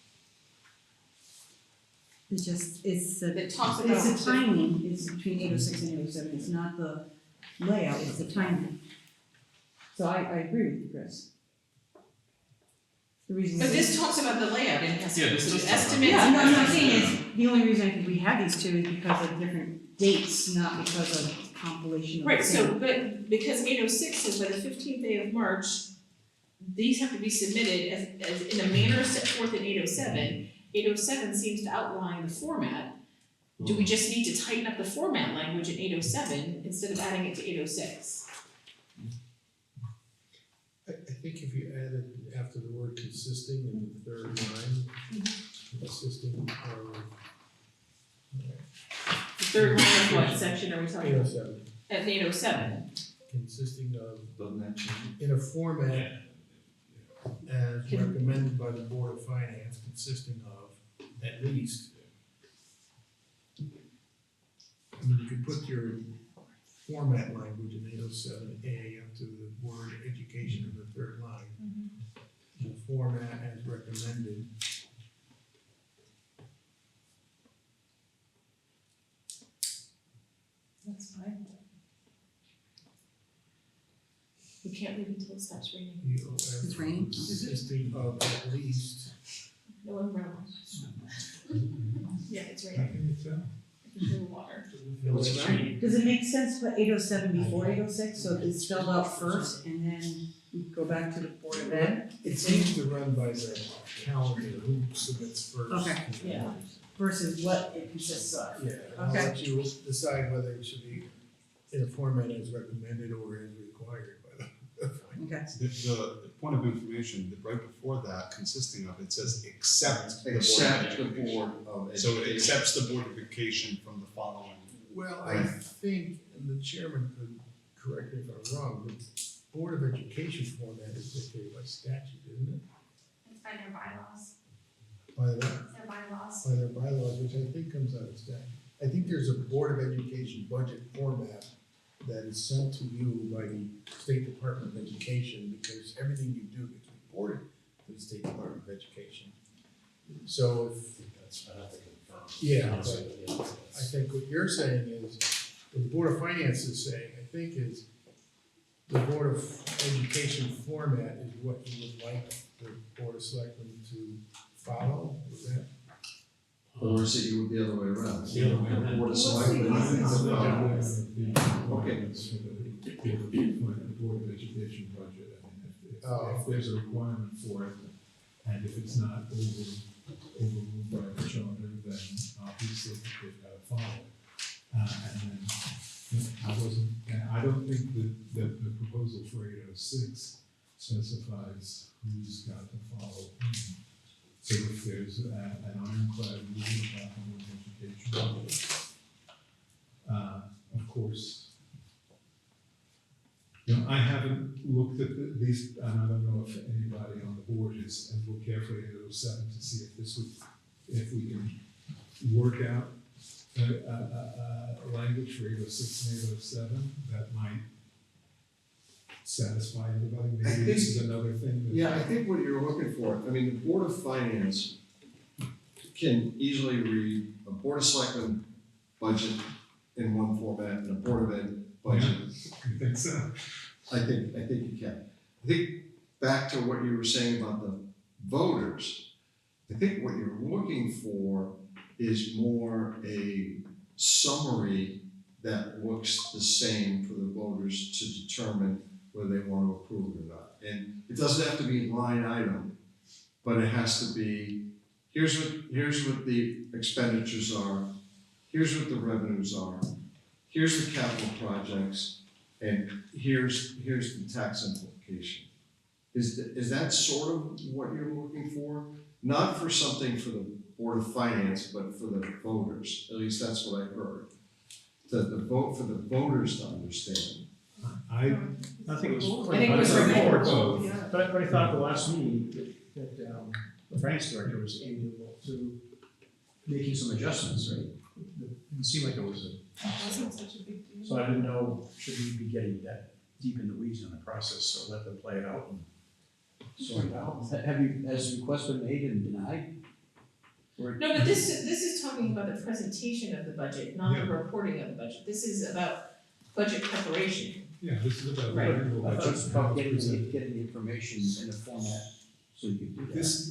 It's it talks about. the timing is between 806 and 807, it's not the layout, it's the timing. So I agree with you, Chris. The reason. But this talks about the layout, and it has Yeah, this to does do talk about- estimates. Yeah, no, I'm not saying is, the only reason I think we have these two is because of different dates, not because of compilation of the Right, so, same. but because 806 says by the 15th day of March, these have to be submitted as in a manner set forth in 807. 807 seems to outline the format. Do we just need to tighten up the format language in 807 instead of adding it to 806? I think if you added after the word consisting in the third line, consisting of. The third line of what section are we talking about? 807, At 807. consisting of, Doesn't that change? in a format as Can- recommended by the Board of Finance, consisting of at least. I mean, you could put your format language in 807A up to the word education in the third line. The format as recommended. That's fine. We can't leave until it stops raining. It's raining? Consisting of at least. No umbrella. Yeah, it's How raining. can you tell? There's no water. What's raining? Does it make sense to put 807 before 806, so it's spelled out first, and then we go back to the Board of Ed? It seems to run by the calendar, who submits first. Okay. Yeah. Versus what it consists of. Yeah, I'll Okay. let you decide whether it should be in a format as recommended or as required by the. Okay. The point of information, right before that, consisting of, it says except the board. Except the Board of Education. So it accepts the Board of Education from the following. Well, I think, and the chairman could correct me if I'm wrong, the Board of Education format is dictated by statute, isn't it? It's by their bylaws, By the, their bylaws. by their bylaws, which I think comes out of statute. I think there's a Board of Education budget format that is sent to you by the State Department of Education, because everything you do gets reported to the State Department of Education. So if, yeah, but I think what you're saying is, what the Board of Finance is saying, I think is, the Board of Education format is what you would like the Board of Selectmen to follow, is that? Or is it you the other way around? The other way around. Board of Selectmen, okay. The Board of Education budget, I mean, if there's a requirement for it, and if it's not overruled by the charter, then obviously they've got to follow it. And then, I don't think that the proposal for 806 specifies who's got to follow whom. So if there's an ironclad rule about the Board of Education budget, of course, I haven't looked at these, and I don't know if anybody on the board has looked carefully at 807 to see if we can work out a language for 806 and 807 that might satisfy everybody. Maybe this is another thing that. Yeah, I think what you're looking for, I mean, the Board of Finance can easily read a Board of Selectmen budget in one format and a Board of Ed budget. I think so. I think you can. I think back to what you were saying about the voters, I think what you're looking for is more a summary that looks the same for the voters to determine whether they want to approve it or not. And it doesn't have to be line item, but it has to be, here's what the expenditures are, here's what the revenues are, here's the capital projects, and here's the tax implication. Is that sort of what you're looking for? Not for something for the Board of Finance, but for the voters, at least that's what I heard. The vote for the voters to understand. I think it was. I think it was for both. But I thought at the last meeting that the finance director was able to making some adjustments, right? It didn't seem like it was It wasn't such a big deal. so I didn't know, should we be getting that deep in the weeds in the process, or let them play it out and sort it out? Has request been made and denied? Or- No, but this is talking about the presentation of the budget, not the Yeah. reporting of the budget. This is about budget preparation. Yeah, this is about. Right. annual I thought it budget was and how about it's presented. getting the information in a format so you could do that. This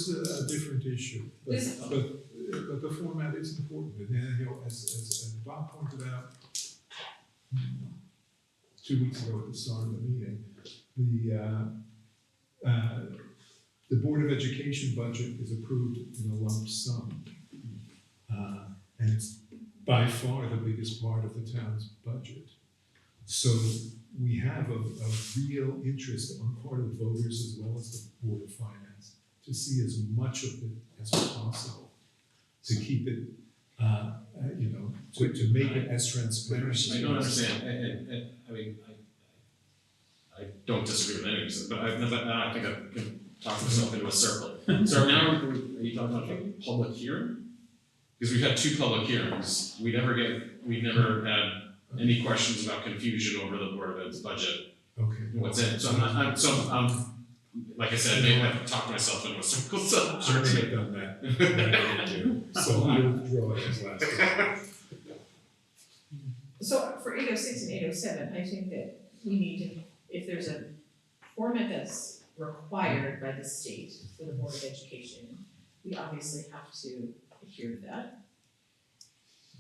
is a different issue, but, This- but the format is important, and then, as Bob pointed out 2 weeks ago at the start of the meeting, the Board of Education budget is approved in a lump sum. And it's by far the biggest part of the town's budget. So we have a real interest on part of the voters as well as the Board of Finance to see as much of it as possible, to keep it, to make it as transparent. I don't understand, and I mean, I don't disagree with any of this, but I think I can talk myself into a circle. So now, are you talking about a public hearing? Because we've had 2 public hearings, we've never had any questions about confusion over the Board of Ed's budget, Okay. and what's in it, so I'm like I said, maybe I've talked myself into a circle, so. I may have done that. I didn't do. So I withdraw this last time. So for 806 and 807, I think that we need to if there's a format that's required by the state for the Board of Education, we obviously have to adhere to that.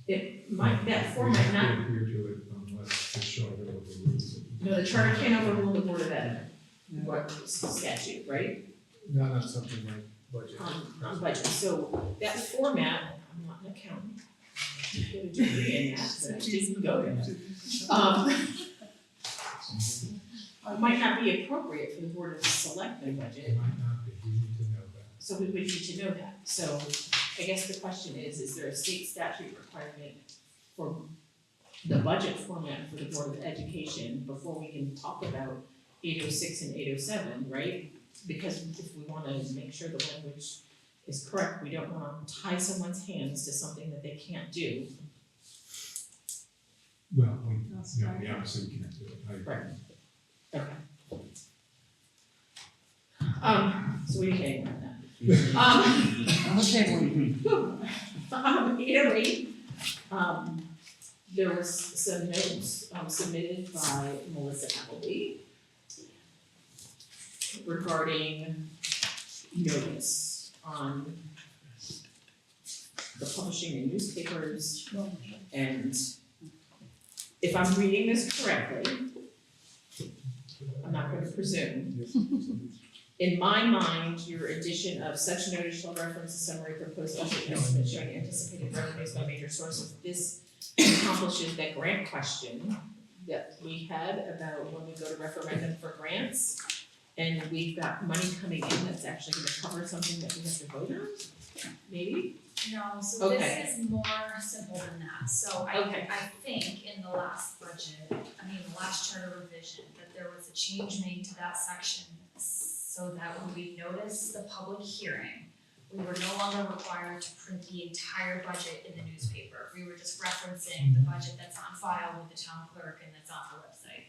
It might, that format not, We adhere to it unless the charter overrules it. no, the charter can't overrule the Board of Ed, what statute, right? Not on something like budget. On budget, so that format, I'm not an accountant, I get a degree in that, but I didn't go there. Might not be appropriate for the Board of Selectmen budget, It might not be, we need to know that. so we would need to know that. So I guess the question is there a state statute requirement for the budget format for the Board of Education before we can talk about 806 and 807, right? Because if we wanna make sure the language is correct, we don't wanna tie someone's hands to something that they can't do. Well, we obviously can't do it. I agree. Right. Okay. So we can on that. Okay. 808, there was some notes, submitted by Melissa Appleby regarding notice on the publishing in newspapers, and if I'm reading this correctly, I'm not going to presume. In my mind, your addition of such notice shall reference a summary proposed budget estimate showing anticipated revenues by major sources. This accomplishes that grant question that we had about when we go to referendum for grants. And we've got money coming in that's actually gonna cover something that we have to vote on, maybe? No, so Okay. this is more simple than that, so Okay. I think in the last budget, the last charter revision, that there was a change made to that section so that when we noticed the public hearing, we were no longer required to print the entire budget in the newspaper, we were just referencing the budget that's on file with the town clerk and that's on our website.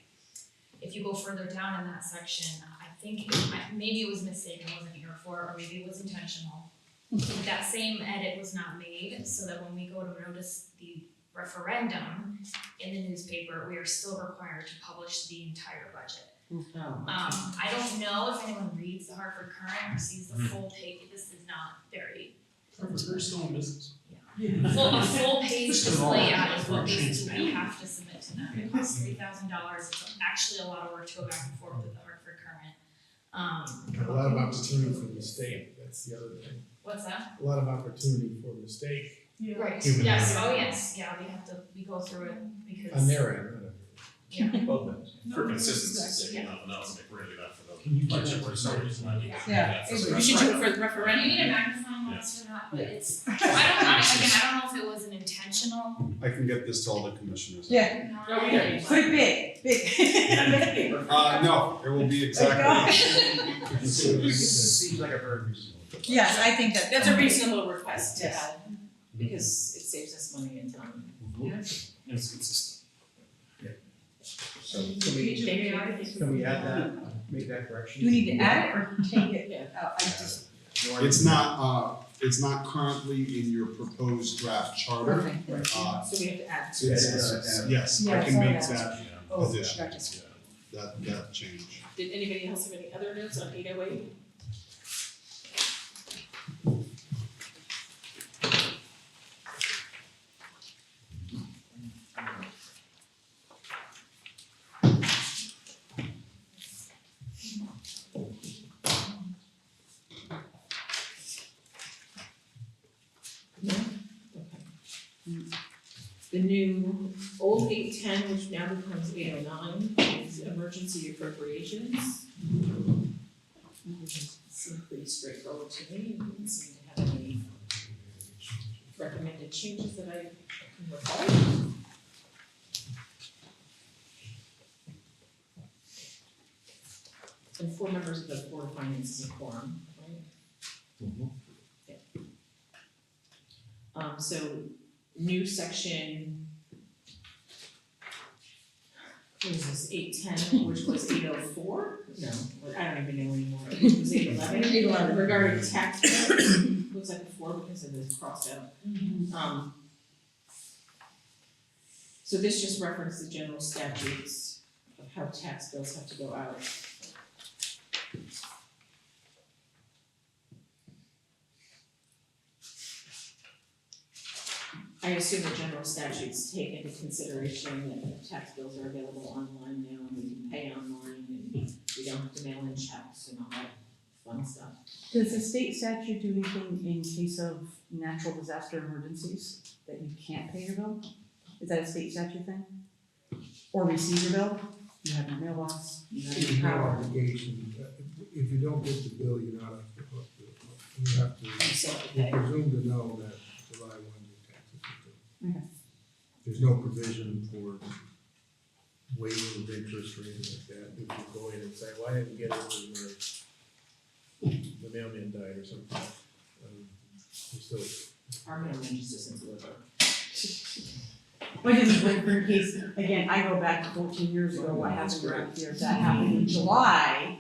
If you go further down in that section, I think, maybe it was mistaken, I wasn't here for it, or maybe it was intentional. That same edit was not made, so that when we go to notice the referendum in the newspaper, we are still required to publish the entire budget. I don't know if anyone reads the Hartford Current or sees the full page, this is not very. We're still in business. A full page display ad is what basically we have to submit to them, it costs $3,000, it's actually a lot of work to go back and forth with the Hartford Current. A lot of opportunity for mistake, that's the other thing. What's that? A lot of opportunity for mistake Right, Human yes, error. oh yes, yeah, we go through it because. on their end, not on Yeah. Both ends. For consistency's sake, if nothing else, like we're gonna do that for the Can you do budget, that we're for sorry, some reason? Yeah. We should do it for the You referendum. need a magnifying glass for that, but it's, I don't know if it was an intentional. I can get this to all the commissioners. Yeah. No, we don't. Put it big. No, it will be exactly. It seems like a very reasonable. Yes, I think That's a reasonable request to Yes. add, because it saves us money and time. It's consistent. So can we add that, make that correction? Do we need to add it or take it Yeah. out? I just, It's not currently in your proposed draft charter. okay. So we have to add. Yeah, Yes, Yeah, I I can saw make that. that Oh, addition, gotcha. that change. Did anybody else have any other notes on 808? No? Okay. The new old 810, which now becomes 809, is emergency appropriations. Seemed pretty straightforward to me, it didn't seem to have any recommended changes that I can recall. And 4 members of the Board of Finance is a quorum, right? So new section, what is this, 810, which was 804? No, I don't even know anymore, it was 811. 811. Regarding tax credits, looks like a 4 because of this crossed out. So this just referenced the general statutes of how of tax bills have to go out. I assume the general statutes take into consideration that tax bills are available online now and we can pay online and we don't have to mail in checks and all that fun stuff. Does the state statute do anything in case of natural disaster emergencies that you can't pay your bill? Is that a state statute thing? Or receive your bill? You have no mailbox, you have There's no no power. obligation, if you don't get the bill, you're not, you have to, You still have to you're pay. presumed to know that July 1 your taxes are due. Okay. There's no provision for waiver of interest or anything like that, if you go in and say, well, I didn't get it because the mailman died or something. You still, Our mailman just doesn't deliver. But just like for in case, again, I go back 14 years ago, what happened around here, if that happened in July,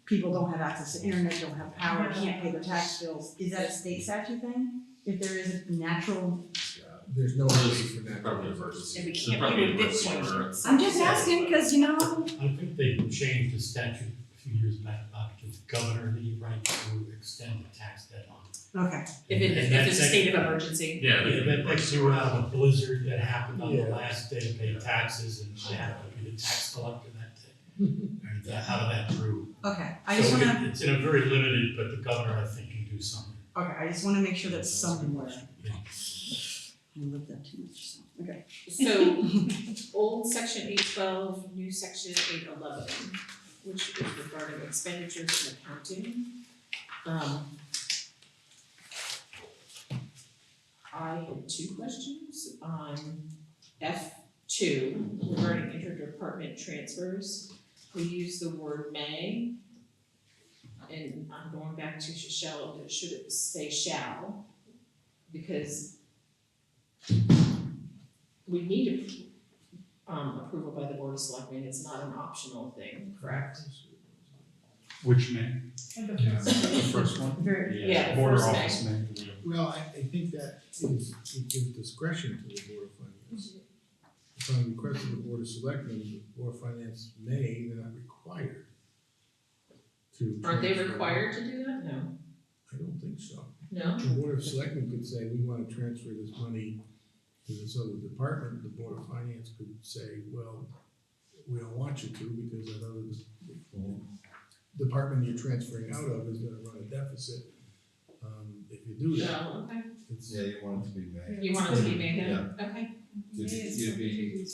people don't have access to internet, don't have power, can't pay their tax bills. Is that a state statute thing? If there is a natural, there's no reason for that. Probably emergency. And we There's can't probably pay with emergency Bitcoin. order. units. I'm just asking, cause you know. I think they changed the statute a few years back about it gives the governor the right to extend the tax deadline. Okay. If there's a state of emergency. Yeah, Yeah, that takes you out of a blizzard that happened on the Yeah. last day to pay taxes and I happened to be the tax collector that day. And out of that drew. Okay, I just So wanna, it's in a very limited, but the governor, I think, can do something. okay, I just wanna make sure that's somewhere. Yeah. I love that too much, so, okay. So, old section 812, new section 811, which is regarding expenditures and accounting. I had two questions on F2 regarding interdepartment transfers. We use the word may, and I'm going back to shall, should it say shall? Because we need approval by the board of selectmen, it's not an optional thing, correct? Which man? The first one? Very, Yeah, the Border first May. office man. Well, I think that is, it gives discretion to the Board of Finance. Upon request of the Board of Selectmen, the Board of Finance may, they're not required to. Aren't they transfer. required to do that? No. I don't think so. No? The Board of Selectmen could say, we wanna transfer this money to this other department, the Board of Finance could say, well, we don't want you to, because that other department you're transferring out of is gonna run a deficit. If you do that, No, okay. it's. Yeah, you want it to be May. You want it to be made then? Okay. You'd be,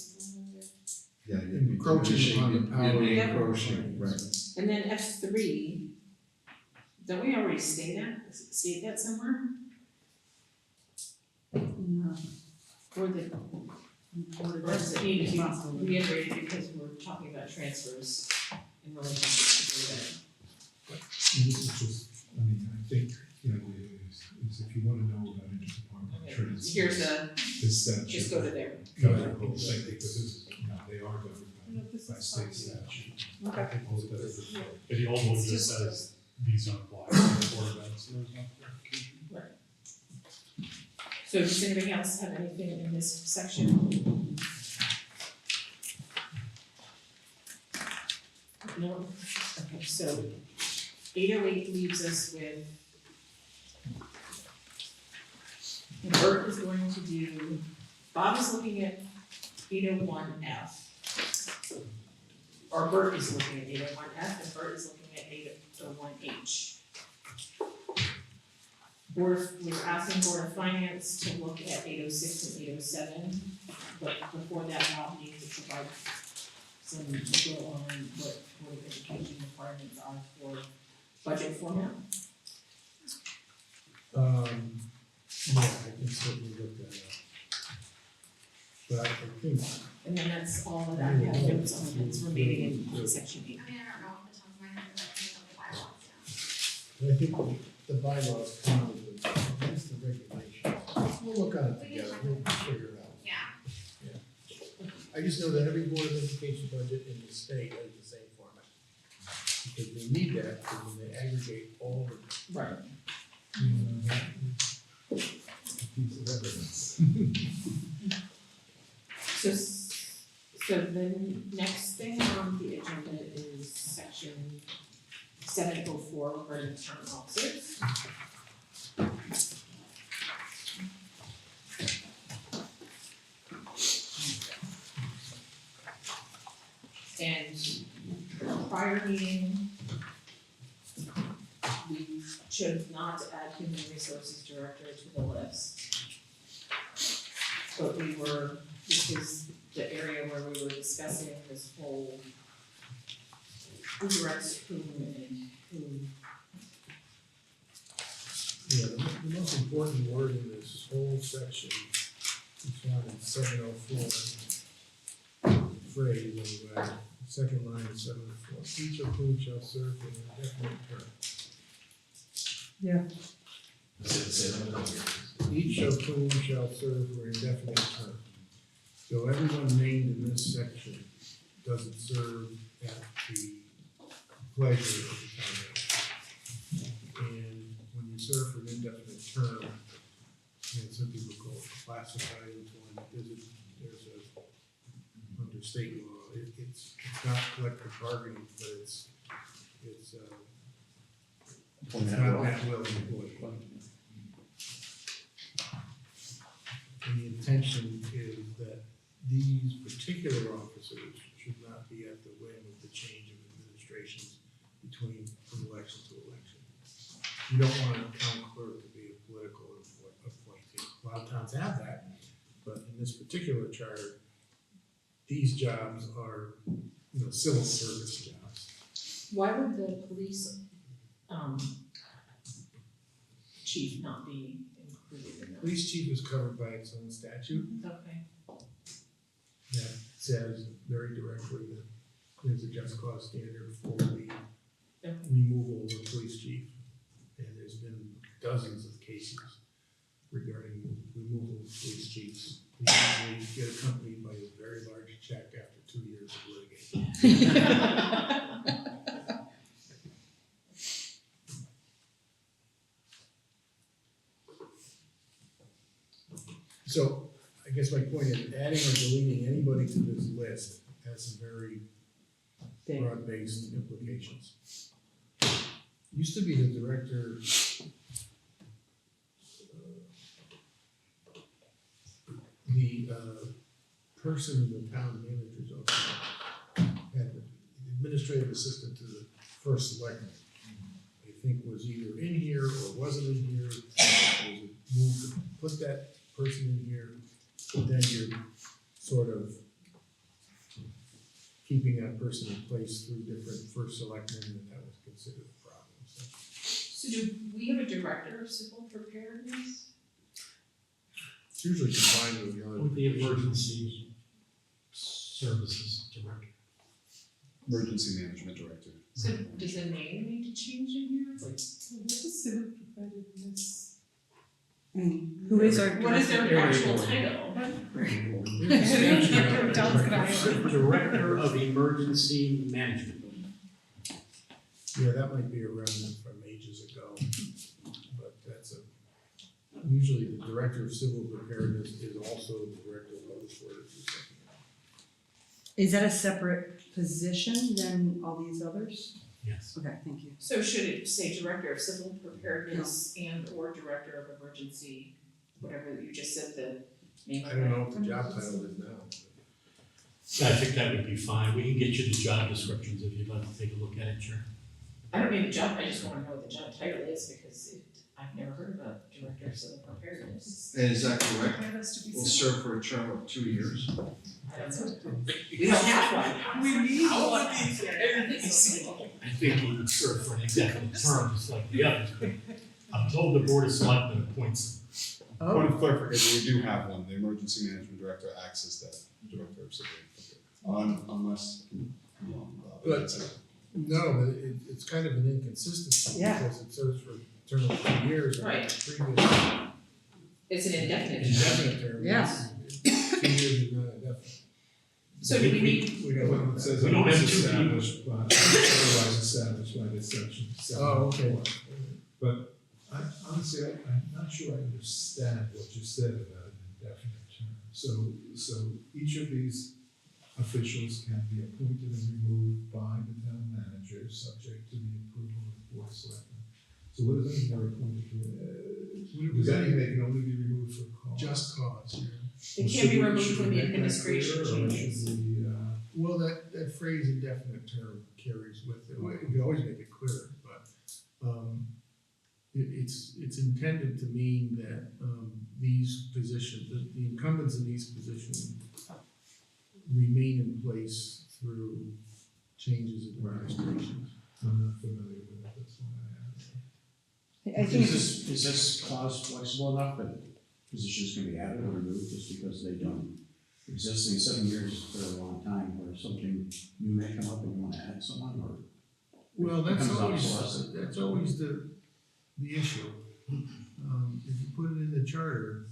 yeah, you'd be Encroaching diminishing, on the power you'd be of the encroaching, right. And then F3, don't we already state that somewhere? no. Or the, or does it need to be reiterated because we're talking about transfers in relationship to the This is just, I mean, I think, you know, is if you wanna know about interdepartment Okay, transfers. here's a, This statute. just go to there. Cover the whole thing, because this is, you know, they are governed by state statute. Okay. I think most of it. But the old one just says these don't apply to the Board of Ed, so there's no clarification. So does anybody else have anything in this section? No? Okay, so 808 leaves us with Bert is going to do, Bob is looking at 801F. Or Bert is looking at 801F and Bert is looking at 801H. We're asking Board of Finance to look at 806 and 807, but before that, Bob needs to provide some info on what Board of Education requirements are for budget format. Yeah, I can certainly look that up. But I think, And then that's all that I have notes on that's remaining in section 8. I mean, I don't know off the top of my head, but I think of the bylaws, yeah. I think the bylaws come with, at least the regulations. We'll look on it together, we'll figure it out. Yeah. I just know that every Board of Education budget in the state has the same format. Because they need that, because when they aggregate all the. Right. A piece of evidence. So the next thing on the 704 regarding town officers. And prior meeting, we chose not to add human resources director to the list. But this is the area where we were discussing this whole who directs whom and who. Yeah, the most important word in this whole section is found in 704, phrase anyway, second line of 704. Each of whom shall serve for an indefinite term. Say that again. Each of whom shall serve for an indefinite term. So everyone named in this section doesn't serve at the pleasure of the town manager. And when you serve for an indefinite term, and some people call it classified employment, there's a, under state law, it's not collective bargaining, but it's not at will employee. And the intention is that these particular officers should not be at the whim of the change of administrations from election to election. You don't want a town clerk to be a political appointee. A lot of towns have that, but in this particular charter, these jobs are, civil service jobs. Why would the police chief not be included in that? Police chief is covered by its own statute Okay. that says very directly that there's a just cause standard for the removal of a police chief. And there's been dozens of cases regarding removal of police chiefs. They usually get accompanied by a very large check after 2 years of litigation. So I guess my point is adding or deleting anybody to this list has some very broad-based implications. Used to be the director, the person in the town manager's office had the administrative assistant to the first selectman. I think was either in here or wasn't in here. There was a move to put that person in here, but then you're sort of keeping that person in place through different first selectmen, and that was considered a problem, so. So do we have a director of civil preparedness? It's usually combined with the other. With the emergency services director. Emergency management director. So does the name need to change in here? Like, So what is civil preparedness? Who is our what is their actual title? Director of Emergency Management. Yeah, that might be a remnant from ages ago, but usually the director of civil preparedness is also the director of public works or something. Is that a separate position than all these others? Yes. Okay, thank you. So should it say director of civil preparedness and or director of emergency, whatever you just said the name of I don't know what the job title is now. I think that would be fine. We can get you the job descriptions if you'd like to take a look at it, sure. I don't need the job, I just wanna know what the job title is because I've never heard of a director of civil preparedness. And is that correct? That has to be Will civil. serve for a term of 2 years. I don't know. We don't have one. We need How one. would these I think he would serve for an indefinite term, just like the others, but I'm told the Board of Selectmen appoints them. Point of clarification, we do have one, the emergency management director acts as the director of civil. Unless, But- that's it. No, but it's kind of an inconsistency Yeah. because it serves for a term of 2 years. and Right. the previous It's an indefinite. indefinite term. Yeah. 2 years is not indefinite. So do we need, We don't Well, want it that. says We don't have unless two people. established by, otherwise established by this section. Oh, okay. But honestly, I'm not sure I understand what you said about an indefinite term. So each of these officials can be appointed and removed by the town manager, subject to the approval of board of selectmen. So what does that mean, they're appointed to, does that mean they can only be removed for cause? Just cause, yeah. They Well, can't be should we- removed should when we the make that administration clear, or changes. should we, Well, that phrase indefinite term carries with it, we can always make it clearer, but, it's intended to mean that, these positions, the incumbents in these positions remain in place through changes in administration. I'm not familiar with it, that's why I asked. I think, Is this clause flexible enough that positions can be added or removed just because they don't exist? In 7 years is a fairly long time, where something new may come up and you wanna add someone, or? Well, Becomes obsolescent. that's always the issue. If you put it in the charter,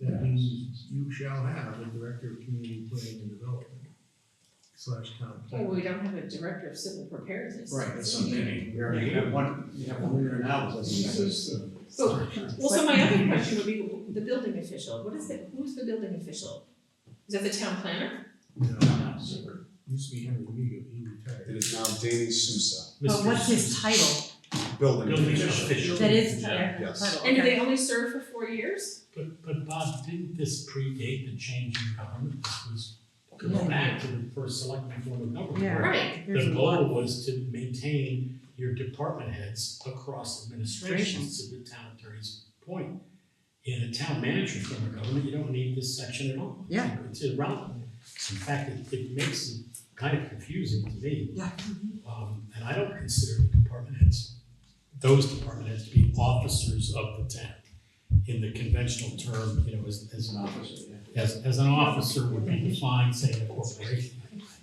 that means you shall have a director of community planning and development / town Well, planner. we don't have a director of civil preparedness. Right, that's something, we already have one, you have one there now, that doesn't exist. Well, so my other question would be the building official, who's the building official? Is that the town planner? No, used to be Henry Migo, he retired. It is now Danny Sousa, but what's his title? building Building official. official. That is the Yes. title, And do okay. they only serve for 4 years? But Bob, didn't this predate the change in government? This was Yeah. go back to the first selectman form of government. Yeah. where Right. There's The a lot. goal was to maintain your department heads across administrations, to the town attorney's point. In a town manager form of government, you don't need this section at all. Yeah. It's irrelevant. In fact, it makes it kind of confusing to me. Yeah. And I don't consider the department heads, those department heads, to be officers of the town. In the conventional term, as An officer, yeah. as an officer would be defined, say, in a corporation.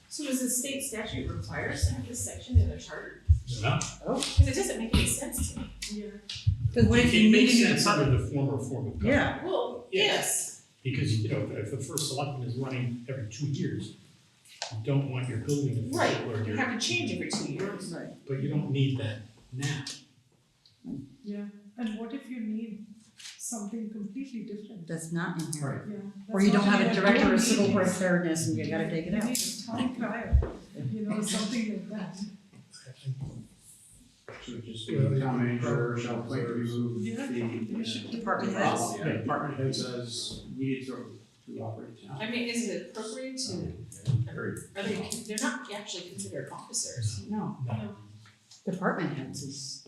So does the state statute require us to have this section in the charter? No? Oh. Because it doesn't make any sense to me. Cause what if you It need makes a new sense department? under the former form of government. Yeah, Well, yes. Because, if the first selectman is running every 2 years, you don't want your building official Right, or you your, have to change every 2 years. right. but you don't need that now. Yeah, and what if you need something completely different? That's not in here. Right. Yeah. Or you don't have a that's what director you of need. civil preparedness and you gotta take it You out. need a town crier, something like that. So just the town manager shall appoint or remove Yeah. the Department heads. yeah, department heads as needed to operate town. I mean, is it appropriate to, Very. they're not actually considered officers. No, No. department heads is,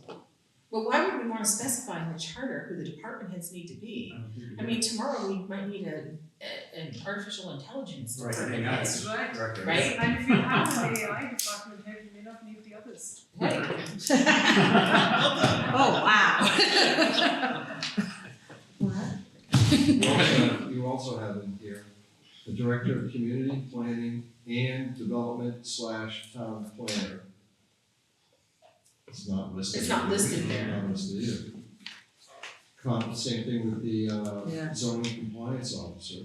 Well, why would we wanna specify in the charter who the department heads need to be? I mean, tomorrow we might need an artificial intelligence Right, department I head. That's right. Director. Right? And if you have an AI department head, you may not need the others. Right. oh, wow. What? You also have in here, the director of community planning and development / town planner. It's not listed. It's not listed there. Not listed either. Same thing with the Yeah. zoning compliance officer.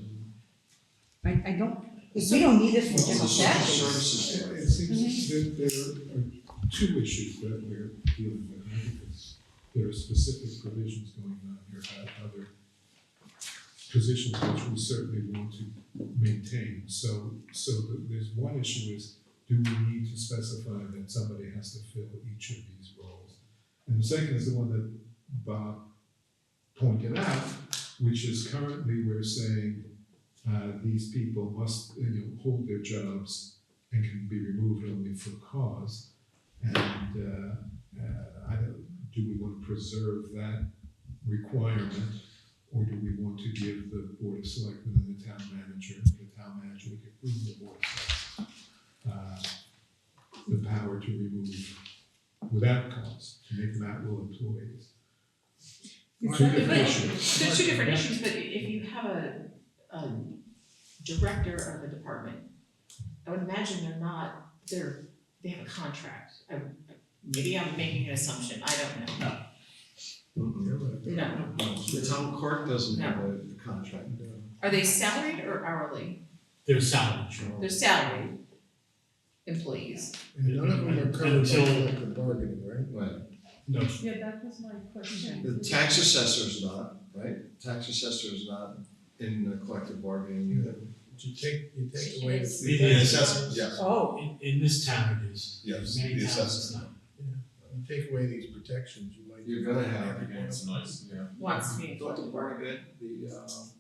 I don't, we don't need this for Also, general social statute. services. It seems that there are two issues that we're dealing with. I think there are specific provisions going on here about other positions which we certainly want to maintain. So there's one issue is, do we need to specify that somebody has to fill each of these roles? And the second is the one that Bob pointed out, which is currently we're saying these people must, hold their jobs and can be removed only for cause. And do we want to preserve that requirement, or do we want to give the Board of Selectmen and the town manager, we could approve the Board of Selectmen, the power to remove without cause, to make them at-will employees? Two different issues. There's two different issues, but if you have a director of a department, I would imagine they have a contract. Maybe I'm making an assumption, I don't know. No. The town clerk doesn't have a contract. Are they salaried or hourly? They're salary, sure. They're salaried employees. And none of them are covered by Until- collective bargaining, right? Right. No, Yeah, that was my question. The tax assessor's not, right? Tax assessor is not in the collective bargaining unit. But you take away It is. the. The assessor, yes. Oh, in this town it is. Yes, Many the towns it's assessor. not. You take away these protections, you might. You're gonna have to gain some noise, yeah. Wants to be in Don't collective the bargaining. board get the,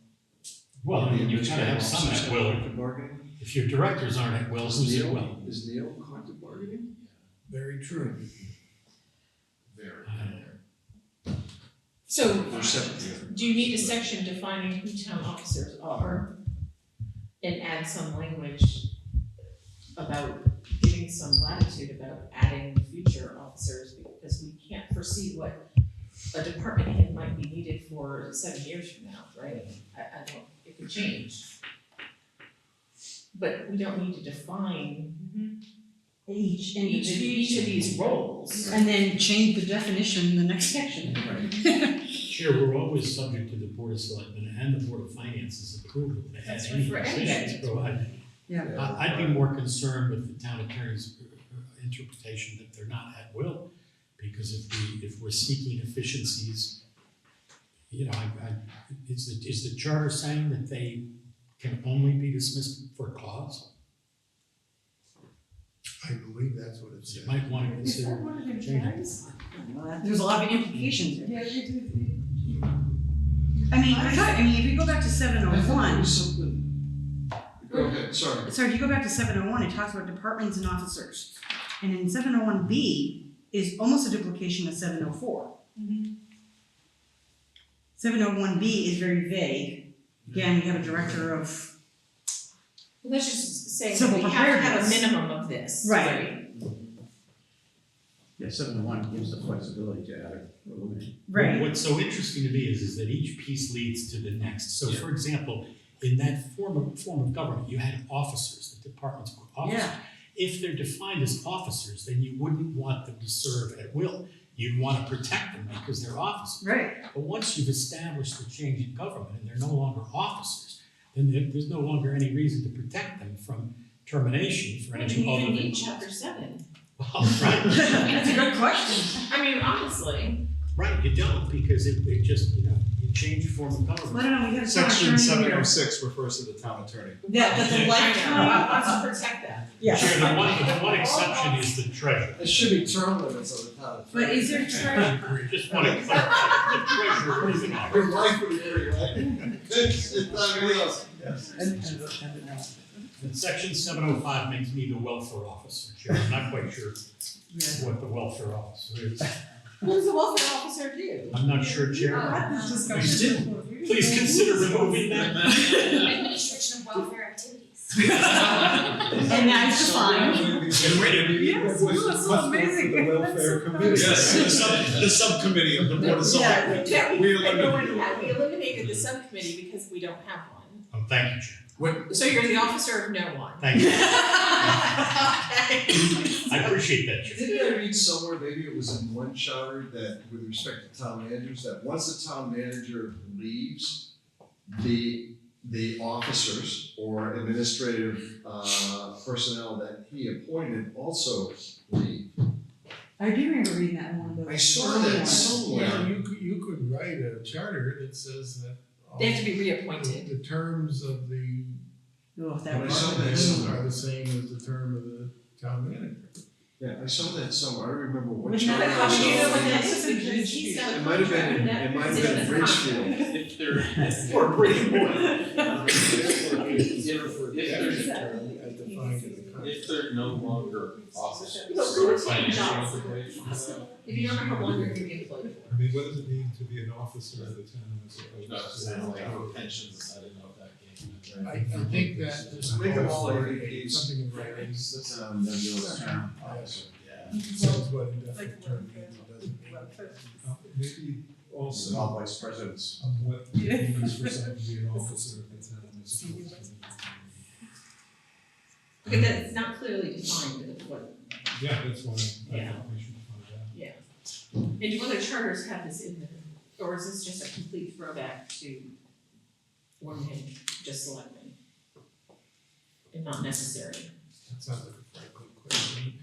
Well, I mean, you've gotta have administrative some officers at will. collective bargaining? If your directors aren't at will, who's at will? Is Neil collective bargaining? Very true. Very. So, They're separate. do you need a section defining who town officers are? And add some language about giving some latitude about adding future officers, because we can't foresee what a department head might be needed for 7 years from now, right? I don't, it could change. But we don't need to define Each each of these roles. and then change the definition in the next section. Chair, we're always subject to the Board of Selectmen and the Board of Finance's approval to add That's any for decisions anybody. provided. Yeah. I'd be more concerned with the town attorney's interpretation that they're not at will, because if we're seeking efficiencies, you know, is the charter saying that they can only be dismissed for cause? I believe that's what it So says. you might want to Is that consider what it changing. implies? There's a lot of implications there. Yeah, it is, I mean, if you go back to 701, Something. Go ahead, sorry. sorry, if you go back to 701, it talks about departments and officers. And in 701B is almost a duplication of 704. 701B is very vague. Again, we have a director of, Well, that's just saying that Civil we have to have a preparedness. minimum of this. Right. Yeah, 701 gives the flexibility to add or eliminate. right, What's so interesting to me is that each piece leads to the next. So for example, in that form of government, you had officers, the departments were officers. yeah, If they're defined as officers, then you wouldn't want them to serve at will. You'd want to protect them because they're officers. right. But once you've established the change in government and they're no longer officers, then there's no longer any reason to protect them from termination for But anything you other even than. need chapter 7. Well, right, That's a good question. I mean, honestly. right, you don't, because it just, you change form of I government. don't know, we got a town Section attorney seven here. oh six refers to the town attorney. That's a I lifetime. want to protect that. Yeah. Chair, the one exception is the treasurer. There should be term limits on the town. But is there Just want to clarify, the treasurer is an officer. Your wife would agree, right? It's not real. Yes. And section 705 makes me the welfare officer, Chair. I'm not quite sure what the welfare officer is. What does a welfare officer do? I'm not sure, Chair. This discussion Please is for you. Please consider removing that. Administration of welfare activities. And that's defined. Yes, you are so amazing. The welfare committee. Yes, the subcommittee of the Board of Selectmen. We eliminated. We eliminated the subcommittee because we don't have one. Oh, thank you, Chair. So you're the officer of no one. Thank you. Okay. I appreciate that, Chair. Didn't I read somewhere, maybe it was in one charter, that with respect to town managers, that once the town manager leaves, the officers or administrative personnel that he appointed also leave. I do remember reading that in one of those. I saw early that ones. somewhere. Yeah, you could write a charter that says that. all They have to be reappointed. The terms of the Oh, that I was. saw that department somewhere. are the same as the term of the town manager. Yeah, I saw that somewhere, I don't remember what Wasn't charter that I a saw. Do you know what it. that is? Because he's not It might have been, contracted, that it might have position been is Ridgefield. contracted. If they're, Or pretty boy. As defined in the contract. if they're no longer officers. You know, go to financial jobs. implications. If you don't know how long you're gonna be employed for. I mean, what does it mean to be an officer of the town as opposed No, to? it's not like pensions, I didn't know if that came. I think that just Make them all also AVPs. something in writing Officer. Yeah. says what indefinite term means, it doesn't mean. Maybe also All vice presidents. on what it means for someone to be an officer of the town as opposed to. Okay, that's not clearly defined of what, Yeah, that's why I Yeah. thought we should find out. yeah. And do other charters have this in them, or is this just a complete throwback to when we had just selectmen? And not necessary? That sounds like a Franklin question.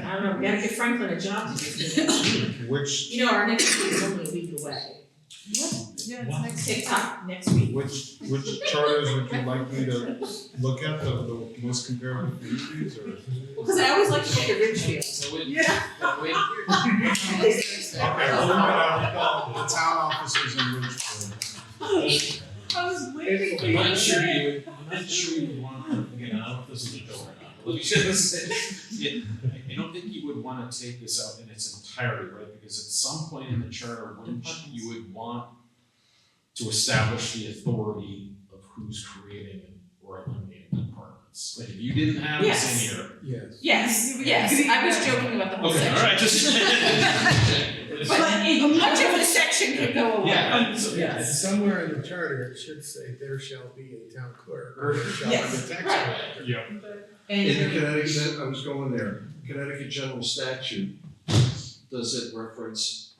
I don't know, we gotta give Franklin a job to do. Which, You know, our next week is only a week away. Yeah, it's Wow. next. TikTok next week. which charters would you like me to look at, the most comparable communities, or? Because I always like to look at Ridgefield. So we Yeah. The town officers in Ridgefield. I was waiting for you I'm to not sure say. you would want, again, I don't know if this is a joke or not, but let me just say, I don't think you would wanna take this out in its entirety, right? Because at some point in the charter, wouldn't you would want to establish the authority of who's creating or eliminating departments? Like, if you didn't have this in here. Yes. Yes, I was joking about the whole Okay, section. alright, just. But much of the section could go away. Yeah, so, yeah, And somewhere in the charter, it should say there shall be a town clerk, or there shall be a Yes, tax right. collector. Yeah. In the And Connecticut, I was going there, Connecticut general statute, does it reference,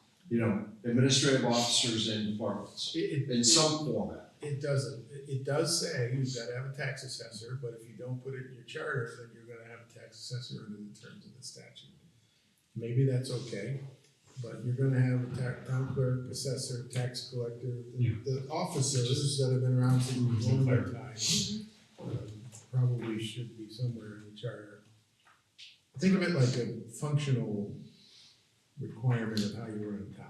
administrative officers and departments in some format? It doesn't. It does say you've gotta have a tax assessor, but if you don't put it in your charter, then you're gonna have a tax assessor under the terms of the statute. Maybe that's okay, but you're gonna have a town clerk, assessor, tax collector, the officers that have been around since before time. Probably should be somewhere in the charter. Think of it like a functional requirement of how you run a town.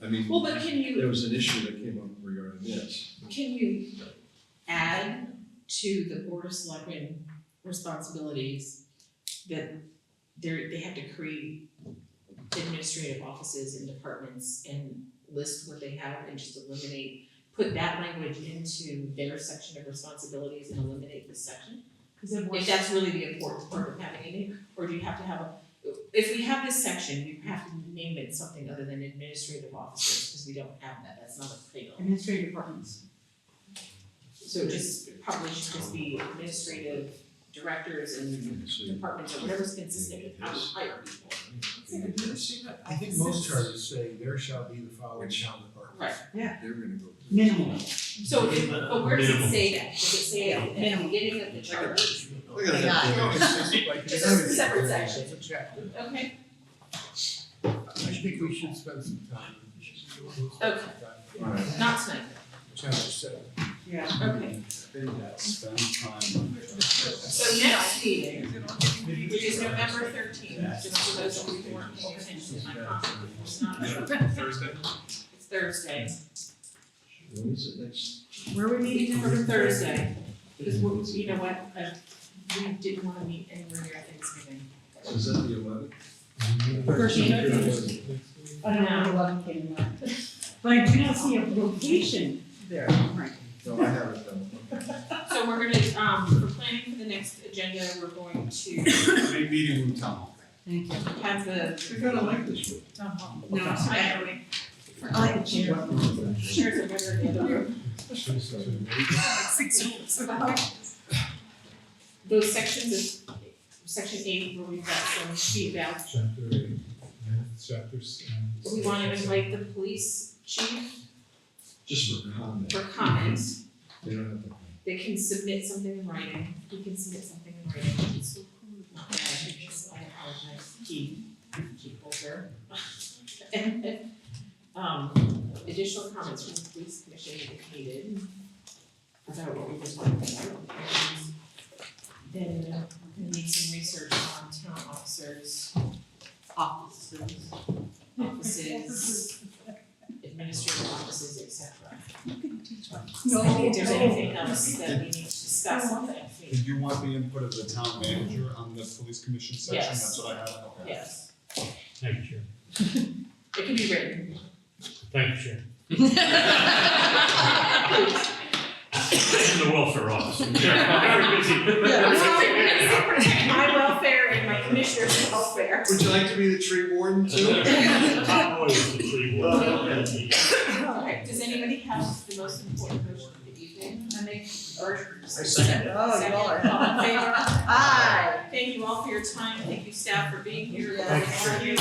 I mean, Well, but can you- there was an issue that came up regarding this. Can you add to the Board of Selectmen responsibilities that they have to create administrative offices and departments and list what they have and just put that language into their section of responsibilities and eliminate this section? If that's really the important part of having it, or do you have to have if we have this section, you have to name it something other than administrative officers, because we don't have that, that's not a title. administrative departments. So it probably should just be administrative directors and departments, or whatever's consistent with how we hire people. I think most charters say there shall be the following town department. Right. They're gonna go. Minimal. So but where does it say that? Does it say at the beginning of the charter? They're gonna have No, to- it's just like. Just a separate section. It's a chapter. Okay, I think we should spend some time. We'll spend Okay. some time. All right. not tonight, Chapter 7. Yeah. okay. Spend time. So next meeting, which is November 13th, just for those of you who weren't paying attention to my comment, it's not Thursday? it's Thursday. When is it next? Where are we meeting For now? Thursday, because you know what, we didn't wanna meet anywhere near Thanksgiving. Is that the 11th? 13th. I don't know, 11 came in mind. But I do not see a location there, right? No, I haven't done. So we're gonna, for planning for the next agenda, we're going to Meeting room town hall. Thank you. have the. You're gonna like this one. No, I don't. I like the chair. Chairs are better in the other room. Those sections of, section 8, where we've got some feedback, Chapter 8, chapters. we wanna invite the police chief Just for comment. for comments. They don't have to. They can submit something in writing, he can submit something in writing. I apologize, Keith Holzer. And, additional comments from the police commission if needed about what we were talking about. And then we're gonna need some research on town officers, offices, administrative offices, et cetera. So I think if there's anything else that we need to discuss on the next meeting. Did you want the input of the town manager on the police commission section? Yes. That's what I have, okay. Yes, Thank you, Chair. it can be written. Thank you, Chair. I'm the welfare officer. Very busy. My welfare and my commissioner's welfare. Would you like to be the tree warden too? I'm always the tree warden. Okay, does anybody have the most important motion of the evening? I make, or. I second. Oh, you all are. All in favor? Aye. Thank you all for your time, thank you staff for being here. Thank you.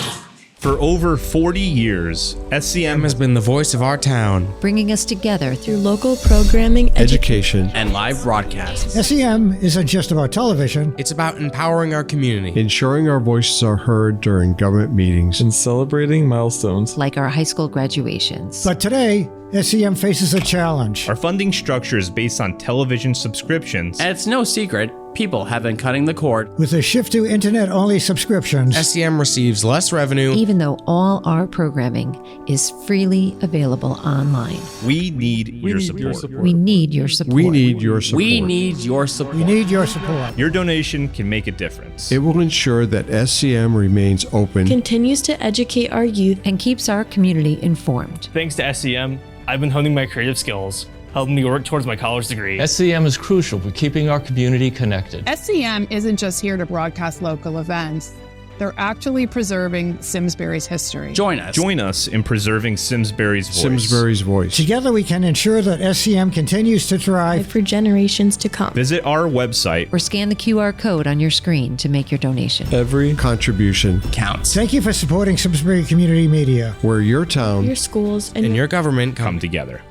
For over 40 years, SCM has been the voice of our town, bringing us together through local programming, education, and live broadcasts. SEM isn't just about television. It's about empowering our community, ensuring our voices are heard during government meetings, and celebrating milestones like our high school graduations. But today, SEM faces a challenge. Our funding structure is based on television subscriptions, and it's no secret People have been cutting the cord. With a shift to internet-only subscriptions, SEM receives less revenue. Even though all our programming is freely available online. We need your support. We need your support. We need your support. We need your support. we need your support. Your donation can make a difference. It will ensure that SCM remains open. Continues to educate our youth And keeps our community informed. Thanks to SEM, I've been honing my creative skills, helping me work towards my college degree. SEM is crucial for keeping our community connected. SEM isn't just here to broadcast local events. They're actually preserving Simsbury's history. Join us in preserving Simsbury's voice. Simsbury's voice. Together we can ensure that SCM continues to thrive for generations to come. Visit our website Or scan the QR code on your screen to make your donation. Every contribution counts. Thank you for supporting Simsbury Community Media, where your town, Your schools, and your government come together.